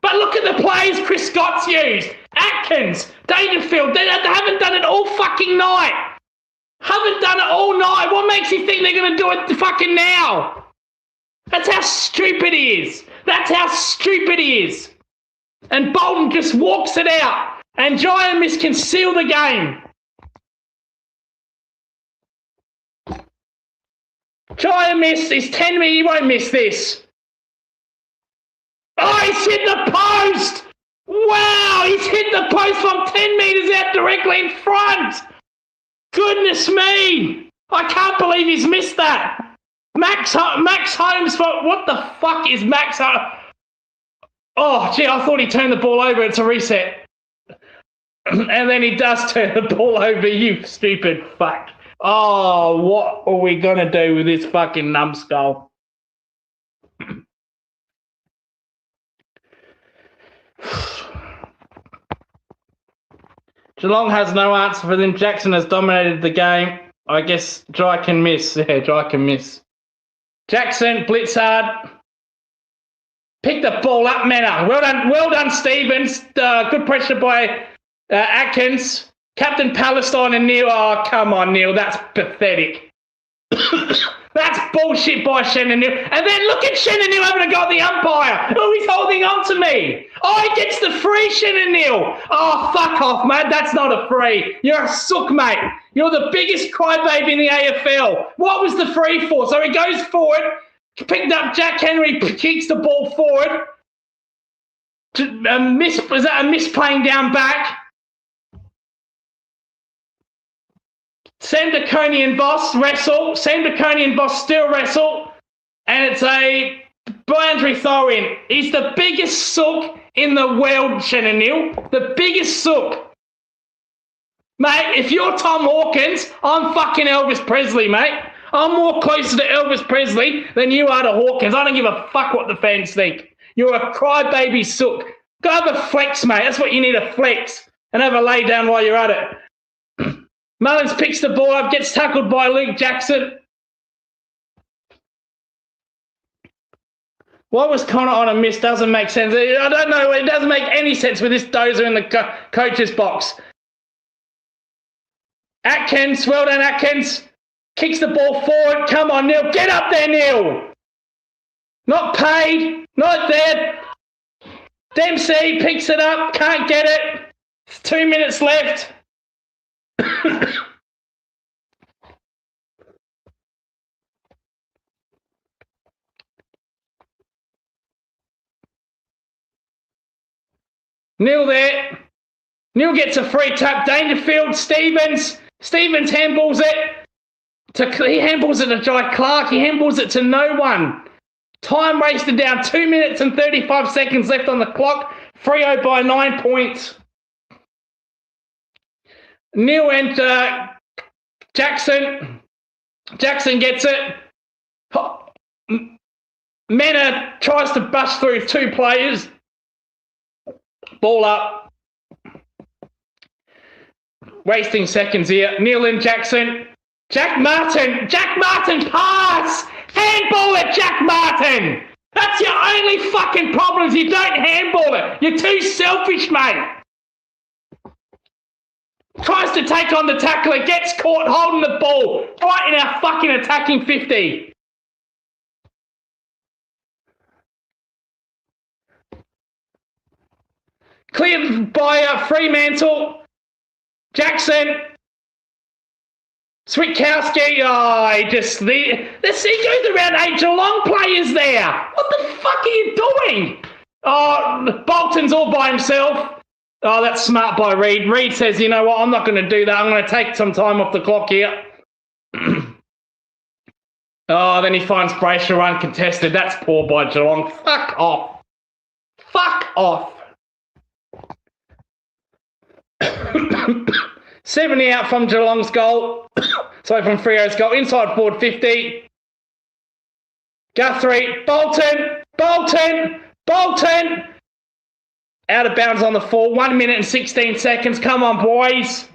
But look at the players Chris Scott's used. Atkins, Dangerfield, they haven't done it all fucking night. Haven't done it all night. What makes you think they're going to do it fucking now? That's how stupid he is. That's how stupid he is. And Bolton just walks it out. And Giant Miss can seal the game. Giant Miss is 10 minutes. He won't miss this. Oh, he's hit the post! Wow, he's hit the post from 10 metres out directly in front! Goodness me! I can't believe he's missed that! Max Holmes, what the fuck is Max Holmes? Oh, gee, I thought he turned the ball over. It's a reset. And then he does turn the ball over, you stupid fuck. Oh, what are we going to do with this fucking numbskull? Geelong has no answer for them. Jackson has dominated the game. I guess Dry can miss. Yeah, Dry can miss. Jackson, blitz hard. Pick the ball up, Manor. Well done, Stevens. Good pressure by Atkins. Captain Palestine and Neil. Oh, come on, Neil. That's pathetic. That's bullshit by Shannon Neil. And then look at Shannon Neil having a go at the umpire. Oh, he's holding on to me. Oh, he gets the free, Shannon Neil. Oh, fuck off, mate. That's not a free. You're a sook, mate. You're the biggest crybaby in the AFL. What was the free for? So he goes forward, picked up Jack Henry, kicks the ball forward. Was that a miss playing down back? Sam DeConey and Boss wrestle. Sam DeConey and Boss still wrestle. And it's a boundary throw-in. He's the biggest sook in the world, Shannon Neil. The biggest sook. Mate, if you're Tom Hawkins, I'm fucking Elvis Presley, mate. I'm more closer to Elvis Presley than you are to Hawkins. I don't give a fuck what the fans think. You're a crybaby sook. Go have a flex, mate. That's what you need, a flex. And have a lay down while you're at it. Mullins picks the ball up, gets tackled by Luke Jackson. What was Connor on a miss doesn't make sense. I don't know. It doesn't make any sense with this dozer in the coach's box. Atkins, well done, Atkins. Kicks the ball forward. Come on, Neil. Get up there, Neil. Not paid. Not there. Dempsey picks it up. Can't get it. 2 minutes left. Neil there. Neil gets a free tap. Dangerfield. Stevens handballs it. He handballs it to Jai Clark. He handballs it to no one. Time wasted down. 2 minutes and 35 seconds left on the clock. Freo by 9 points. Neil and Jackson. Jackson gets it. Mena tries to bust through two players. Ball up. Wasting seconds here. Neil and Jackson. Jack Martin pass! Handball it, Jack Martin! That's your only fucking problems. You don't handball it. You're too selfish, mate. Tries to take on the tackler, gets caught holding the ball right in our fucking attacking 50. Cleared by Fremantle. Jackson. Switkowski. Oh, he goes around 8 Geelong players there. What the fuck are you doing? Oh, Bolton's all by himself. Oh, that's smart by Reid. Reid says, you know what, I'm not going to do that. I'm going to take some time off the clock here. Oh, then he finds Brayshaw uncontested. That's poor by Geelong. Fuck off. Fuck off. 70 out from Geelong's goal. Sorry, from Freo's goal. Inside forward 50. Guthrie. Bolton. Out of bounds on the 4. 1 minute and 16 seconds. Come on, boys.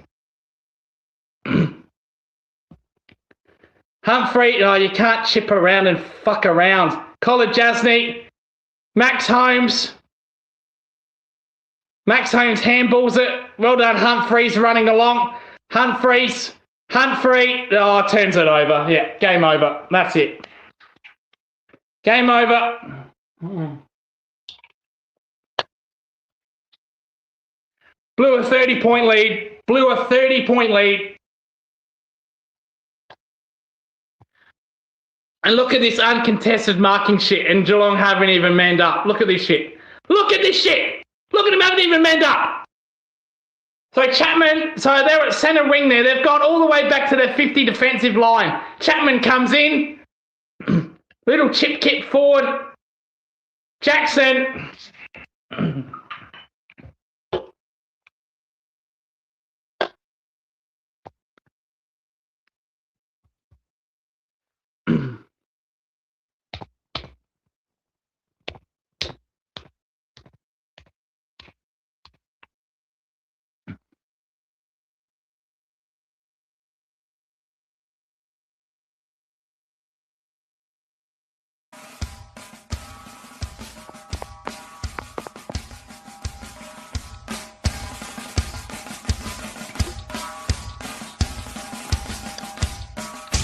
Humphrey. Oh, you can't chip around and fuck around. Colin Jasny. Max Holmes. Max Holmes handballs it. Well done, Humphreys running along. Humphrey. Oh, turns it over. Yeah, game over. That's it. Game over. Blew a 30-point lead. And look at this uncontested marking shit, and Geelong haven't even manned up. Look at this shit. Look at this shit. Look at them, haven't even manned up. So Chapman, so they're at centre wing there. They've gone all the way back to their 50 defensive line. Chapman comes in. Little chip kick forward. Jackson.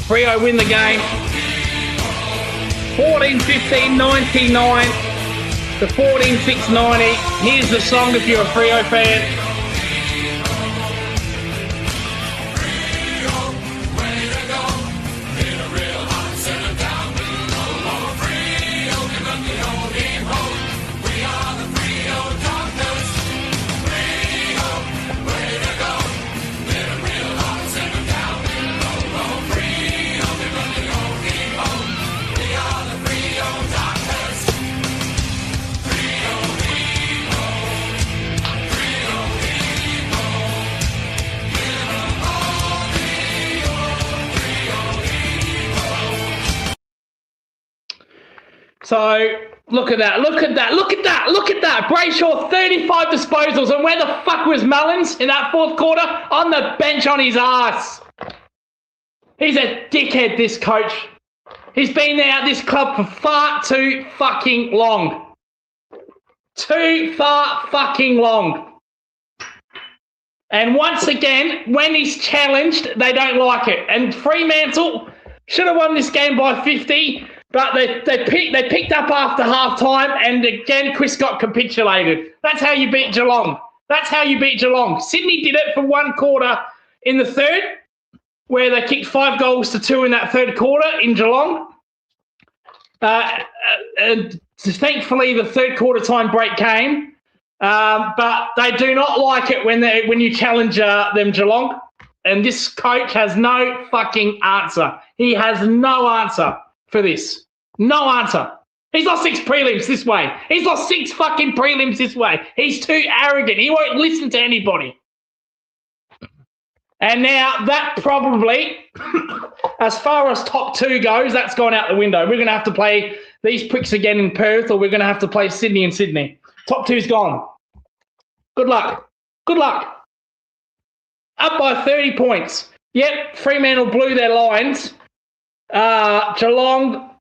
Freo win the game. 14-15, 99 to 14-6, 90. Here's the song if you're a Freo fan. So, look at that, look at that, look at that, look at that. Brayshaw, 35 disposals. And where the fuck was Mullins in that fourth quarter? On the bench on his ass. He's a dickhead, this coach. He's been there at this club for far too fucking long. Too far fucking long. And once again, when he's challenged, they don't like it. And Fremantle should have won this game by 50. But they picked up after half-time, and again, Chris got capitulated. That's how you beat Geelong. That's how you beat Geelong. Sydney did it for one quarter in the third, where they kicked 5 goals to 2 in that third quarter in Geelong. And thankfully, the third quarter time break came. But they do not like it when you challenge them, Geelong. And this coach has no fucking answer. He has no answer for this. No answer. He's lost 6 prelims this way. He's lost 6 fucking prelims this way. He's too arrogant. He won't listen to anybody. And now that probably, as far as top 2 goes, that's gone out the window. We're going to have to play these pricks again in Perth, or we're going to have to play Sydney and Sydney. Top 2's gone. Good luck. Good luck. Up by 30 points. Yep, Fremantle blew their lines. Geelong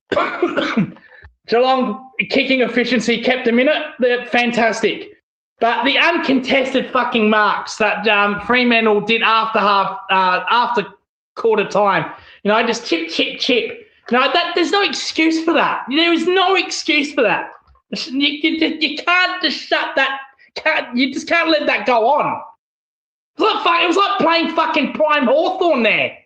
kicking efficiency kept them in it. They're fantastic. But the uncontested fucking marks that Fremantle did after quarter time, just chip, chip, chip. There's no excuse for that. There is no excuse for that. You can't just shut that. You just can't let that go on. It was like playing fucking prime Hawthorn there.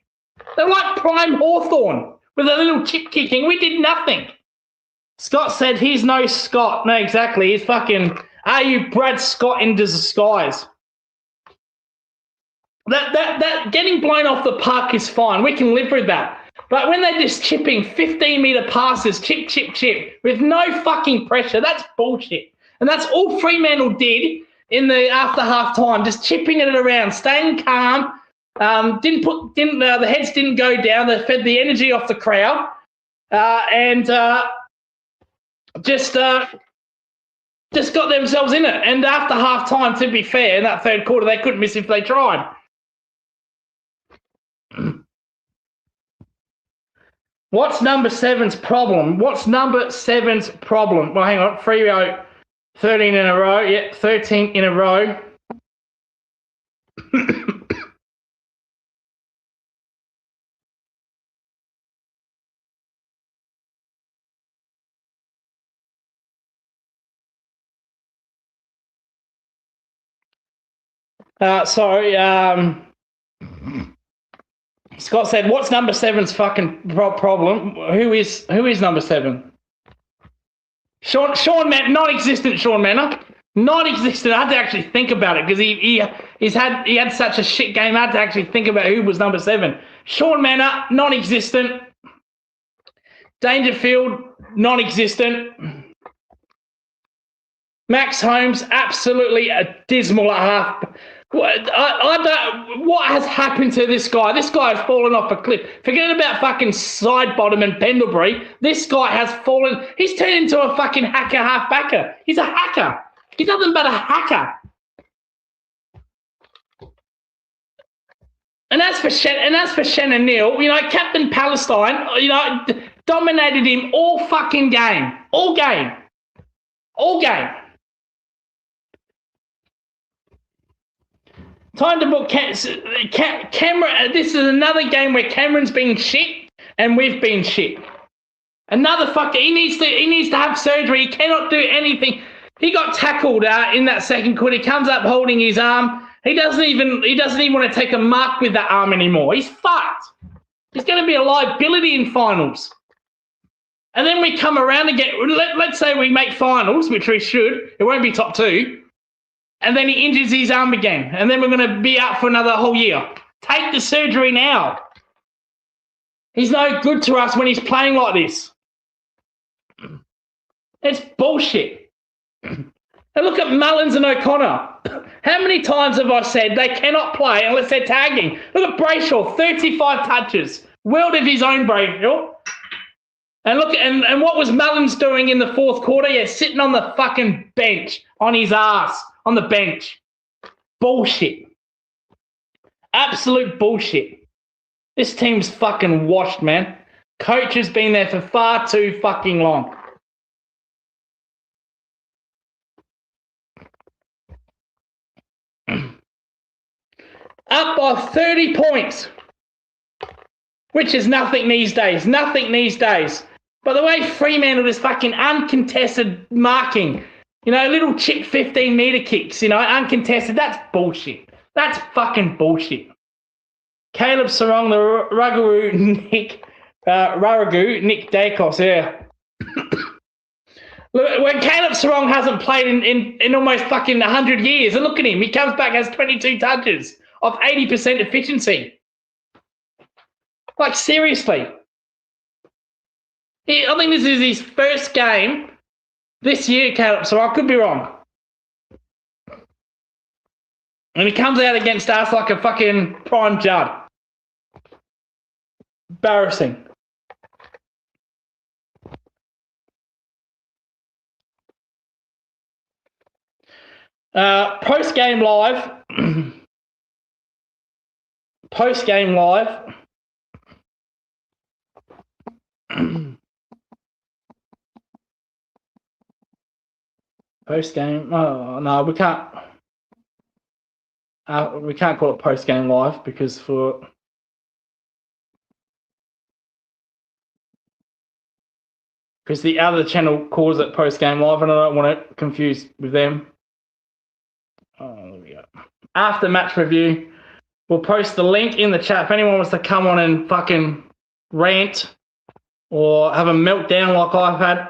They're like prime Hawthorn with a little chip kicking. We did nothing. Scott said he's no Scott. No, exactly. He's fucking, are you Brad Scott in disguise? That getting blown off the puck is fine. We can live with that. But when they're just chipping 15-metre passes, chip, chip, chip, with no fucking pressure, that's bullshit. And that's all Fremantle did in the after half time, just chipping it around, staying calm. The heads didn't go down. They fed the energy off the crowd, and just got themselves in it. And after half time, to be fair, in that third quarter, they couldn't miss if they tried. What's number 7's problem? What's number 7's problem? Well, hang on. Freo, 13 in a row. Yeah, 13 in a row. Scott said, what's number 7's fucking problem? Who is number 7? Sean Man, non-existent Sean Manor. Non-existent. I had to actually think about it because he had such a shit game. I had to actually think about who was number 7. Sean Manor, non-existent. Dangerfield, non-existent. Max Holmes, absolutely dismal at half. What has happened to this guy? This guy has fallen off a cliff. Forget about fucking Sidebottom and Pendlebury. This guy has fallen. He's turned into a fucking hacker half-backer. He's a hacker. He's nothing but a hacker. And as for Shannon Neal, you know, Captain Palestine, you know, dominated him all fucking game. All game. Time to book Cameron. This is another game where Cameron's been shit and we've been shit. Another fucker. He needs to have surgery. He cannot do anything. He got tackled in that second quarter. He comes up holding his arm. He doesn't even want to take a mark with that arm anymore. He's fucked. He's going to be a liability in finals. And then we come around again. Let's say we make finals, which we should. It won't be top 2. And then he injures his arm again. And then we're going to be out for another whole year. Take the surgery now. He's no good to us when he's playing like this. It's bullshit. And look at Mullins and O'Connor. How many times have I said they cannot play unless they're tagging? Look at Brayshaw, 35 touches. World of his own, Brayshaw. And look, and what was Mullins doing in the fourth quarter? Yeah, sitting on the fucking bench, on his ass, on the bench. Bullshit. Absolute bullshit. This team's fucking washed, man. Coach has been there for far too fucking long. Up by 30 points, which is nothing these days. Nothing these days. By the way, Fremantle is fucking uncontested marking. You know, little chip 15-metre kicks, you know, uncontested. That's bullshit. That's fucking bullshit. Caleb Sarong, the Ruggaroo Nick Dacos, yeah. Look, when Caleb Sarong hasn't played in almost fucking 100 years, and look at him. He comes back, has 22 touches of 80% efficiency. Like, seriously. I think this is his first game this year, Caleb, so I could be wrong. And he comes out against us like a fucking prime Judd. Embarrassing. Post-game live. Post-game live. Post-game. Oh, no, we can't. We can't call it post-game live because the other channel calls it post-game live, and I don't want to confuse with them. Oh, there we go. After match review, we'll post the link in the chat if anyone wants to come on and fucking rant or have a meltdown like I've had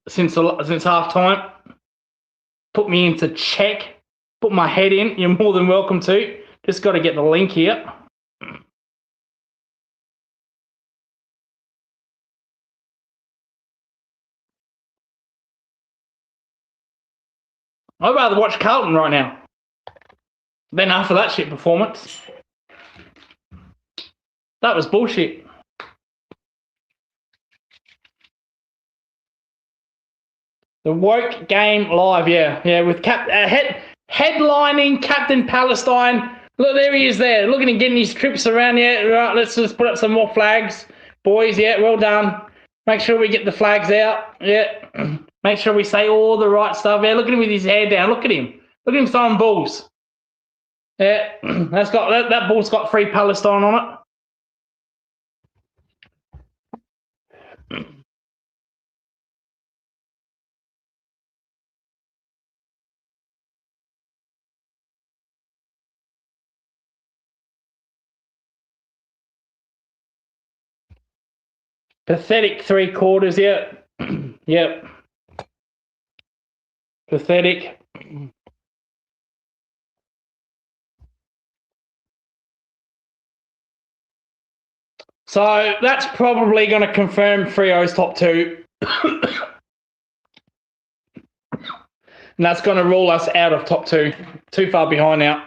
since half time. Put me into check. Put my head in. You're more than welcome to. Just got to get the link here. I'd rather watch Carlton right now than after that shit performance. That was bullshit. The woke game live, yeah, with headlining Captain Palestine. Look, there he is there. Look at him getting his trips around. Yeah, right, let's just put up some more flags. Boys, yeah, well done. Make sure we get the flags out. Yeah. Make sure we say all the right stuff. Yeah, look at him with his hair down. Look at him. Look at him throwing balls. Yeah, that ball's got Free Palestine on it. Pathetic 3 quarters, yeah. Yep. Pathetic. So that's probably going to confirm Freo's top 2. And that's going to rule us out of top 2. Too far behind now.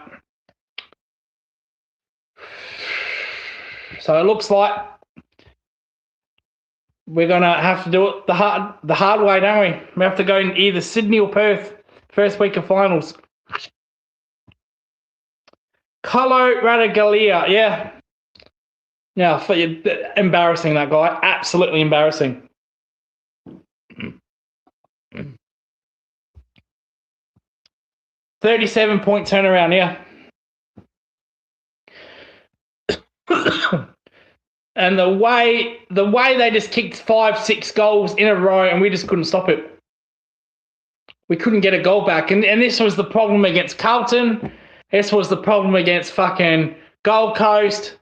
So it looks like we're going to have to do it the hard way, don't we? We have to go in either Sydney or Perth first week of finals. Colo Radagalia, yeah. Yeah, embarrassing, that guy. Absolutely embarrassing. 37-point turnaround, yeah. And the way they just kicked 5-6 goals in a row and we just couldn't stop it. We couldn't get a goal back. And this was the problem against Carlton. This was the problem against fucking Gold Coast.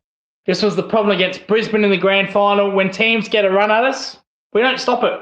This was the problem against Brisbane in the grand final. When teams get a run at us, we don't stop it.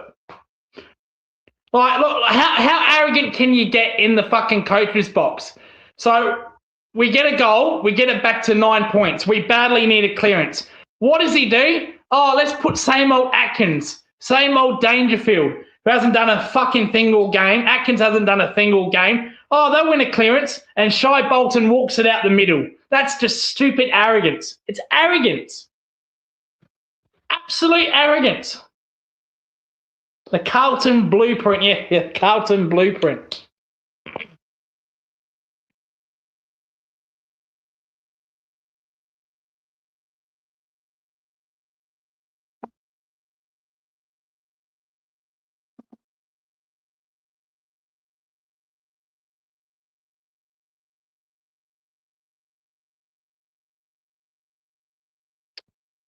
Like, look, how arrogant can you get in the fucking coach's box? So we get a goal, we get it back to 9 points. We badly need a clearance. What does he do? Oh, let's put same old Atkins, same old Dangerfield, who hasn't done a fucking thing all game. Atkins hasn't done a thing all game. Oh, they'll win a clearance, and Shai Bolton walks it out the middle. That's just stupid arrogance. It's arrogance. Absolute arrogance. The Carlton blueprint, yeah, Carlton blueprint.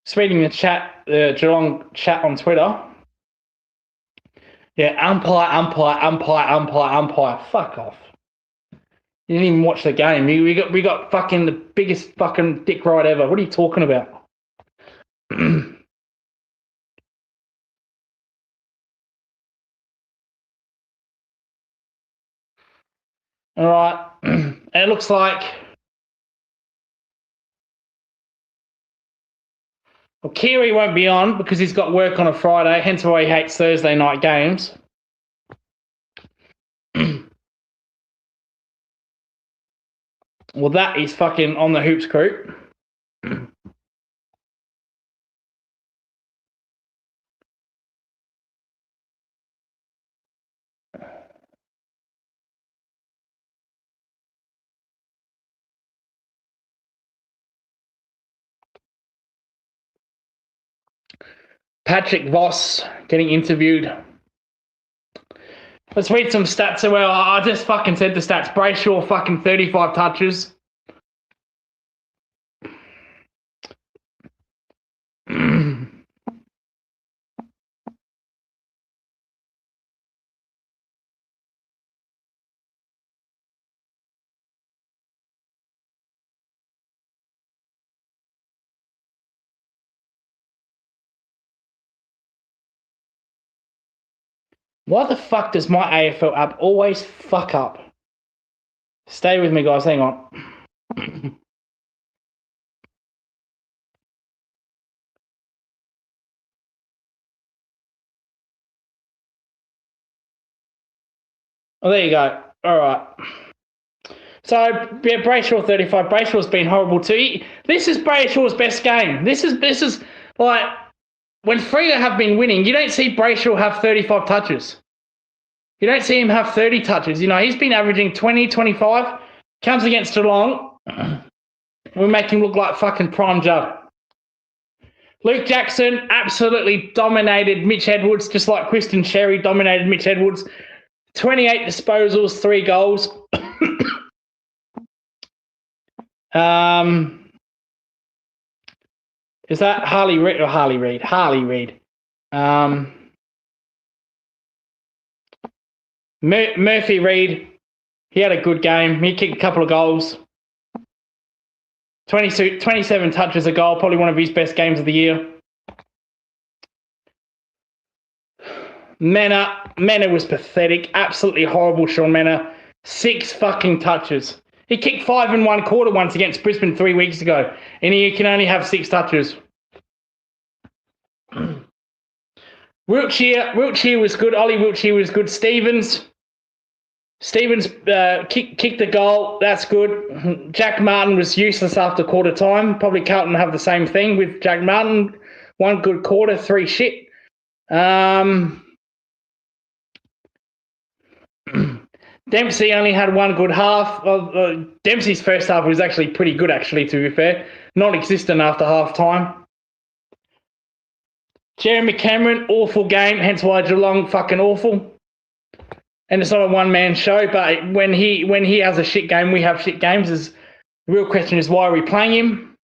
Just reading the chat, the Geelong chat on Twitter. Yeah, umpire. Fuck off. You didn't even watch the game. We got fucking the biggest fucking dick ride ever. What are you talking about? All right. And it looks like Kiri won't be on because he's got work on a Friday, hence why he hates Thursday night games. Well, that is fucking on the Hoops group. Patrick Voss getting interviewed. Let's read some stats. Well, I just fucking said the stats. Brayshaw fucking 35 touches. Why the fuck does my AFL app always fuck up? Stay with me, guys. Hang on. Oh, there you go. All right. So, yeah, Brayshaw's 35. Brayshaw's been horrible too. This is Brayshaw's best game. This is like, when Freo have been winning, you don't see Brayshaw have 35 touches. You don't see him have 30 touches. You know, he's been averaging 20, 25. Comes against Geelong. We make him look like fucking prime Judd. Luke Jackson absolutely dominated Mitch Edwards, just like Kristen Sherry dominated Mitch Edwards. 28 disposals, 3 goals. Is that Harley Reid or Harley Reid? Harley Reid. Murphy Reid, he had a good game. He kicked a couple of goals. 27 touches a goal, probably one of his best games of the year. Mena was pathetic. Absolutely horrible, Sean Mena. 6 fucking touches. He kicked 5 in 1 quarter once against Brisbane 3 weeks ago, and he can only have 6 touches. Wiltshire was good. Ollie Wiltshire was good. Stevens kicked the goal. That's good. Jack Martin was useless after quarter time. Probably Carlton have the same thing with Jack Martin. 1 good quarter, 3 shit. Dempsey only had 1 good half. Dempsey's first half was actually pretty good, actually, to be fair. Non-existent after half time. Jeremy Cameron, awful game, hence why Geelong fucking awful. And it's not a one-man show, but when he has a shit game, we have shit games. The real question is, why are we playing him?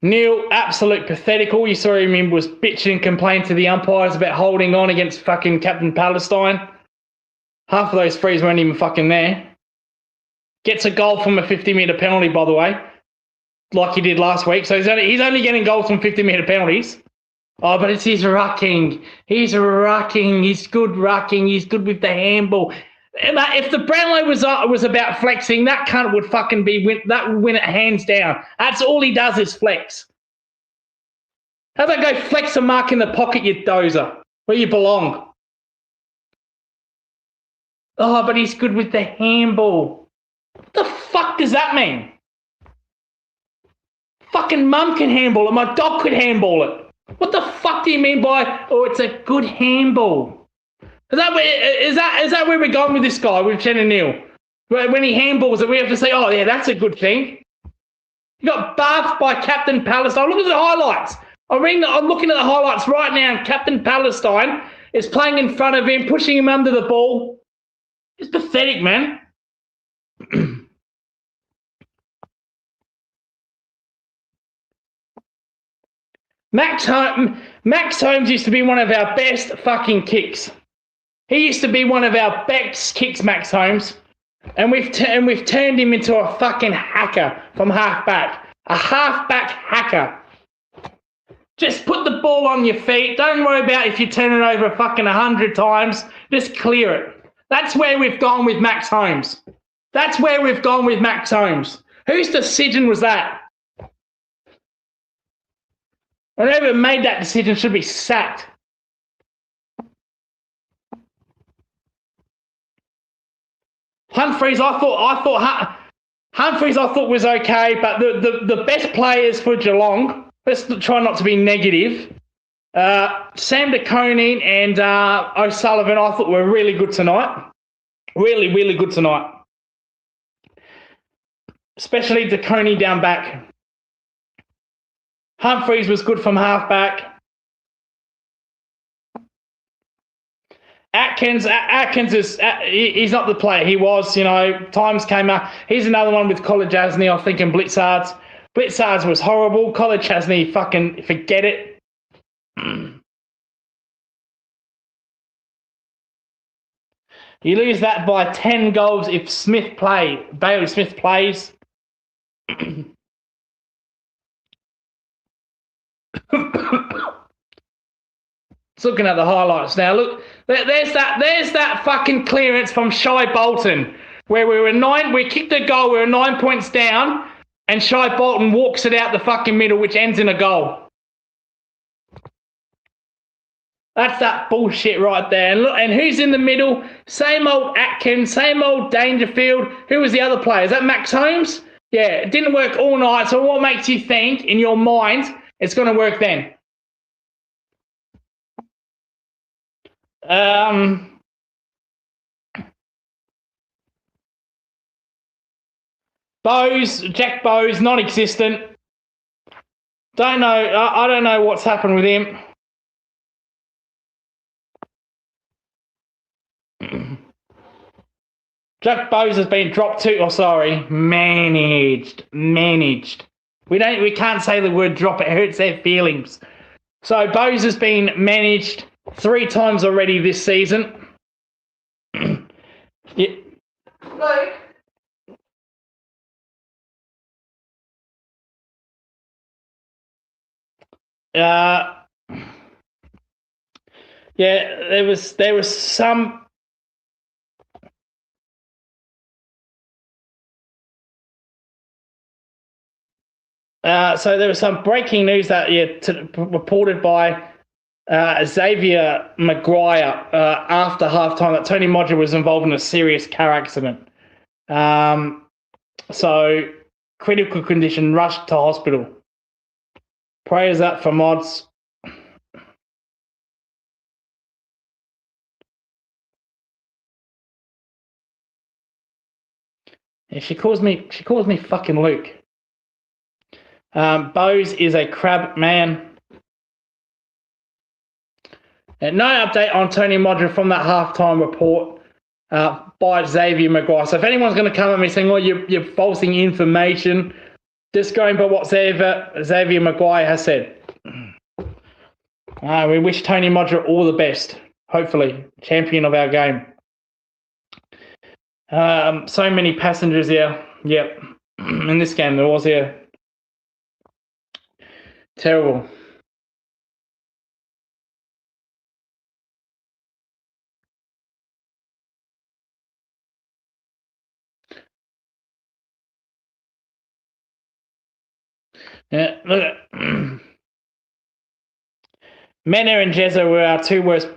Neil, absolute pathetic. All you saw him was bitching and complaining to the umpires about holding on against fucking Captain Palestine. Half of those frees weren't even fucking there. Gets a goal from a 50-metre penalty, by the way, like he did last week. So he's only getting goals from 50-metre penalties. Oh, but it's his rucking. He's rucking. He's good rucking. He's good with the handball. If the Brownlow was about flexing, that cunt would fucking that would win it hands down. That's all he does is flex. How about go flex a mark in the pocket, you dozer, where you belong? Oh, but he's good with the handball. What the fuck does that mean? Fucking mum can handball it. My dog could handball it. What the fuck do you mean by, oh, it's a good handball? Is that where we're going with this guy, with Shannon Neal? When he handballs it, we have to say, oh, yeah, that's a good thing. You got bathed by Captain Palestine. Look at the highlights. I'm looking at the highlights right now. Captain Palestine is playing in front of him, pushing him under the ball. It's pathetic, man. Max Holmes used to be one of our best fucking kicks. He used to be one of our best kicks, Max Holmes, and we've turned him into a fucking hacker from halfback. A halfback hacker. Just put the ball on your feet. Don't worry about if you turn it over fucking 100 times. Just clear it. That's where we've gone with Max Holmes. That's where we've gone with Max Holmes. Whose decision was that? Whoever made that decision should be sacked. Humphreys, I thought was okay, but the best players for Geelong, let's try not to be negative. Sam De Koning and O'Sullivan, I thought were really good tonight. Really, really good tonight. Especially De Koning down back. Humphreys was good from halfback. Atkins he's not the player he was, times came up. He's another one with College Asney, I think, and Blitzards. Blitzards was horrible. College Asney, fucking forget it. You lose that by 10 goals if Bailey Smith plays. Looking at the highlights now. Look, there's that fucking clearance from Shai Bolton where we kicked a goal, we were 9 points down, and Shai Bolton walks it out the fucking middle, which ends in a goal. That's that bullshit right there. And look, and who's in the middle? Same old Atkins, same old Dangerfield. Who was the other player? Is that Max Holmes? Yeah, it didn't work all night. So what makes you think in your mind it's going to work then? Jack Bowes, non-existent. Don't know. I don't know what's happened with him. Jack Bowes has been dropped too. Oh, sorry, managed. We can't say the word drop. It hurts their feelings. So Bowes has been managed 3 times already this season. Yeah. Luke. Yeah, there was some. So there was some breaking news that reported by Xavier Maguire after halftime that Tony Modra was involved in a serious car accident. So critical condition, rushed to hospital. Prayers up for Mods. Yeah, she calls me fucking Luke. Bose is a crab man. No update on Tony Modra from that halftime report by Xavier Maguire. So if anyone's going to come at me saying, "Oh, you're falsing information," just going by what Xavier Maguire has said. We wish Tony Modra all the best. Hopefully, champion of our game. So many passengers here. Yep. In this game, there was here. Terrible. Yeah, look at Mena and Jezza were our two worst.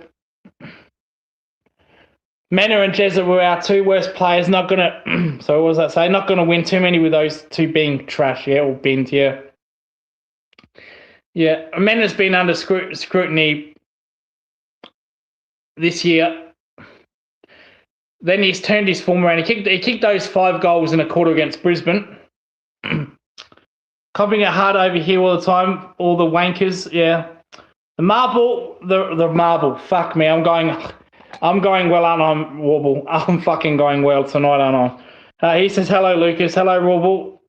Mena and Jezza were our two worst players. Not gonna. So what was that say? Not gonna win too many with those two being trash. Yeah, or binned. Yeah. Yeah, Mena's been under scrutiny this year. Then he's turned his form around. He kicked those 5 goals in a quarter against Brisbane. Copping it hard over here all the time. All the wankers. Yeah. The marble. Fuck me. I'm going well, aren't I, Warble? I'm fucking going well tonight, aren't I? He says, hello, Lucas. Hello, Warble.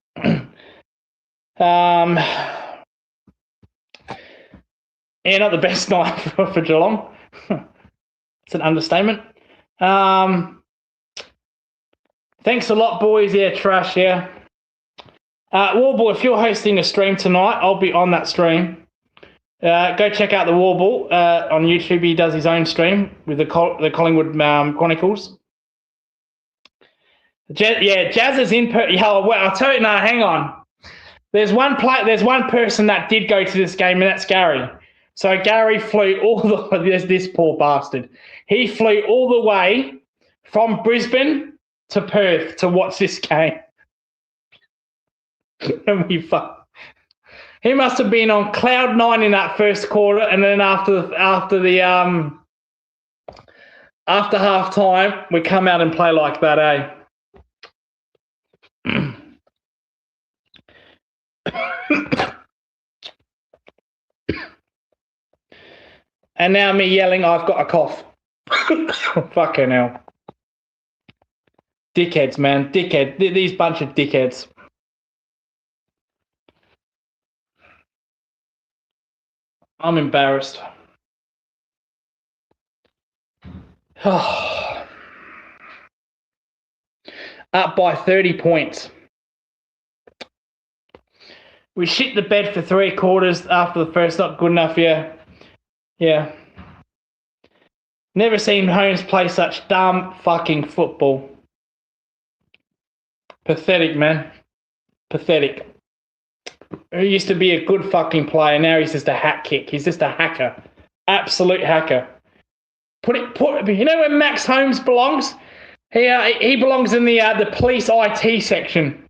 Yeah, not the best night for Geelong. It's an understatement. Thanks a lot, boys. Yeah, trash, yeah. Warble, if you're hosting a stream tonight, I'll be on that stream. Go check out the Warble on YouTube. He does his own stream with the Collingwood Chronicles. Jazz is in. I'll tell you. No, hang on. There's one person that did go to this game, and that's Gary. So Gary flew this poor bastard. He flew all the way from Brisbane to Perth to watch this game. And he must have been on cloud 9 in that first quarter, and then after half time, we come out and play like that, eh? And now me yelling, I've got a cough. Fucking hell. Dickheads, man. These bunch of dickheads. I'm embarrassed. Up by 30 points. We shit the bed for 3 quarters after the first. Not good enough, yeah. Yeah. Never seen Holmes play such dumb fucking football. Pathetic, man. Pathetic. He used to be a good fucking player. Now he's just a hat kick. He's just a hacker. Absolute hacker. You know where Max Holmes belongs? He belongs in the police IT section.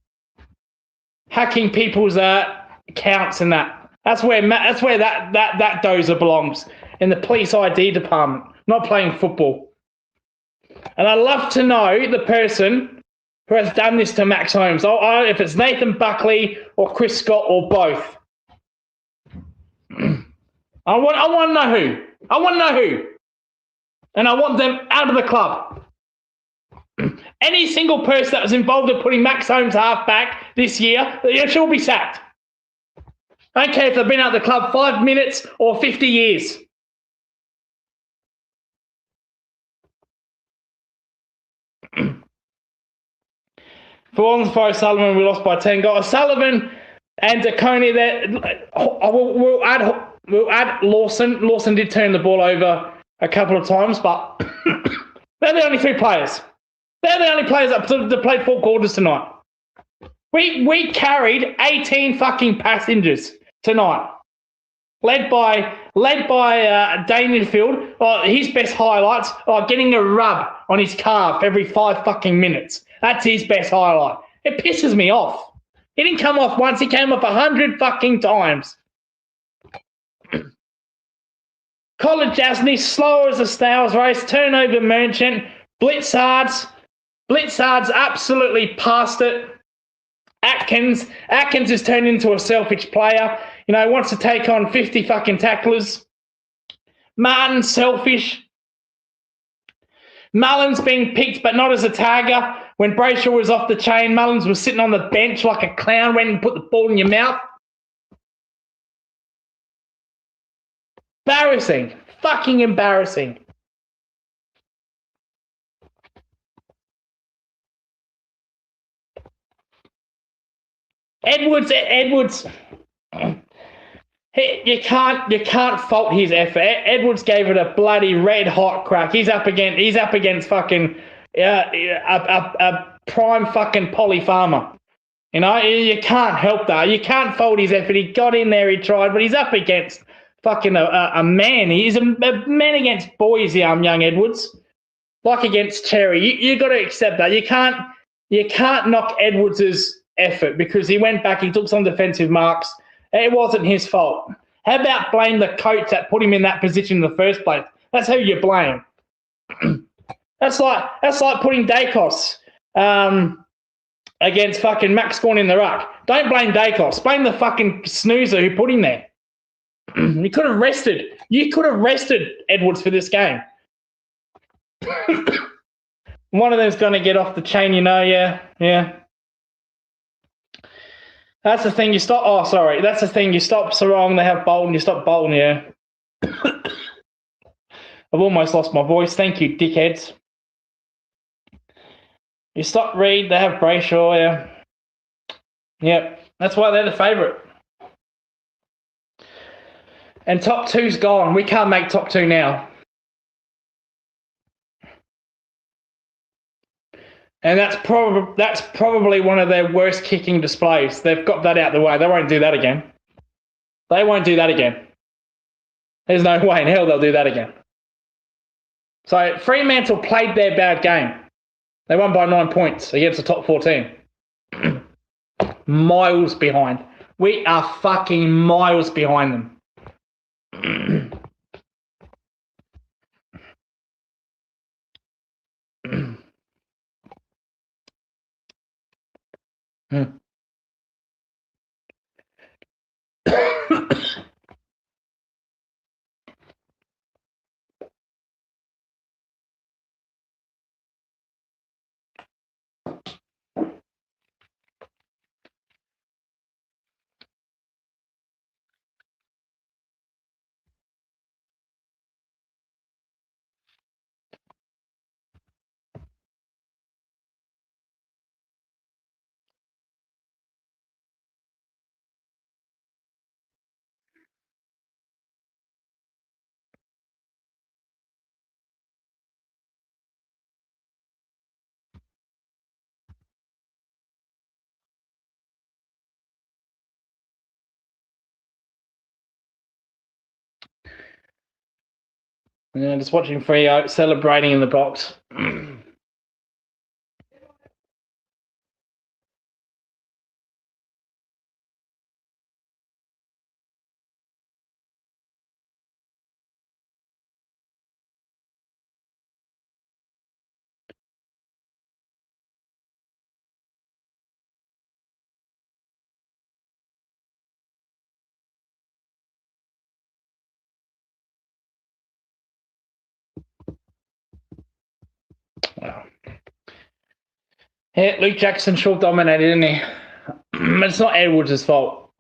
Hacking people's accounts and that. That's where that dozer belongs, in the police ID department, not playing football. And I'd love to know the person who has done this to Max Holmes. If it's Nathan Buckley or Chris Scott or both. I want to know who. I want to know who. And I want them out of the club. Any single person that was involved in putting Max Holmes halfback this year, they should all be sacked. I don't care if they've been out of the club 5 minutes or 50 years. For O'Sullivan, we lost by 10 goals. O'Sullivan and DeConey there. We'll add Lawson. Lawson did turn the ball over a couple of times, but they're the only three players. They're the only players that played 4 quarters tonight. We carried 18 fucking passengers tonight, led by Dangerfield. His best highlights are getting a rub on his calf every 5 fucking minutes. That's his best highlight. It pisses me off. He didn't come off once. He came off 100 fucking times. Colin Jasny, slow as a snail's race. Turnover merchant. Blitzards absolutely passed it. Atkins has turned into a selfish player. You know, wants to take on 50 fucking tacklers. Martin, selfish. Mullins being picked, but not as a tagger. When Brayshaw was off the chain, Mullins was sitting on the bench like a clown, went and put the ball in your mouth. Embarrassing. Fucking embarrassing. Edwards, you can't fault his effort. Edwards gave it a bloody red hot crack. He's up against fucking a prime fucking Polly Farmer. You know, you can't help that. You can't fault his effort. He got in there, he tried, but he's up against fucking a man. He's a man against boys, young Edwards. Like against Cherry. You got to accept that. You can't knock Edwards's effort because he went back, he took some defensive marks. It wasn't his fault. How about blame the coach that put him in that position in the first place? That's who you blame. That's like putting Dacos against fucking Max Gorn in the ruck. Don't blame Dacos. Blame the fucking snoozer who put him there. You could have rested Edwards for this game. One of them's going to get off the chain, you know. Yeah. That's the thing. That's the thing. You stop Sarong, they have Bolton. You stop Bolton, yeah. I've almost lost my voice. Thank you, dickheads. You stop Reed, they have Brayshaw, yeah. Yep, that's why they're the favourite. And top 2's gone. We can't make top 2 now. And that's probably one of their worst kicking displays. They've got that out the way. They won't do that again. There's no way in hell they'll do that again. So Fremantle played their bad game. They won by 9 points against the top 4 team. Miles behind. We are fucking miles behind them. Yeah, just watching Freo celebrating in the box. Wow. Yeah, Luke Jackson sure dominated, didn't he? But it's not Edwards' fault.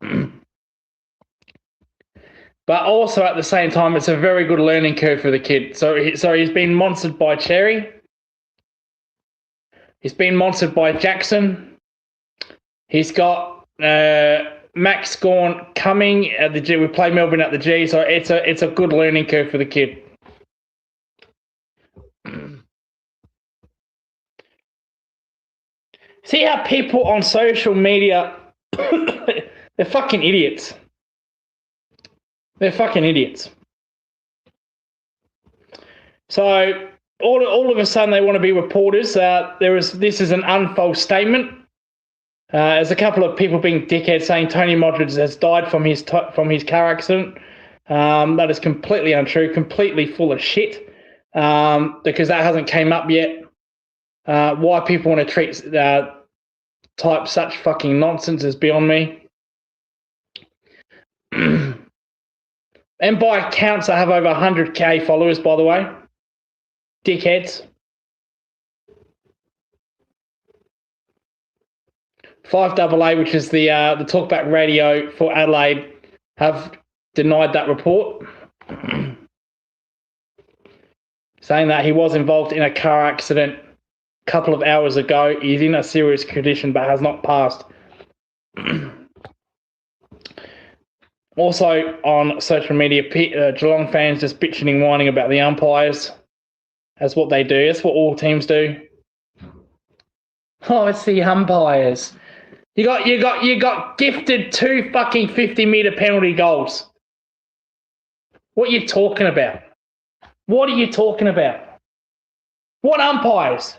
But also at the same time, it's a very good learning curve for the kid. So he's been monstered by Cherry. He's been monstered by Jackson. He's got Max Gorn coming at the G. We play Melbourne at the G, so it's a good learning curve for the kid. See how people on social media, they're fucking idiots. They're fucking idiots. So all of a sudden they want to be reporters. This is an unfalse statement. There's a couple of people being dickheads saying Tony Modric has died from his car accident. That is completely untrue, completely full of shit. Because that hasn't came up yet. Why people want to type such fucking nonsense is beyond me. And by accounts, I have over 100k followers, by the way. Dickheads. 5AA, which is the talkback radio for Adelaide, have denied that report, saying that he was involved in a car accident a couple of hours ago. He's in a serious condition but has not passed. Also on social media, Geelong fans just bitching and whining about the umpires. That's what they do. That's what all teams do. Oh, it's the umpires. You got gifted 2 fucking 50-metre penalty goals. What are you talking about? What are you talking about? What umpires?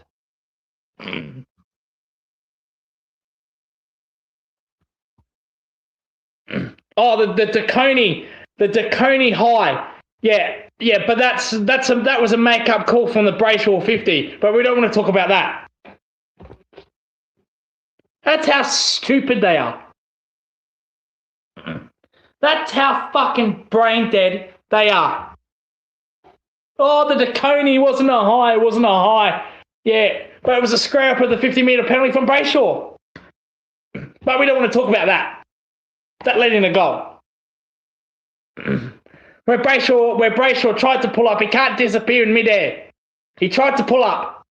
Oh, the Deconi high. Yeah, but that was a make-up call from the Brayshaw 50. But we don't want to talk about that. That's how stupid they are. That's how fucking brain dead they are. Oh, the Deconi wasn't a high. Yeah, but it was a scrap of the 50-metre penalty from Brayshaw. But we don't want to talk about that. That led in a goal. Where Brayshaw tried to pull up, he can't disappear in midair. He tried to pull up.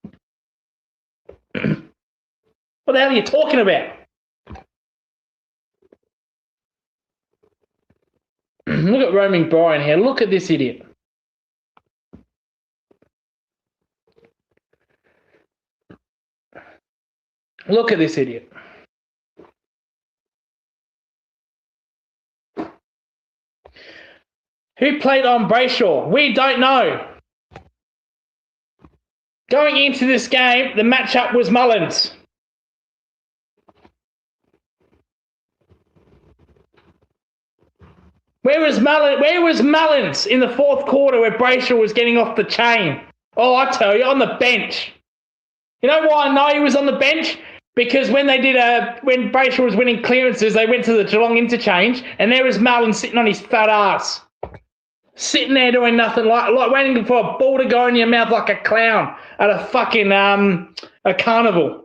What the hell are you talking about? Look at roaming Brian here. Look at this idiot. Look at this idiot. Who played on Brayshaw? We don't know. Going into this game, the matchup was Mullins. Where was Mullins in the fourth quarter where Brayshaw was getting off the chain? Oh, I tell you, on the bench. You know why I know he was on the bench? Because when Brayshaw was winning clearances, they went to the Geelong interchange, and there was Mullins sitting on his fat ass. Sitting there doing nothing, like waiting for a ball to go in your mouth like a clown at a fucking a carnival.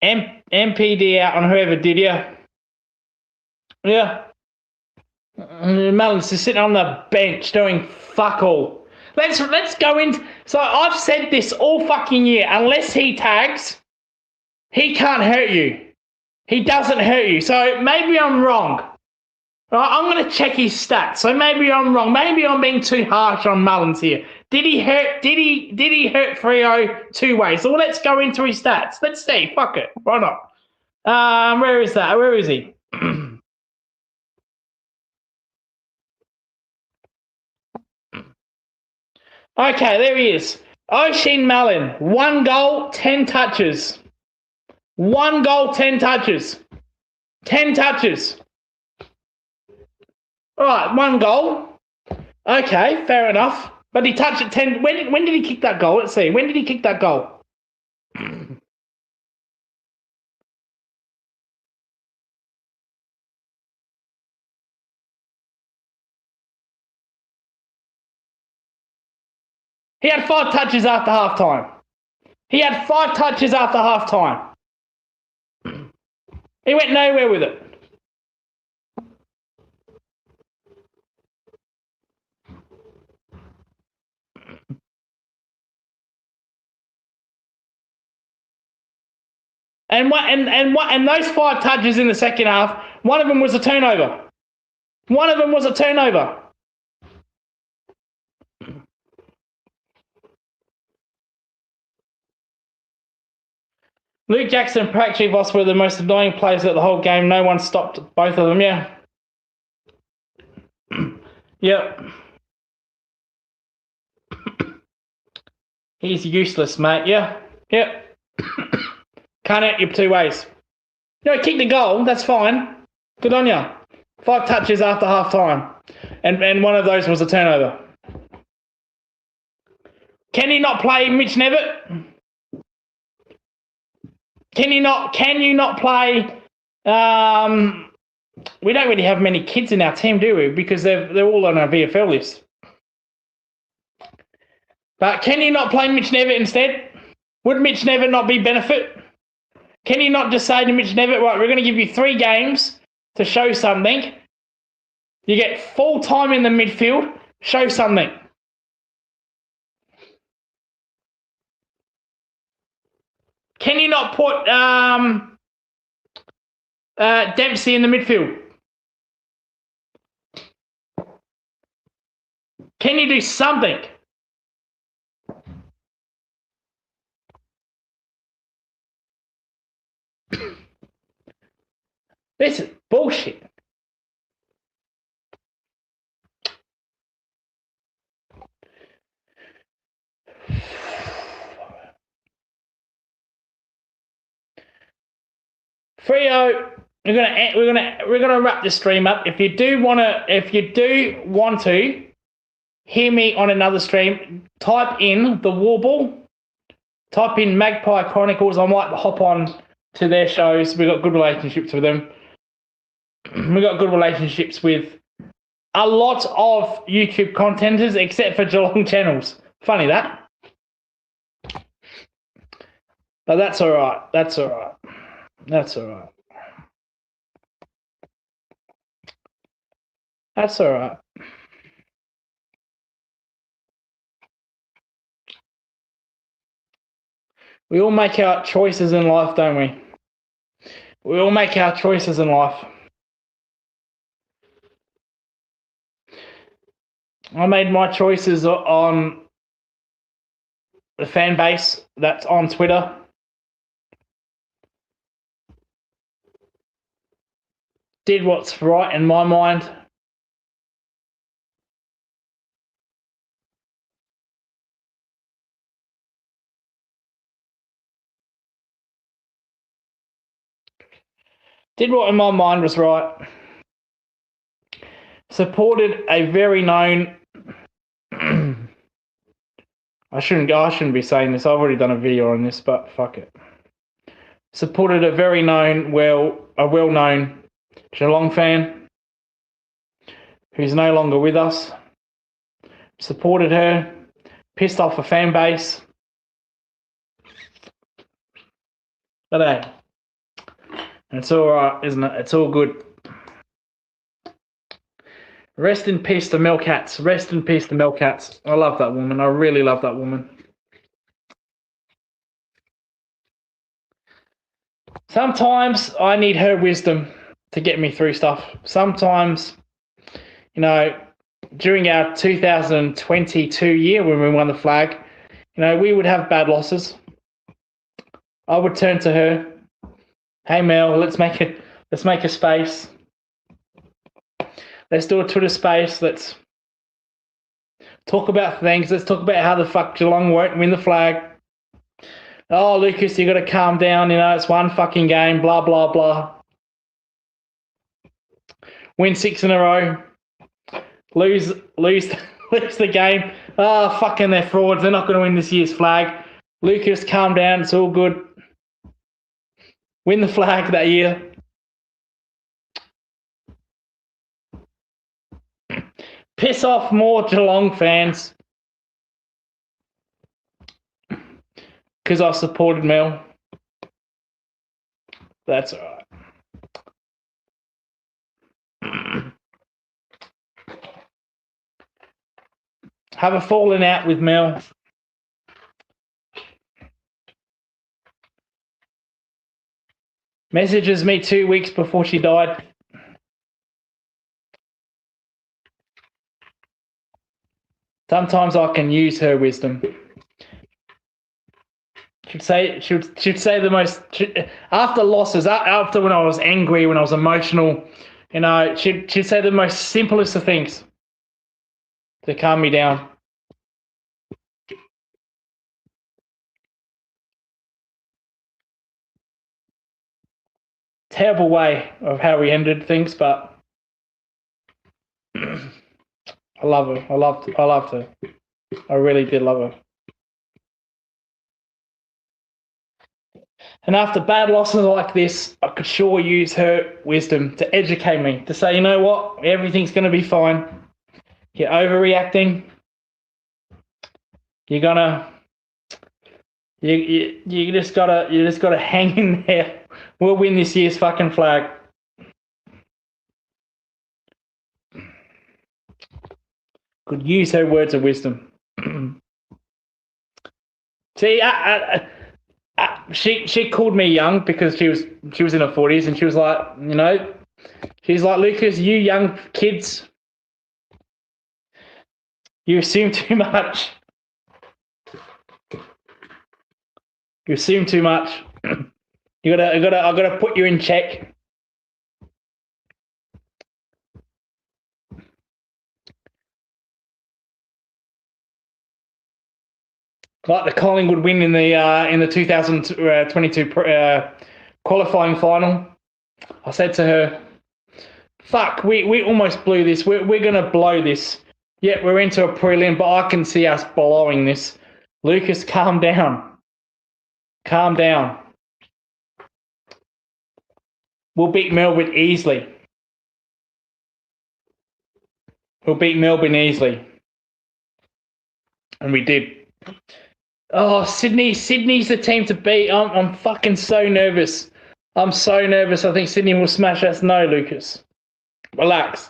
MPD out on whoever did you. Yeah. Mullins is sitting on the bench doing fuck all. Let's go in. So I've said this all fucking year. Unless he tags, he can't hurt you. He doesn't hurt you. So maybe I'm wrong. Right, I'm going to check his stats. So maybe I'm wrong. Maybe I'm being too harsh on Mullins here. Did he hurt Freo 2 ways? So let's go into his stats. Let's see. Fuck it. Why not? Where is that? Where is he? Okay, there he is. Oisin Mullin, 1 goal, 10 touches. 1 goal, 10 touches. 10 touches. All right, 1 goal. Okay, fair enough. But he touched it 10. When did he kick that goal? Let's see. When did he kick that goal? He had 5 touches after halftime. He had 5 touches after halftime. He went nowhere with it. And those 5 touches in the second half, one of them was a turnover. One of them was a turnover. Luke Jackson and Pratt Chivos were the most annoying players at the whole game. No one stopped both of them, yeah. Yep. He's useless, mate. Yeah. Yep. Can't out you 2 ways. No, kick the goal. That's fine. Good on you. 5 touches after half time. And one of those was a turnover. Can you not play Mitch Nevitt? Can you not play? We don't really have many kids in our team, do we? Because they're all on our VFL list. But can you not play Mitch Nevitt instead? Would Mitch Nevitt not be benefit? Can you not just say to Mitch Nevitt, right, we're going to give you 3 games to show something. You get full time in the midfield, show something. Can you not put Dempsey in the midfield? Can you do something? This is bullshit. Freo, we're gonna wrap this stream up. If you do want to hear me on another stream, type in the Warble, type in Magpie Chronicles. I might hop on to their shows. We've got good relationships with them. We've got good relationships with a lot of YouTube contenters, except for Geelong channels. Funny that. But that's all right. That's all right. That's all right. That's all right. We all make our choices in life, don't we? We all make our choices in life. I made my choices on the fan base that's on Twitter. Did what's right in my mind. Did what in my mind was right. Supported a very known. I shouldn't be saying this. I've already done a video on this, but fuck it. Supported a very known, well-known Geelong fan who's no longer with us. Supported her. Pissed off a fan base. But hey, it's all right, isn't it? It's all good. Rest in peace to Mel Katz. Rest in peace to Mel Katz. I love that woman. I really love that woman. Sometimes I need her wisdom to get me through stuff. Sometimes, during our 2022 year when we won the flag, we would have bad losses. I would turn to her. Hey Mel, let's make a space. Let's do a Twitter space. Let's talk about things. Let's talk about how the fuck Geelong won't win the flag. Oh, Lucas, you got to calm down. It's one fucking game. Blah blah blah. Win 6 in a row. Lose the game. Oh, fucking they're frauds. They're not going to win this year's flag. Lucas, calm down. It's all good. Win the flag that year. Piss off more Geelong fans. Because I supported Mel. That's all right. Have a falling out with Mel. Messages me 2 weeks before she died. Sometimes I can use her wisdom. she'd say the most after losses, after when I was angry, when I was emotional, you know, she'd say the most simplest of things to calm me down. Terrible way of how we ended things, but I love her. I loved her. I really did love her. And after bad losses like this, I could sure use her wisdom to educate me, to say, you know what, everything's going to be fine. You're overreacting. You're gonna, you just gotta hang in there. We'll win this year's fucking flag. Could use her words of wisdom. See, she called me young because she was in her 40s, and she was like, you know, she's like, Lucas, you young kids, you assume too much. You assume too much. I gotta put you in check. Like the Collingwood win in the 2022 qualifying final, I said to her, "Fuck, we almost blew this. We're gonna blow this. Yeah, we're into a prelim, but I can see us blowing this. Lucas, calm down. Calm down. We'll beat Melbourne easily. We'll beat Melbourne easily." And we did. Oh, Sydney's the team to beat. I'm fucking so nervous. I'm so nervous. I think Sydney will smash us. No, Lucas. Relax.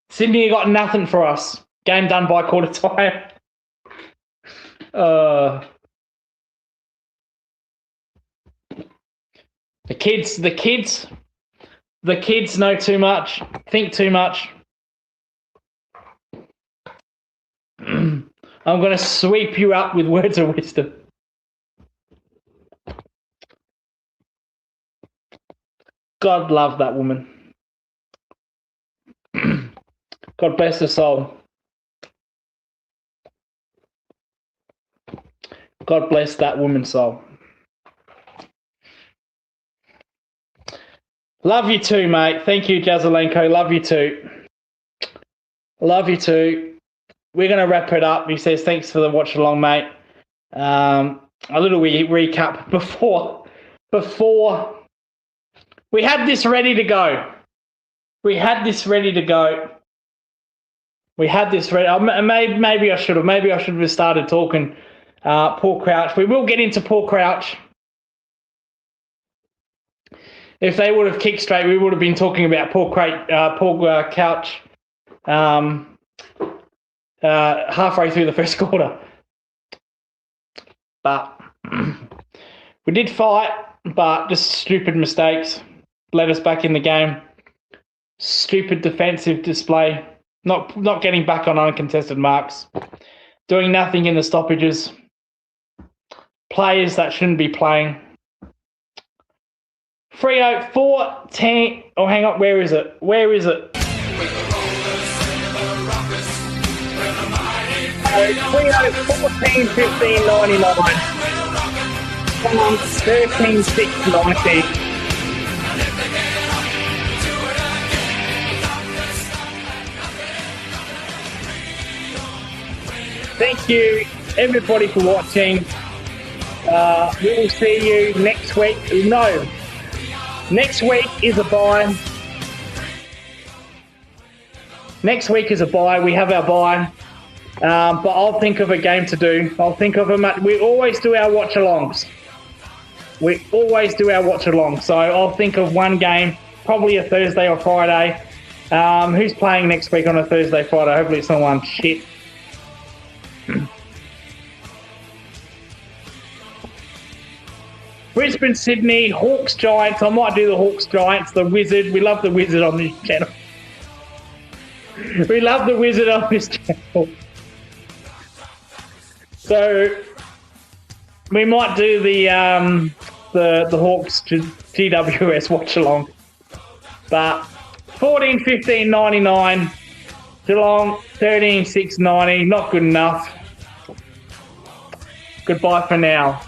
Sydney got nothing for us. Game done by quarter time. The kids know too much, think too much. I'm going to sweep you up with words of wisdom. God love that woman. God bless her soul. God bless that woman's soul. Love you too, mate. Thank you, Jazelenko. Love you too. Love you too. We're going to wrap it up. He says, thanks for the watch along, mate. A little recap before we had this ready to go. Maybe I should have started talking Paul Crouch. We will get into Paul Crouch. If they would have kicked straight, we would have been talking about Paul Couch halfway through the first quarter. But we did fight, but just stupid mistakes led us back in the game. Stupid defensive display, not getting back on uncontested marks, doing nothing in the stoppages, players that shouldn't be playing. Freo 14. Oh, hang on. Where is it? Freo 14, 15, 99. 13, 6, 90. Thank you, everybody, for watching. We will see you next week. No. Next week is a bye. We have our bye. But I'll think of a game to do. We always do our watch-alongs. So I'll think of one game, probably a Thursday or Friday. Who's playing next week on a Thursday, Friday? Hopefully it's someone shit. Brisbane, Sydney, Hawks, Giants. I might do the Hawks, Giants, the Wizard. We love the Wizard on this channel. So We might do the Hawks to GWS watch along. But 14-15-99. Geelong 13-6-90. Not good enough. Goodbye for now.